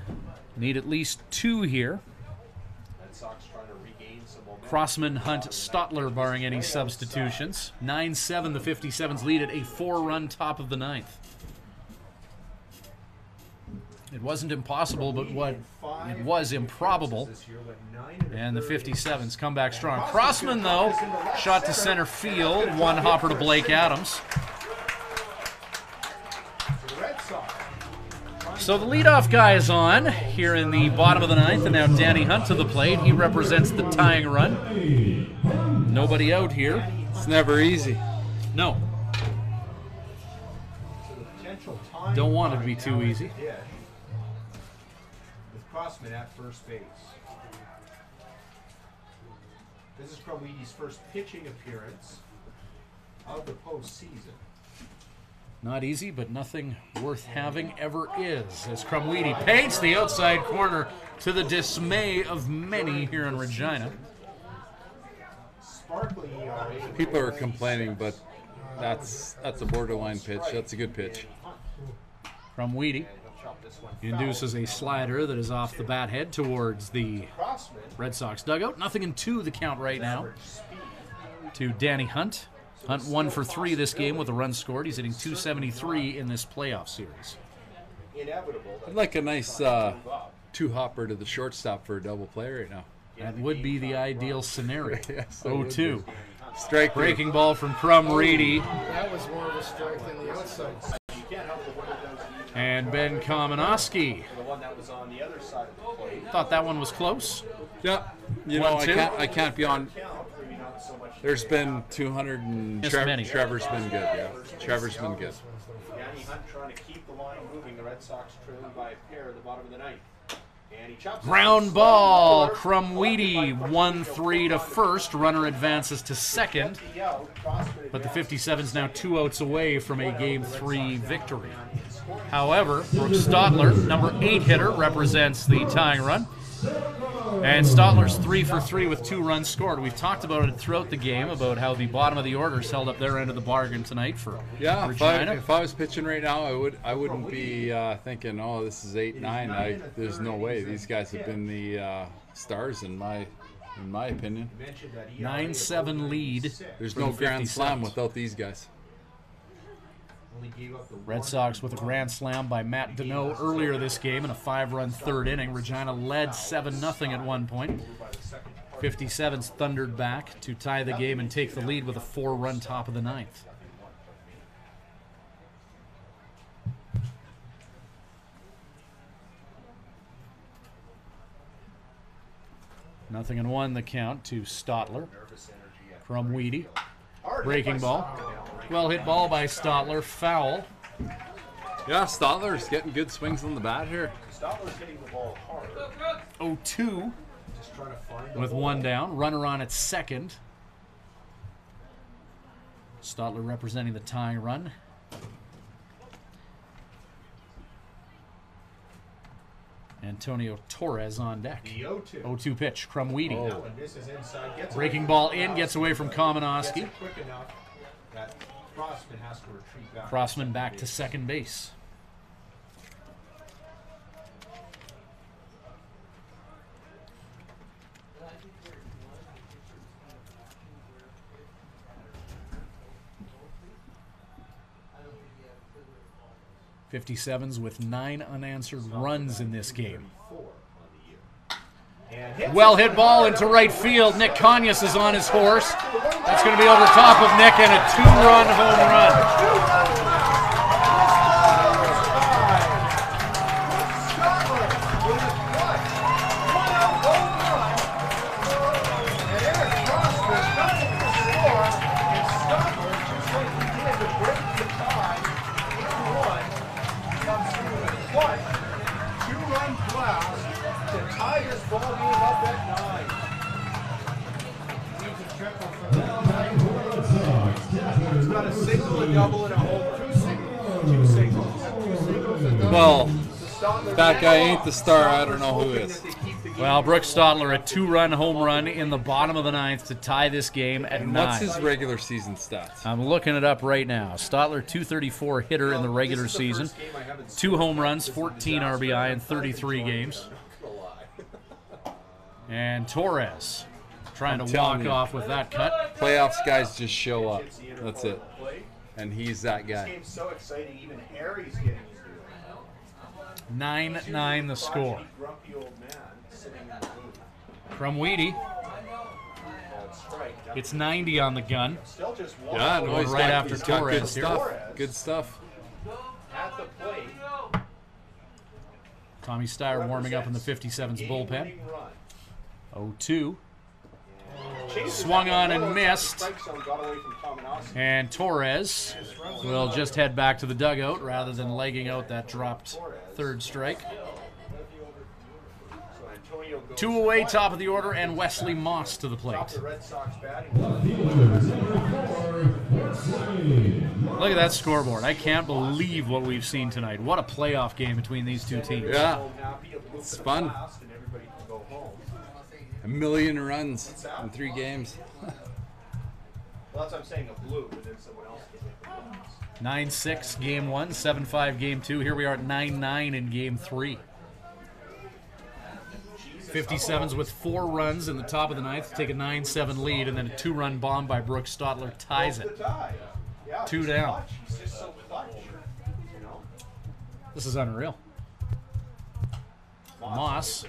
need at least 2 here. Red Sox trying to regain some momentum. Crossman, Hunt, Stotler barring any substitutions. 9-7 the 57's lead at a 4-run top of the 9th. It wasn't impossible, but it was improbable. And the 57's come back strong. Crossman, though, shot to center field. One hopper to Blake Adams. So the leadoff guy is on here in the bottom of the 9th, and now Danny Hunt to the plate. He represents the tying run. Nobody out here. It's never easy. No. Don't want it to be too easy. Crossman at first base. This is Crumweedy's first pitching appearance of the postseason. Not easy, but nothing worth having ever is. As Crumweedy paints the outside corner to the dismay of many here in Regina. People are complaining, but that's a borderline pitch. That's a good pitch. Crumweedy he'll chop this one induces a slider that is off the bat head towards the Crossman. Red Sox dugout. 0-2 the count right now to Danny Hunt. Hunt 1 for 3 this game with a run scored. He's hitting .273 in this playoff series. Inevitable. I'd like a nice two-hopper to the shortstop for a double play right now. That would be the ideal scenario. Yes, 0-2. Strike Breaking ball from Crumweedy. That was more of a strike than the outside. And Ben Kamenowski. The one that was on the other side of the plate. Thought that one was close. Yeah, you know, 1-2. I can't be on. There's been 200 and many. Trevor's been good, yeah. Trevor's been good. Danny Hunt trying to keep the line moving. The Red Sox trailing by a pair at the bottom of the ninth. And he chops Ground ball. Crumweedy 1-3 to first. Runner advances to second. But the 57's now 2 outs away from a Game 3 victory. However, Brooke Stotler, number 8 hitter, represents the tying run. And Stotler's 3 for 3 with 2 runs scored. We've talked about it throughout the game, about how the bottom of the orders held up their end of the bargain tonight for Regina. If I was pitching right now, I wouldn't be thinking, oh, this is 8-9. There's no way. These guys have been the stars in my opinion. 9-7 lead. There's for no the grand 57's. slam without these guys. Red Sox with a grand slam by Matt Deneau earlier this game in a 5-run third inning. Regina led 7-0 at one point. 57's thundered back to tie the game and take the lead with a 4-run top of the ninth. Nothing in 1 the count to Stotler. Crumweedy. Breaking ball. Well hit ball by Stotler. Foul. Yeah, Stotler's getting good swings on the bat here. Stotler's hitting the ball hard. 0-2 Just trying to find with 1 down. Runner on at second. Stotler representing the tying run. Antonio Torres on deck. The 0-2. 0-2 pitch. Crumweedy. That one misses inside. Gets Breaking away ball from in, gets away from Gets Kamenowski. it quick enough that Crossman has to retreat back. Crossman back to second base. .57's with 9 unanswered runs in this game. Well hit ball into right field. Nick Conyas is on his horse. That's going to be over top of Nick and a 2-run home run. Double and a homer. Two singles. Well, that guy ain't the star. I don't know who is. Well, Brooke Stotler, a 2-run home run in the bottom of the ninth to tie this game at 9. What's his regular season stats? I'm looking it up right now. Stotler, .234 hitter in the regular season. 2 home runs, 14 RBI in 33 games. And Torres trying to walk off with that cut. Playoffs guys just show up. That's it. And he's that guy. This game's so exciting, even Harry's getting into it. 9-9 the score. Grumpy old man sitting in the booth. Crumweedy. It's 90 on the gun. Still just one. Yeah, no, he's right got, after he's got Torres good here. stuff. Good stuff. At the plate. Tommy Steyer warming up in the 57's bullpen. 0-2. Swung on and missed. And Torres will just head back to the dugout rather than legging out that dropped third strike. 2 away, top of the order, and Wesley Moss to the plate. Look at that scoreboard. I can't believe what we've seen tonight. What a playoff game between these two teams. Yeah, it's fun. 1 million runs in 3 games. Well, that's what I'm saying, a blue, and then someone else can hit the 9-6 game 1, 7-5 game 2. Here we are at 9-9 in game 3. 57's with 4 runs in the top of the ninth, take a 9-7 lead, and then a 2-run bomb by Brooke Stotler ties it. 2 down. This is unreal. Moss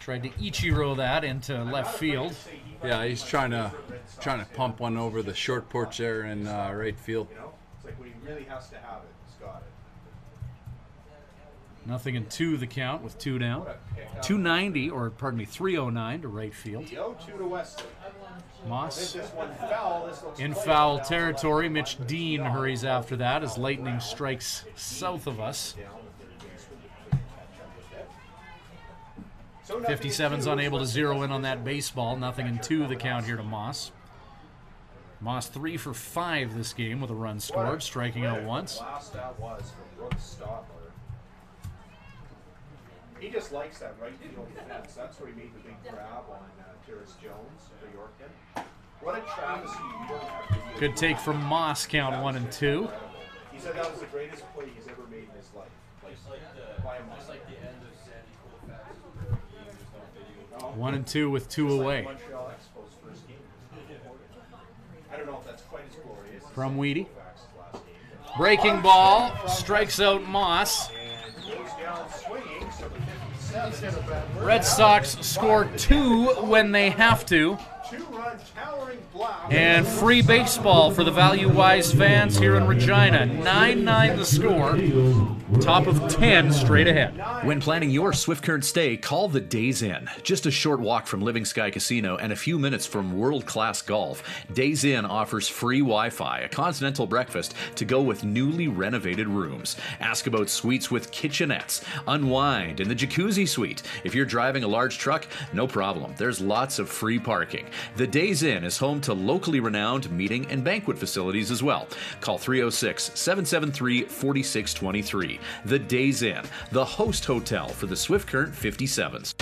tried to Ichiro that into left field. Yeah, he's trying to pump one over the short porch there in right field. It's like when he really has to have it, he's got it. Nothing in 2 the count with 2 down. 290, or pardon me, 309 to right field. The 0-2 to Wesley. Moss This one foul. This looks in quite foul foul. territory. Mitch Dean hurries after that as lightning strikes south of us. 57's unable to zero in on that baseball. Nothing in 2 the count here to Moss. Moss 3 for 5 this game with a run scored, striking out once. Last that was from Brooke Stotler. He just likes that right field fence. That's where he made the big grab on Terrace Jones for Yorkton. What a travesty you don't have to do. Good take from Moss, count 1 and 2. He said that was the greatest play he's ever made in his life. By a mile. 1 and 2 with 2 away. Montreal Expo's first game. I don't know if that's quite as glorious. From Weedy. Breaking ball, strikes out Moss. And goes down swinging, so the 57's Red Sox score 2 when they have to. 2-run towering block. And free baseball for the value-wise fans here in Regina. 9-9 the score. Top of 10 straight ahead. When planning your Swift Current stay, call the Days Inn. Just a short walk from Living Sky Casino and a few minutes from world-class golf, Days Inn offers free Wi-Fi, a continental breakfast to go with newly renovated rooms. Ask about suites with kitchenettes. Unwind in the jacuzzi suite. If you're driving a large truck, no problem. There's lots of free parking. The Days Inn is home to locally renowned meeting and banquet facilities as well. Call 306-773-4623. The Days Inn, the host hotel for the Swift Current 57's.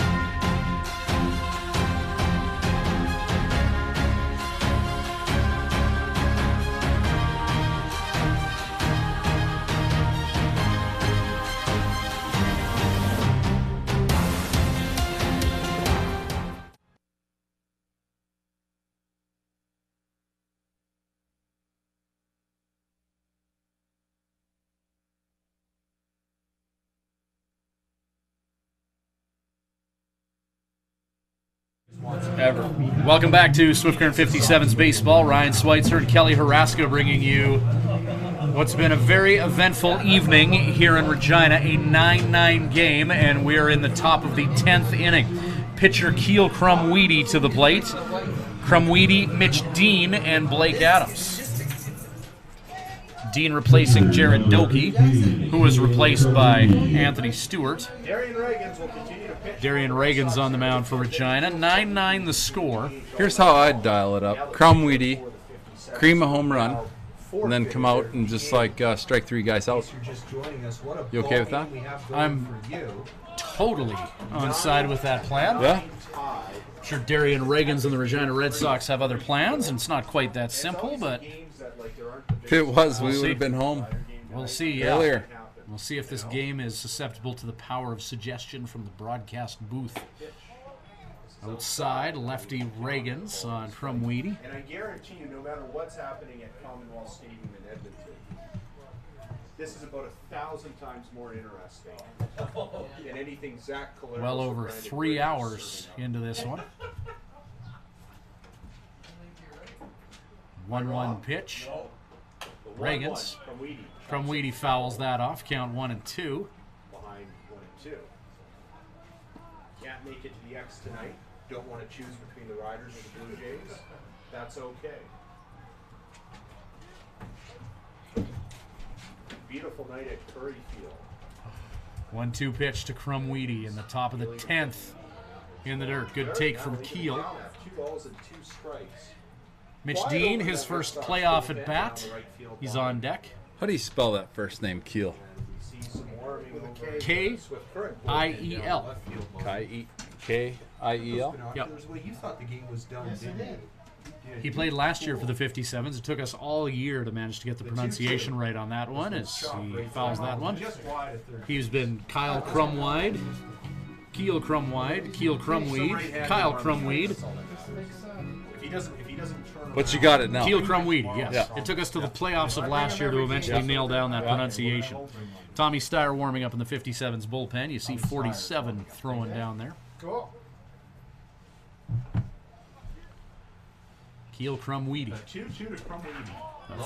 Ever. Welcome back to Swift Current 57's Baseball. Ryan Schweitzer and Kelly Haraska bringing you what's been a very eventful evening here in Regina, a 9-9 game, and we're in the top of the 10th inning. Pitcher Keel Crumweedy to the plate. Crumweedy, Mitch Dean, and Blake Adams. Dean replacing Jared Doki, who was replaced by Anthony Stewart. Darian Reagans will continue to pitch. Darian Reagans on the mound for Regina. 9-9 the score. Here's how I'd dial it up. Crumweedy, cream a home run, and then come out and just like strike 3 guys out. You okay with that? I'm totally on side with that plan. Yeah? I'm sure Darian Reagans and the Regina Red Sox have other plans, and it's not quite that simple, but If it was, we would have been home we'll see. Yeah. earlier. We'll see if this game is susceptible to the power of suggestion from the broadcast booth. Outside, lefty Reagans on Crumweedy. And I guarantee you, no matter what's happening at Commonwealth Stadium in Edmonton, this is about 1,000 times more interesting than anything Zach Caleros. Well over 3 hours into this one. 1-1 pitch. Reagans. Crumweedy fouls that off. Count 1 and 2. Behind 1 and 2. Can't make it to the X tonight. Don't want to choose between the Riders or the Blue Jays. That's okay. Beautiful night at Curry Field. 1-2 pitch to Crumweedy in the top of the 10th in the dirt. Good take from Keel. 2 balls and 2 strikes. Mitch Dean, his first playoff at bat. He's on deck. How do you spell that first name, Keel? K-I-E-L. K-I-E-L? Yep. Well, you thought the game was done, didn't you? He played last year for the 57's. It took us all year to manage to get the pronunciation right on that one as he fouls that one. He's been Kyle Crumwide, Keel Crumwide, Keel Crumweed, Kyle Crumweed. If he doesn't turn But you got it now. Keel Crumweed, yes. Yeah. It took us to the playoffs of last year to eventually nail down that pronunciation. Tommy Steyer warming up in the 57's bullpen. You see 47 throwing down there. Cool. Keel Crumweedy. 2-2 to Crumweedy.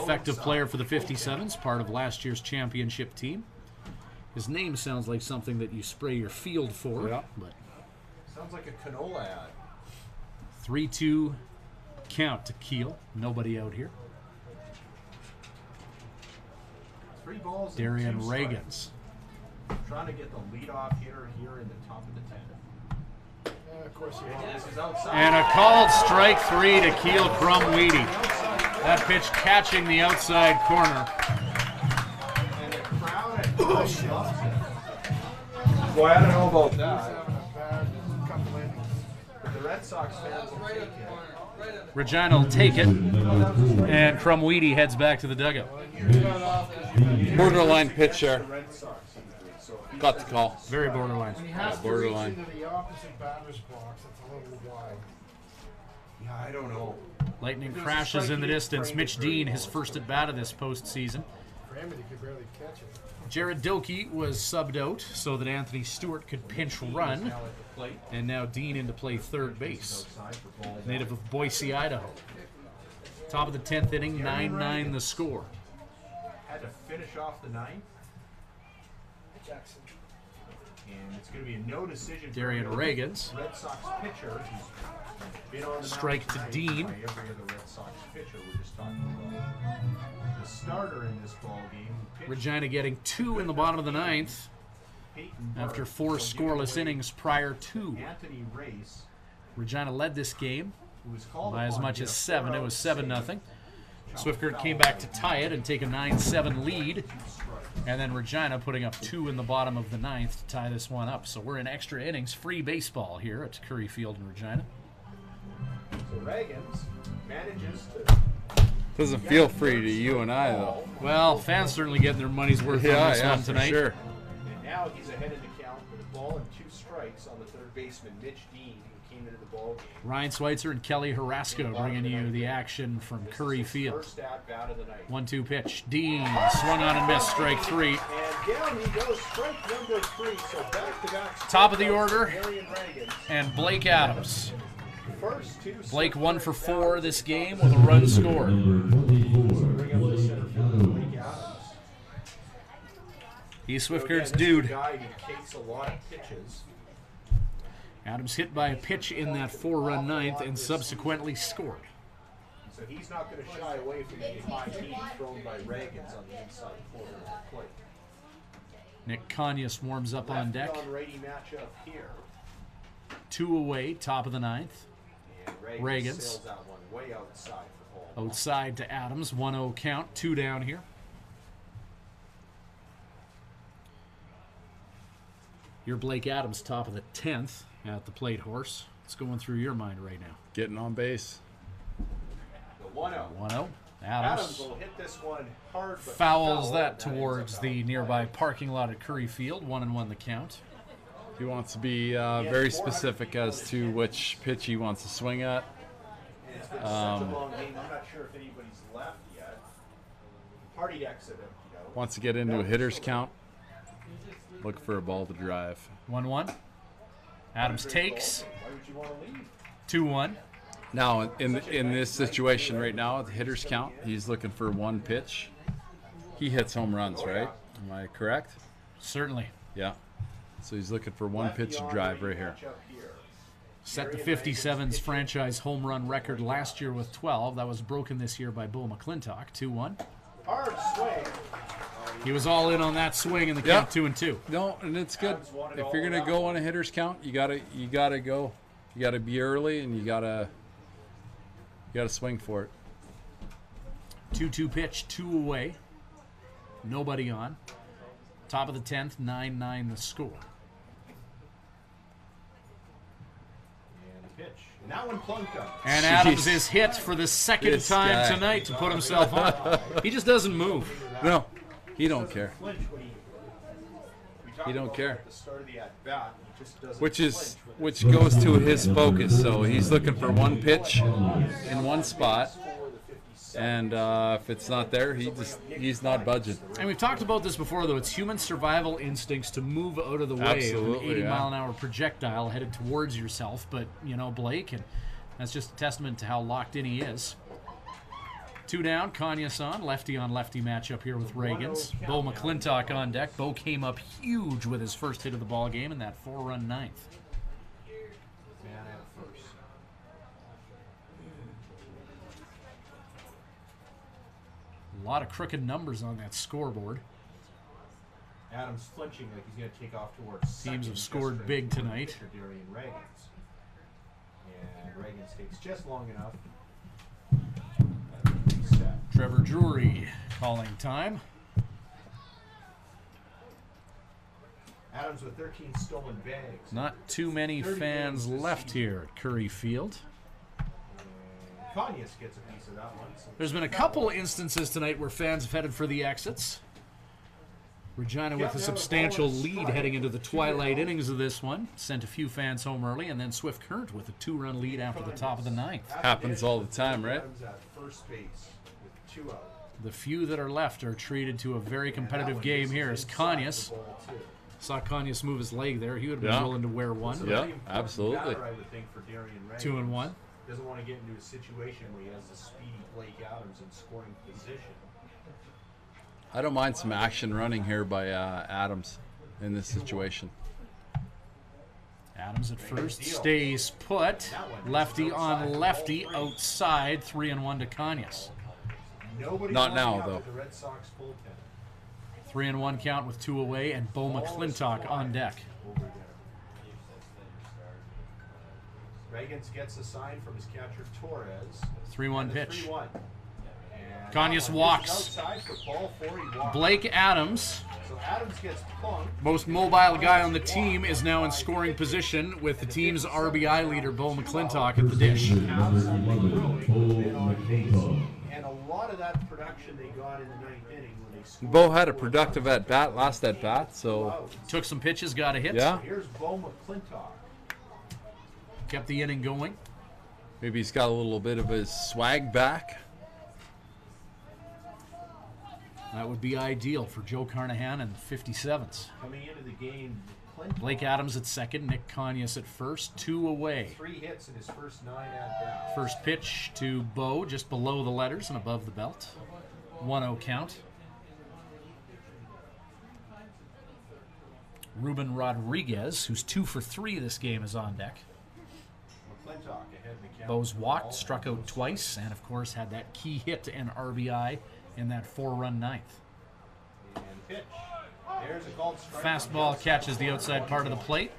Effective player for the 57's, part of last year's championship team. His name sounds like something that you spray your field for. Yeah. But Sounds like a canola ad. 3-2 count to Keel. Nobody out here. 3 balls. and Darian 2 strikes. Reagans. Trying to get the leadoff hitter here in the top of the 10th. Yeah, of course you want. This is outside. And a called strike 3 to Keel Crumweedy. That pitch catching the outside corner. And the crowd loves it. Boy, I don't know about He's that. having a bad couple innings. But the Red Sox fans will take it. Regina will take it. And Crumweedy heads back to the dugout. Borderline pitch there. The Red Sox. So if he Got the call. Very borderline. When he has to borderline. reach into the opposite batter's box, it's a little wide. Yeah, I don't know. Lightning crashes in the distance. Mitch Dean, his first at bat of this postseason. For him, he could barely catch it. Jared Doki was subbed out so that Anthony Stewart could pinch run. And now Dean in to play third base. Native of Boise, Idaho. Top of the 10th inning, 9-9 the score. Had to finish off the 9th. And it's going to be a no decision. for Darian the Reagans. Red Sox pitcher. He's been on the Strike mound to tonight Dean. by every other Red Sox pitcher we're just talking about. The starter in this ball game. who pitched Regina getting 2 in the bottom of the 9th Peyton after Burke, 4 so giving scoreless away innings prior to. Anthony Race, Regina led this game who was called by as upon much to as get a 7. It was 7-0. 4-0 Swiftcurrent came back to tie it and take a 9-7 lead. strike. And then Regina putting up 2 in the bottom of the 9th to tie this one up. So we're in extra innings, free baseball here at Curry Field in Regina. So Reagans manages to. Doesn't feel free to you and I, though. Well, fans certainly getting their money's worth on this one for tonight. sure. And now he's ahead in the count with a ball and 2 strikes on the third baseman, Mitch Dean, who came into the ball game. Ryan Schweitzer and Kelly Harasco bringing you the action from This Curry is his Field. First at bat of the night. 1-2 pitch. Dean swung on and missed, strike 3. And down he goes, strike number 3. So back-to-back. Top of the order. Darian Reagans. And Blake Adams. First 2. Blake 1 for 4 this game with a run scored. Number 24, Bring up the center fielder, Blake Adams. He's So again, Swiftcurrent's this is a dude. guy who takes a lot of pitches. Adams hit by a pitch in that 4-run 9th and subsequently scored. So he's not going to shy away from the high heat thrown by Reagans on the inside corner of the plate. Nick Conyas warms up on deck. Lefty-on-righty matchup here. 2 away, top of the 9th. And Reagans. sails that one way outside for home. Outside to Adams, 1-0 count, 2 down here. You're Blake Adams, top of the 10th at the plate horse. What's going through your mind right now? Getting on base. The 1-0. 1-0. Adams Adams will hit this one hard, but fouls foul, that and ends towards up the out. nearby parking lot at Curry Field. 1-1 the count. He wants to be very specific as to which pitch he wants to swing at. And it's been such a long game. I'm not sure if anybody's left yet. Party exit emptied out. Wants to get into a hitter's count. Look for a ball to drive. 1-1. Adams takes. Why would you want to leave? 2-1. Now, in this situation right now, at the hitter's count, he's looking for 1 pitch. He hits home runs, right? Am I correct? Certainly. Yeah. So he's looking for 1 pitch to drive right here. Set the 57's franchise home run record last year with 12. That was broken this year by Bo McClintock. 2-1. Hard swing. He was all in on that swing in the count 2-2. No, and it's good. If you're gonna go on a hitter's count, you gotta go. You gotta be early, and you gotta swing for it. 2-2 pitch, 2 away. Nobody on. Top of the 10th, 9-9 the score. And pitch. And that one plunked up. And Adams is hit for the second time tonight to put himself on. He just doesn't move. No, he don't care. He don't care. Which goes to his focus. So he's looking for one pitch in one spot. And if it's not there, he's not budging. And we've talked about this before, though. It's human survival instincts to move out of the way of an 80-mile-an-hour projectile headed towards yourself. But, you know, Blake, and that's just a testament to how locked in he is. 2 down, Conyers on lefty matchup here with Reagan's. Bo McClintock on deck. Bo came up huge with his first hit of the ball game in that 4-run ninth. A lot of crooked numbers on that scoreboard. Adams flinching like he's going to take off towards teams have scored big tonight. And Reagan's takes just long enough. Trevor Drury calling time. Adams with 13 stolen bags. Not too many fans left here at Curry Field. Conyers gets a piece of that one. So there's been a couple instances tonight where fans have headed for the exits. Regina with a substantial lead heading into the twilight innings of this one. Sent a few fans home early, and then Swift Current with a 2-run lead after the top of the ninth. Happens all the time, right? The few that are left are treated to a very competitive game here as Conyers. Saw Conyers move his leg there. He would have been willing to wear one. Yeah, absolutely. 2-1. Doesn't want to get into a situation where he has the speedy Blake Adams in scoring position. I don't mind some action running here by Adams in this situation. Adams at first stays put. Lefty on lefty outside. 3-1 to Conyers. Not now, though. 3-1 count with 2 away, and Bo McClintock on deck. Reagans gets a sign from his catcher Torres. 3-1 pitch. Conyers walks. Blake Adams, so Adams gets plunked. Most mobile guy on the team, is now in scoring position with the team's RBI leader, Bo McClintock, at the dish. And a lot of that production they got in the ninth inning when they scored. Bo had a productive at-bat, last at-bat, so... Took some pitches, got a hit. Yeah. Here's Bo McClintock. Kept the inning going. Maybe he's got a little bit of his swag back. That would be ideal for Joe Carnahan and the 57's. Coming into the game, Blake Adams at second, Nick Conyers at first, 2 away. 3 hits in his first 9 at-bats. First pitch to Bo, just below the letters and above the belt. 1-0 count. Ruben Rodriguez, who's 2 for 3 this game, is on deck. Bo's walked, struck out twice, and of course had that key hit and RBI in that 4-run ninth. And pitch. There's a called strike. Fastball catches the outside part of the plate.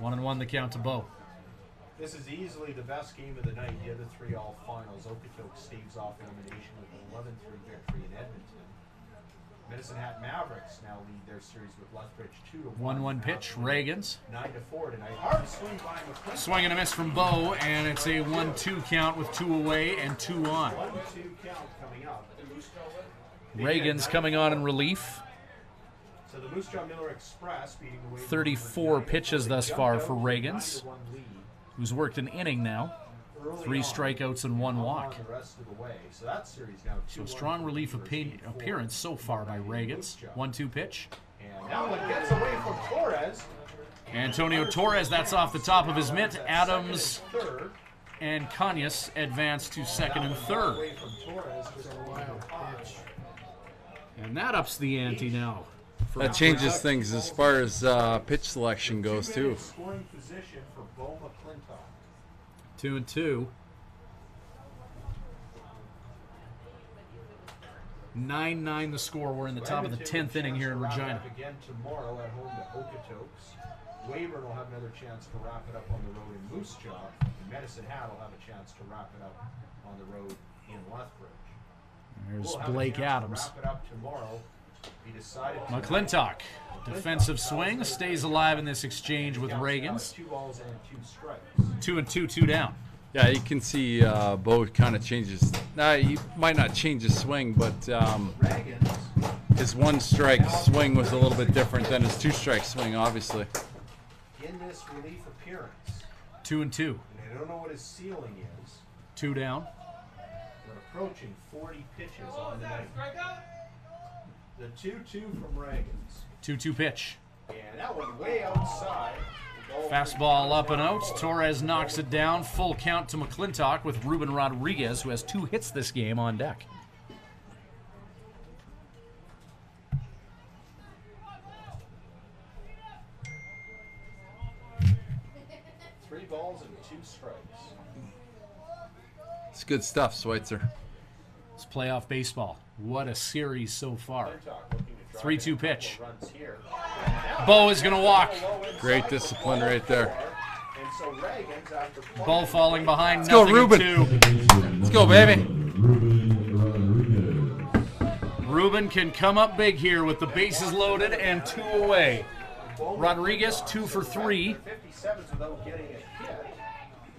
1-1 the count to Bo. This is easily the best game of the night. The other 3 all finals. Okotoks staves off elimination with an 11-3 victory in Edmonton. Medicine Hat Mavericks now lead their series with Lethbridge 2-1. 1-1 pitch, Reagans. 9-4 tonight. Hard swing by McClintock. Swing and a miss from Bo, and it's a 1-2 count with 2 away and 2 on. 1-2 count coming up. Reagans coming on in relief. So the Moose Jaw Miller Express beating away 34 pitches thus far for Reagans, who's worked an inning now. 3 strikeouts and 1 walk. So strong relief appearance so far by Reagans. 1-2 pitch. And that one gets away from Torres. Antonio Torres, that's off the top of his mitt. Adams and Conyers advance to second and third. And that ups the ante now. That changes things as far as pitch selection goes, too. 2-2. 9-9 the score. We're in the top of the 10th inning here in Regina. Again tomorrow at home to Okotoks. Weyburn will have another chance to wrap it up on the road in Moose Jaw. And Medicine Hat will have a chance to wrap it up on the road in Lethbridge. There's Blake Adams. Wrap it up tomorrow. He decided to McClintock Defensive swing stays alive in this exchange with Reagans. 2 balls and 2 strikes. 2 and 2, 2 down. Yeah, you can see Bo kind of changes. He might not change his swing, but his 1 strike swing was a little bit different than his 2 strike swing, obviously. In this relief appearance. 2 and 2. And I don't know what his ceiling is. 2 down. We're approaching 40 pitches on the night. The 2-2 from Reagans. 2-2 pitch. And that one way outside. Fastball up and out. Torres knocks it down. Full count to McClintock with Ruben Rodriguez, who has 2 hits this game, on deck. Three balls and 2 strikes. It's good stuff, Schweitzer. It's playoff baseball. What a series so far. 3-2 pitch. Bo is going to walk. Great discipline right there. Bo falling behind. Let's go, Ruben. 2. Let's go, baby. Ruben can come up big here with the bases loaded and 2 away. Rodriguez 2 for 3. 57's without getting a hit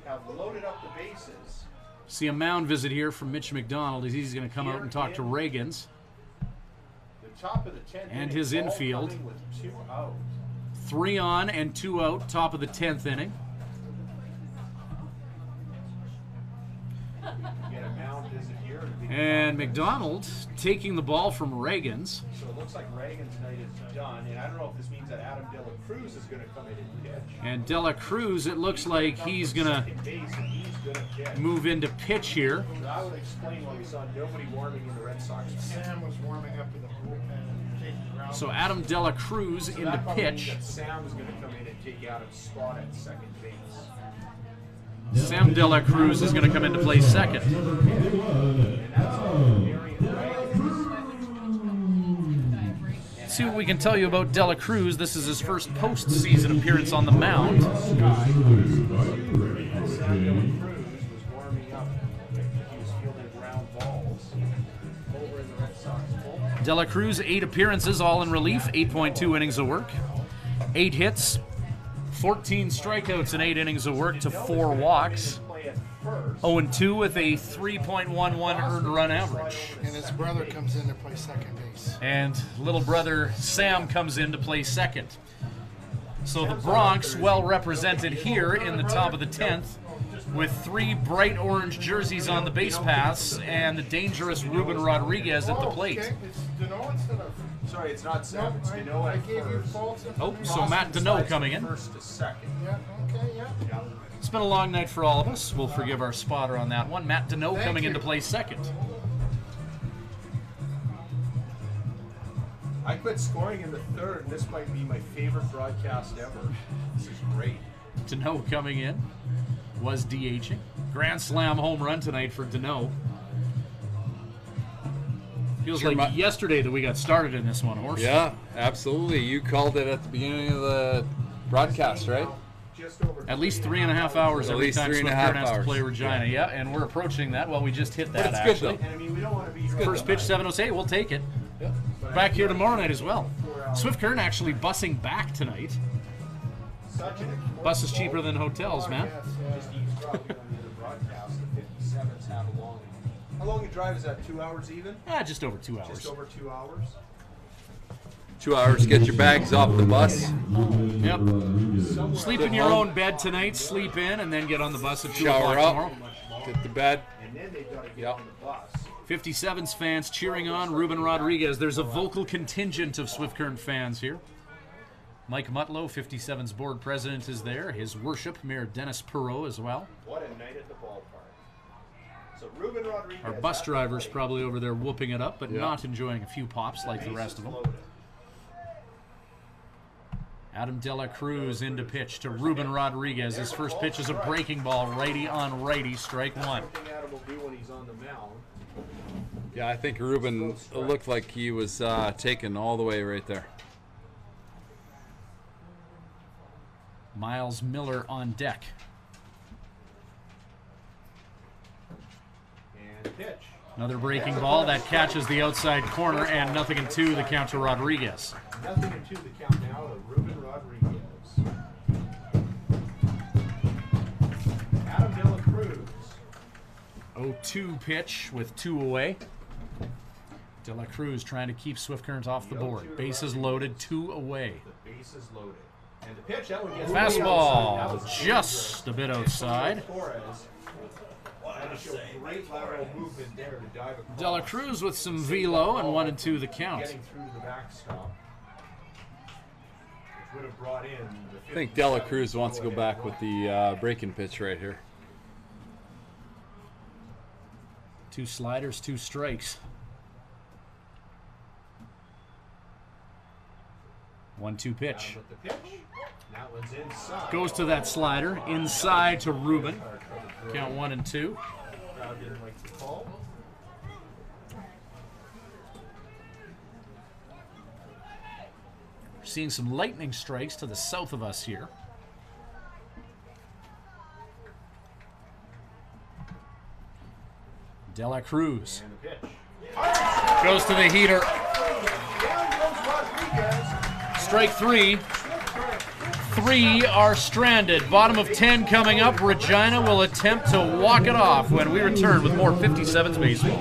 have loaded up the bases. See a mound visit here from Mitch McDonald as he's going to come out and talk to Reagans. Top of the 10th and his infield. With 2 out. 3 on and 2 out, top of the 10th inning. Get a mound visit here. And McDonald taking the ball from Reagans. So it looks like Reagan's night is done, and I don't know if this means that Adam De La Cruz is going to come in and pitch. And De La Cruz, it looks like he's going to move into pitch here. That would explain why we saw nobody warming in the Red Sox. Sam was warming up in the bullpen, taking ground. So Adam De La Cruz into that pitch. That Sam was going to come in and take Adam's spot at second base. Sam De La Cruz is going to come into play second. See what we can tell you about De La Cruz. This is his first postseason appearance on the mound. De La Cruz, 8 appearances, all in relief, 8.2 innings of work, 8 hits, 14 strikeouts in 8 innings of work to 4 walks. 0-2 with a 3.11 earned run average. And his brother comes in to play second base. And little brother Sam comes in to play second. So the Bronx well represented here in the top of the 10th with 3 bright orange jerseys on the base paths and the dangerous Ruben Rodriguez at the plate. Okay. It's Deneau instead of... Sorry, it's not Sam. It's Deneau at first. Oh, so Matt Deneau coming in. First to second. Yeah, okay, yeah. It's been a long night for all of us. We'll forgive our spotter on that one. Matt Deneau coming into play second. I quit scoring in the 3rd, and this might be my favorite broadcast ever. This is great. Deneau coming in. Was DHing. Grand slam home run tonight for Deneau. Feels like yesterday that we got started in this one, Horse. Yeah, absolutely. You called it at the beginning of the broadcast, right? At least 3.5 hours every time Swift Current has to play Regina. Yeah. And we're approaching that. Well, we just hit that, it's actually. good, though. First pitch, 7:08. We'll take it. Yeah. Back here tomorrow night as well. Swift Current actually busing back tonight. Bus is cheaper than hotels, man. How long a drive is that? 2 hours even? Just over 2 hours. Just over 2 hours. 2 hours, get your bags off the bus. Yep. Sleep in your own bed tonight, sleep in, and then get on the bus at 2 o'clock tomorrow. Get to bed. And then they've got to get on the bus. 57's fans cheering on Ruben Rodriguez. There's a vocal contingent of Swift Current fans here. Mike Mutlow, 57's board president, is there. His worship, Mayor Dennis Perot, as well. What a night at the ballpark. So Ruben Rodriguez. Our bus driver's probably over there whooping it up, but not enjoying a few pops like the rest of them. Adam De La Cruz into pitch to Ruben Rodriguez. His first pitch is a breaking ball, righty on righty, strike 1. Adam will do when he's on the mound. Yeah, I think Ruben looked like he was taken all the way right there. Miles Miller on deck. And pitch. Another breaking ball that catches the outside corner, and 0-2 the count to Rodriguez. 0-2 the count now to Ruben Rodriguez. Adam De La Cruz. 0-2 pitch with 2 away. De La Cruz trying to keep Swift Current off the board. Bases loaded, 2 away. The bases loaded. And the pitch, that one gets fastball just a bit outside. Great lateral movement there to dive across. De La Cruz with some velo, and 1-2 the count. Getting through the backstop, which would have brought in the I think De La Cruz wants to go back with the breaking pitch right here. 2 sliders, 2 strikes. 1-2 pitch. That one's inside. Goes to that slider, inside to Ruben. Count 1-2. Crowd didn't like the call. We're seeing some lightning strikes to the south of us here. De La Cruz goes to the heater. Strike 3. 3 are stranded. Bottom of 10 coming up. Regina will attempt to walk it off when we return with more 57's baseball.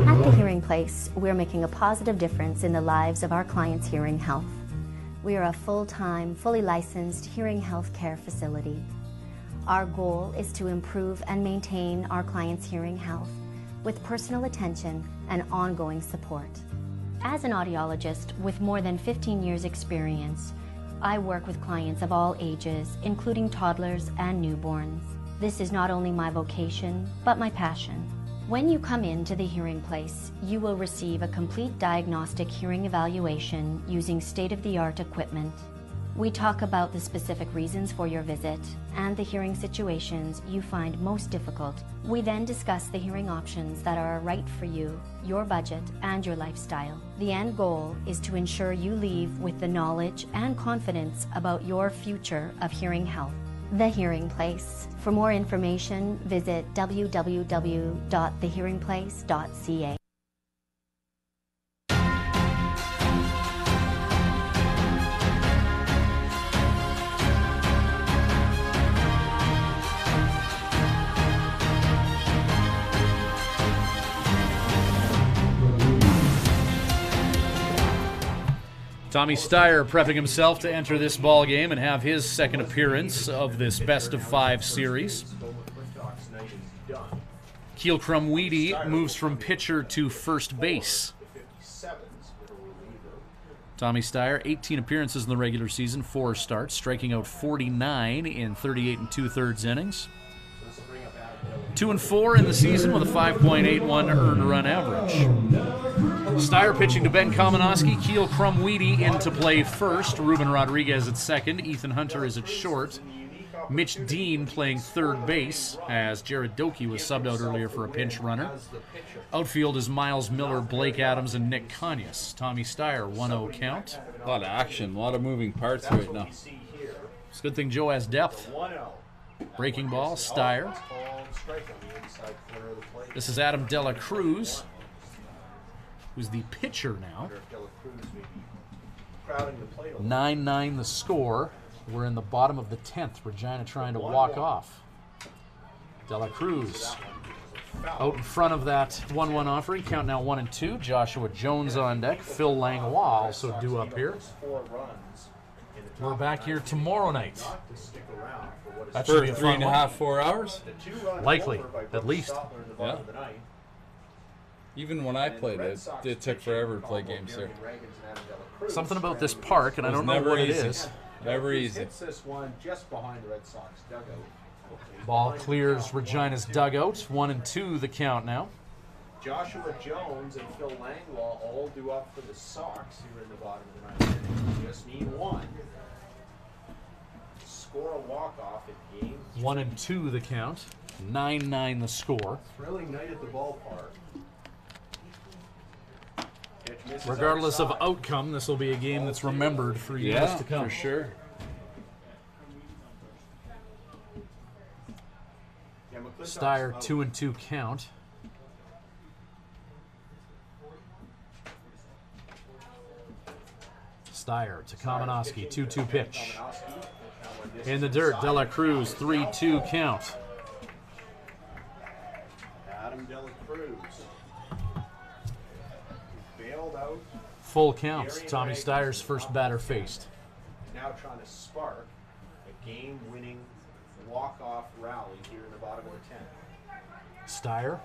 At the Hearing Place, we're making a positive difference in the lives of our clients' hearing health. We are a full-time, fully licensed hearing health care facility. Our goal is to improve and maintain our clients' hearing health with personal attention and ongoing support. As an audiologist with more than 15 years' experience, I work with clients of all ages, including toddlers and newborns. This is not only my vocation, but my passion. When you come into the Hearing Place, you will receive a complete diagnostic hearing evaluation using state-of-the-art equipment. We talk about the specific reasons for your visit and the hearing situations you find most difficult. We then discuss the hearing options that are right for you, your budget, and your lifestyle. The end goal is to ensure you leave with the knowledge and confidence about your future of hearing health. The Hearing Place. For more information, visit www.thehearingplace.ca. Tommy Steyer prepping himself to enter this ball game and have his second appearance of this best-of-5 series. Keel Crumweedy moves from pitcher to first base. Tommy Steyer, 18 appearances in the regular season, 4 starts, striking out 49 in 38 2/3 innings. 2-4 in the season with a 5.81 earned run average. Steyer pitching to Ben Kamenowski, Keel Crumweedy in to play first, Ruben Rodriguez at second, Ethan Hunter is at short, Mitch Dean playing third base as Jared Doakey was subbed out earlier for a pinch runner. Outfield is Miles Miller, Blake Adams, and Nick Conyas. Tommy Steyer, 1-0 count. A lot of action, a lot of moving parts right now. It's a good thing Joe has depth. Breaking ball, Steyer. This is Adam De La Cruz, who's the pitcher now. 9-9 the score. We're in the bottom of the 10th. Regina trying to walk off. De La Cruz out in front of that 1-1 offering. Count now 1-2. Joshua Jones on deck. Phil Langlois also due up here. We're back here tomorrow night. That should be a fun 3.5, 4 hours? Likely, at least. Yeah. Even when I played it took forever to play games here. Something about this park, and I don't know what it is. Never easy. This one just behind the Red Sox dugout. Ball clears Regina's dugout. 1-2 the count now. Joshua Jones and Phil Langlois all due up for the Sox here in the bottom of the 9th inning. Just need one. Score a walk-off at game 1-2 the count. 9-9 the score. Thrilling night at the ballpark. Regardless of outcome, this will be a game that's remembered for years to come. For sure. Steyer 2-2 count. Steyer to Kamenowski, 2-2 pitch. In the dirt, De La Cruz, 3-2 count. Adam De La Cruz. Bailed out. Full count. Tommy Steyer's first batter faced. Now trying to spark a game-winning walk-off rally here in the bottom of the 10th. Steyer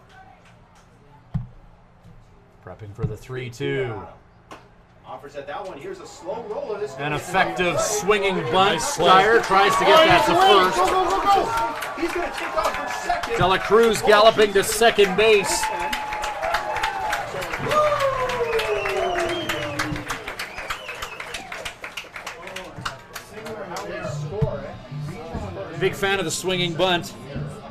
prepping for the 3-2. Offers at that one. Here's a slow roller. This An effective swinging bunt. Steyer tries to get that to first. Go, go, go, go. He's going to take off for second. De La Cruz galloping to second base. Big fan of the swinging bunt.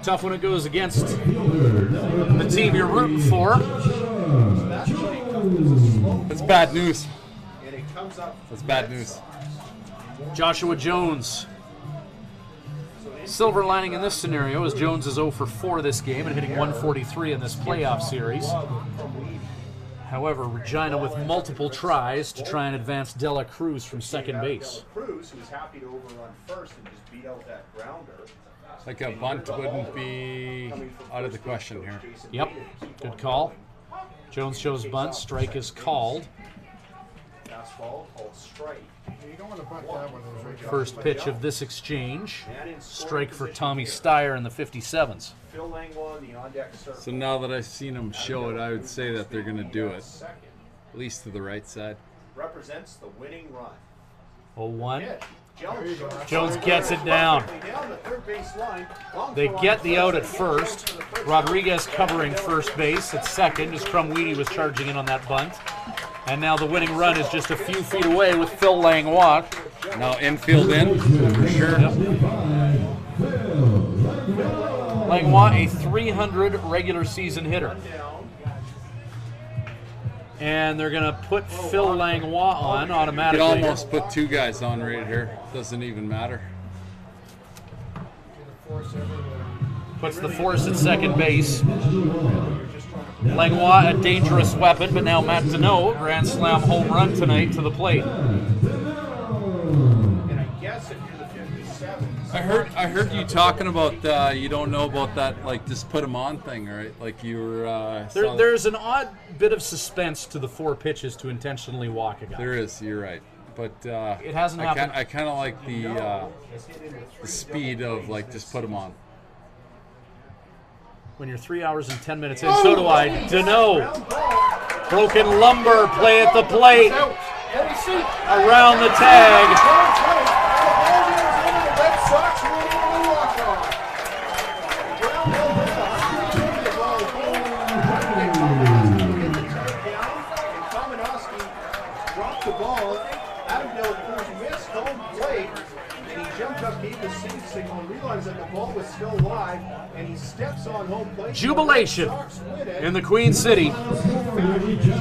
Tough when it goes against the team you're rooting for. That's bad news. And it comes up. That's bad news. Joshua Jones. Silver lining in this scenario is Jones is 0 for 4 this game and hitting 143 in this playoff series. However, Regina with multiple tries to try and advance De La Cruz from second base. Cruz, who was happy to overrun first and just beat out that grounder. Like a bunt wouldn't be out of the question here. Yep, good call. Jones shows bunt, strike is called. Fastball called strike. You don't want to bunt that one. It was right First pitch of this exchange, strike for Tommy Steyer in the 57's. Phil Langlois on the on-deck circle. So now that I've seen them show it, I would say that they're going to do it. At least to the right side. Represents the winning run. 0-1. Jones Jones gets it down. They get the out at first. Rodriguez covering first base at second as Crumweedy was charging in on that bunt. And now the winning run is just a few feet away with Phil Langlois. Now infield in, for sure. Yep. Langlois, a 300 regular season hitter. And they're going to put Phil Langlois on automatically. You could almost put two guys on right here. Doesn't even matter. Puts the force at second base. Langlois, a dangerous weapon, but now Matt Deneau, grand slam home run tonight to the plate. And I guess if you're the 57s. I heard you talking about you don't know about that, like just put them on thing, right? Like you were. There's an odd bit of suspense to the 4 pitches to intentionally walk a guy. There is. You're right, but it hasn't happened. I kind of like the speed of like just put them on. When you're 3 hours and 10 minutes in, so do I. Deneau, broken lumber, play at the plate, around the tag. Dropped the ball. Adam De La Cruz missed home plate, and he jumped up, gave the sync signal, and realized that the ball was still live, and he steps on home plate. Jubilation in the Queen City,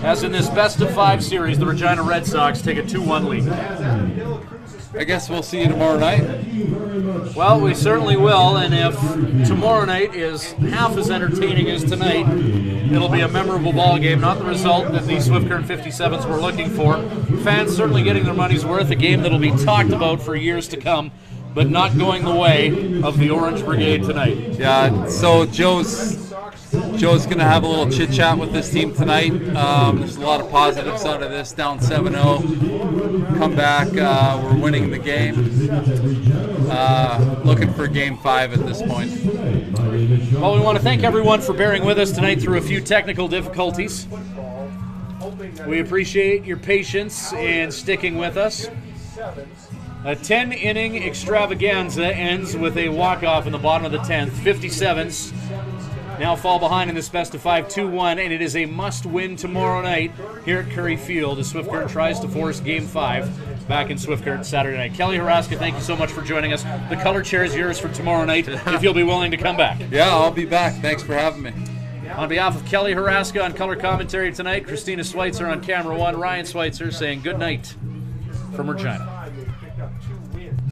as in this best-of-5 series, the Regina Red Sox take a 2-1 lead. I guess we'll see you tomorrow night. Well, we certainly will, and if tomorrow night is half as entertaining as tonight, it'll be a memorable ball game, not the result that the Swift Current 57's were looking for. Fans certainly getting their money's worth, a game that'll be talked about for years to come, but not going the way of the Orange Brigade tonight. Yeah, so Joe's going to have a little chit-chat with this team tonight. There's a lot of positives out of this, down 7-0. Come back, we're winning the game. Looking for Game 5 at this point. Well, we want to thank everyone for bearing with us tonight through a few technical difficulties. We appreciate your patience and sticking with us. A 10-inning extravaganza ends with a walk-off in the bottom of the 10th. 57's now fall behind in this best-of-5, 2-1, and it is a must-win tomorrow night here at Curry Field as Swift Current tries to force Game 5 back in Swift Current Saturday night. Kelly Haraska, thank you so much for joining us. The color chair is yours for tomorrow night, if you'll be willing to come back. Yeah, I'll be back. Thanks for having me. On behalf of Kelly Haraska on color commentary tonight, Christina Schweitzer on camera 1, Ryan Schweitzer saying good night from Regina.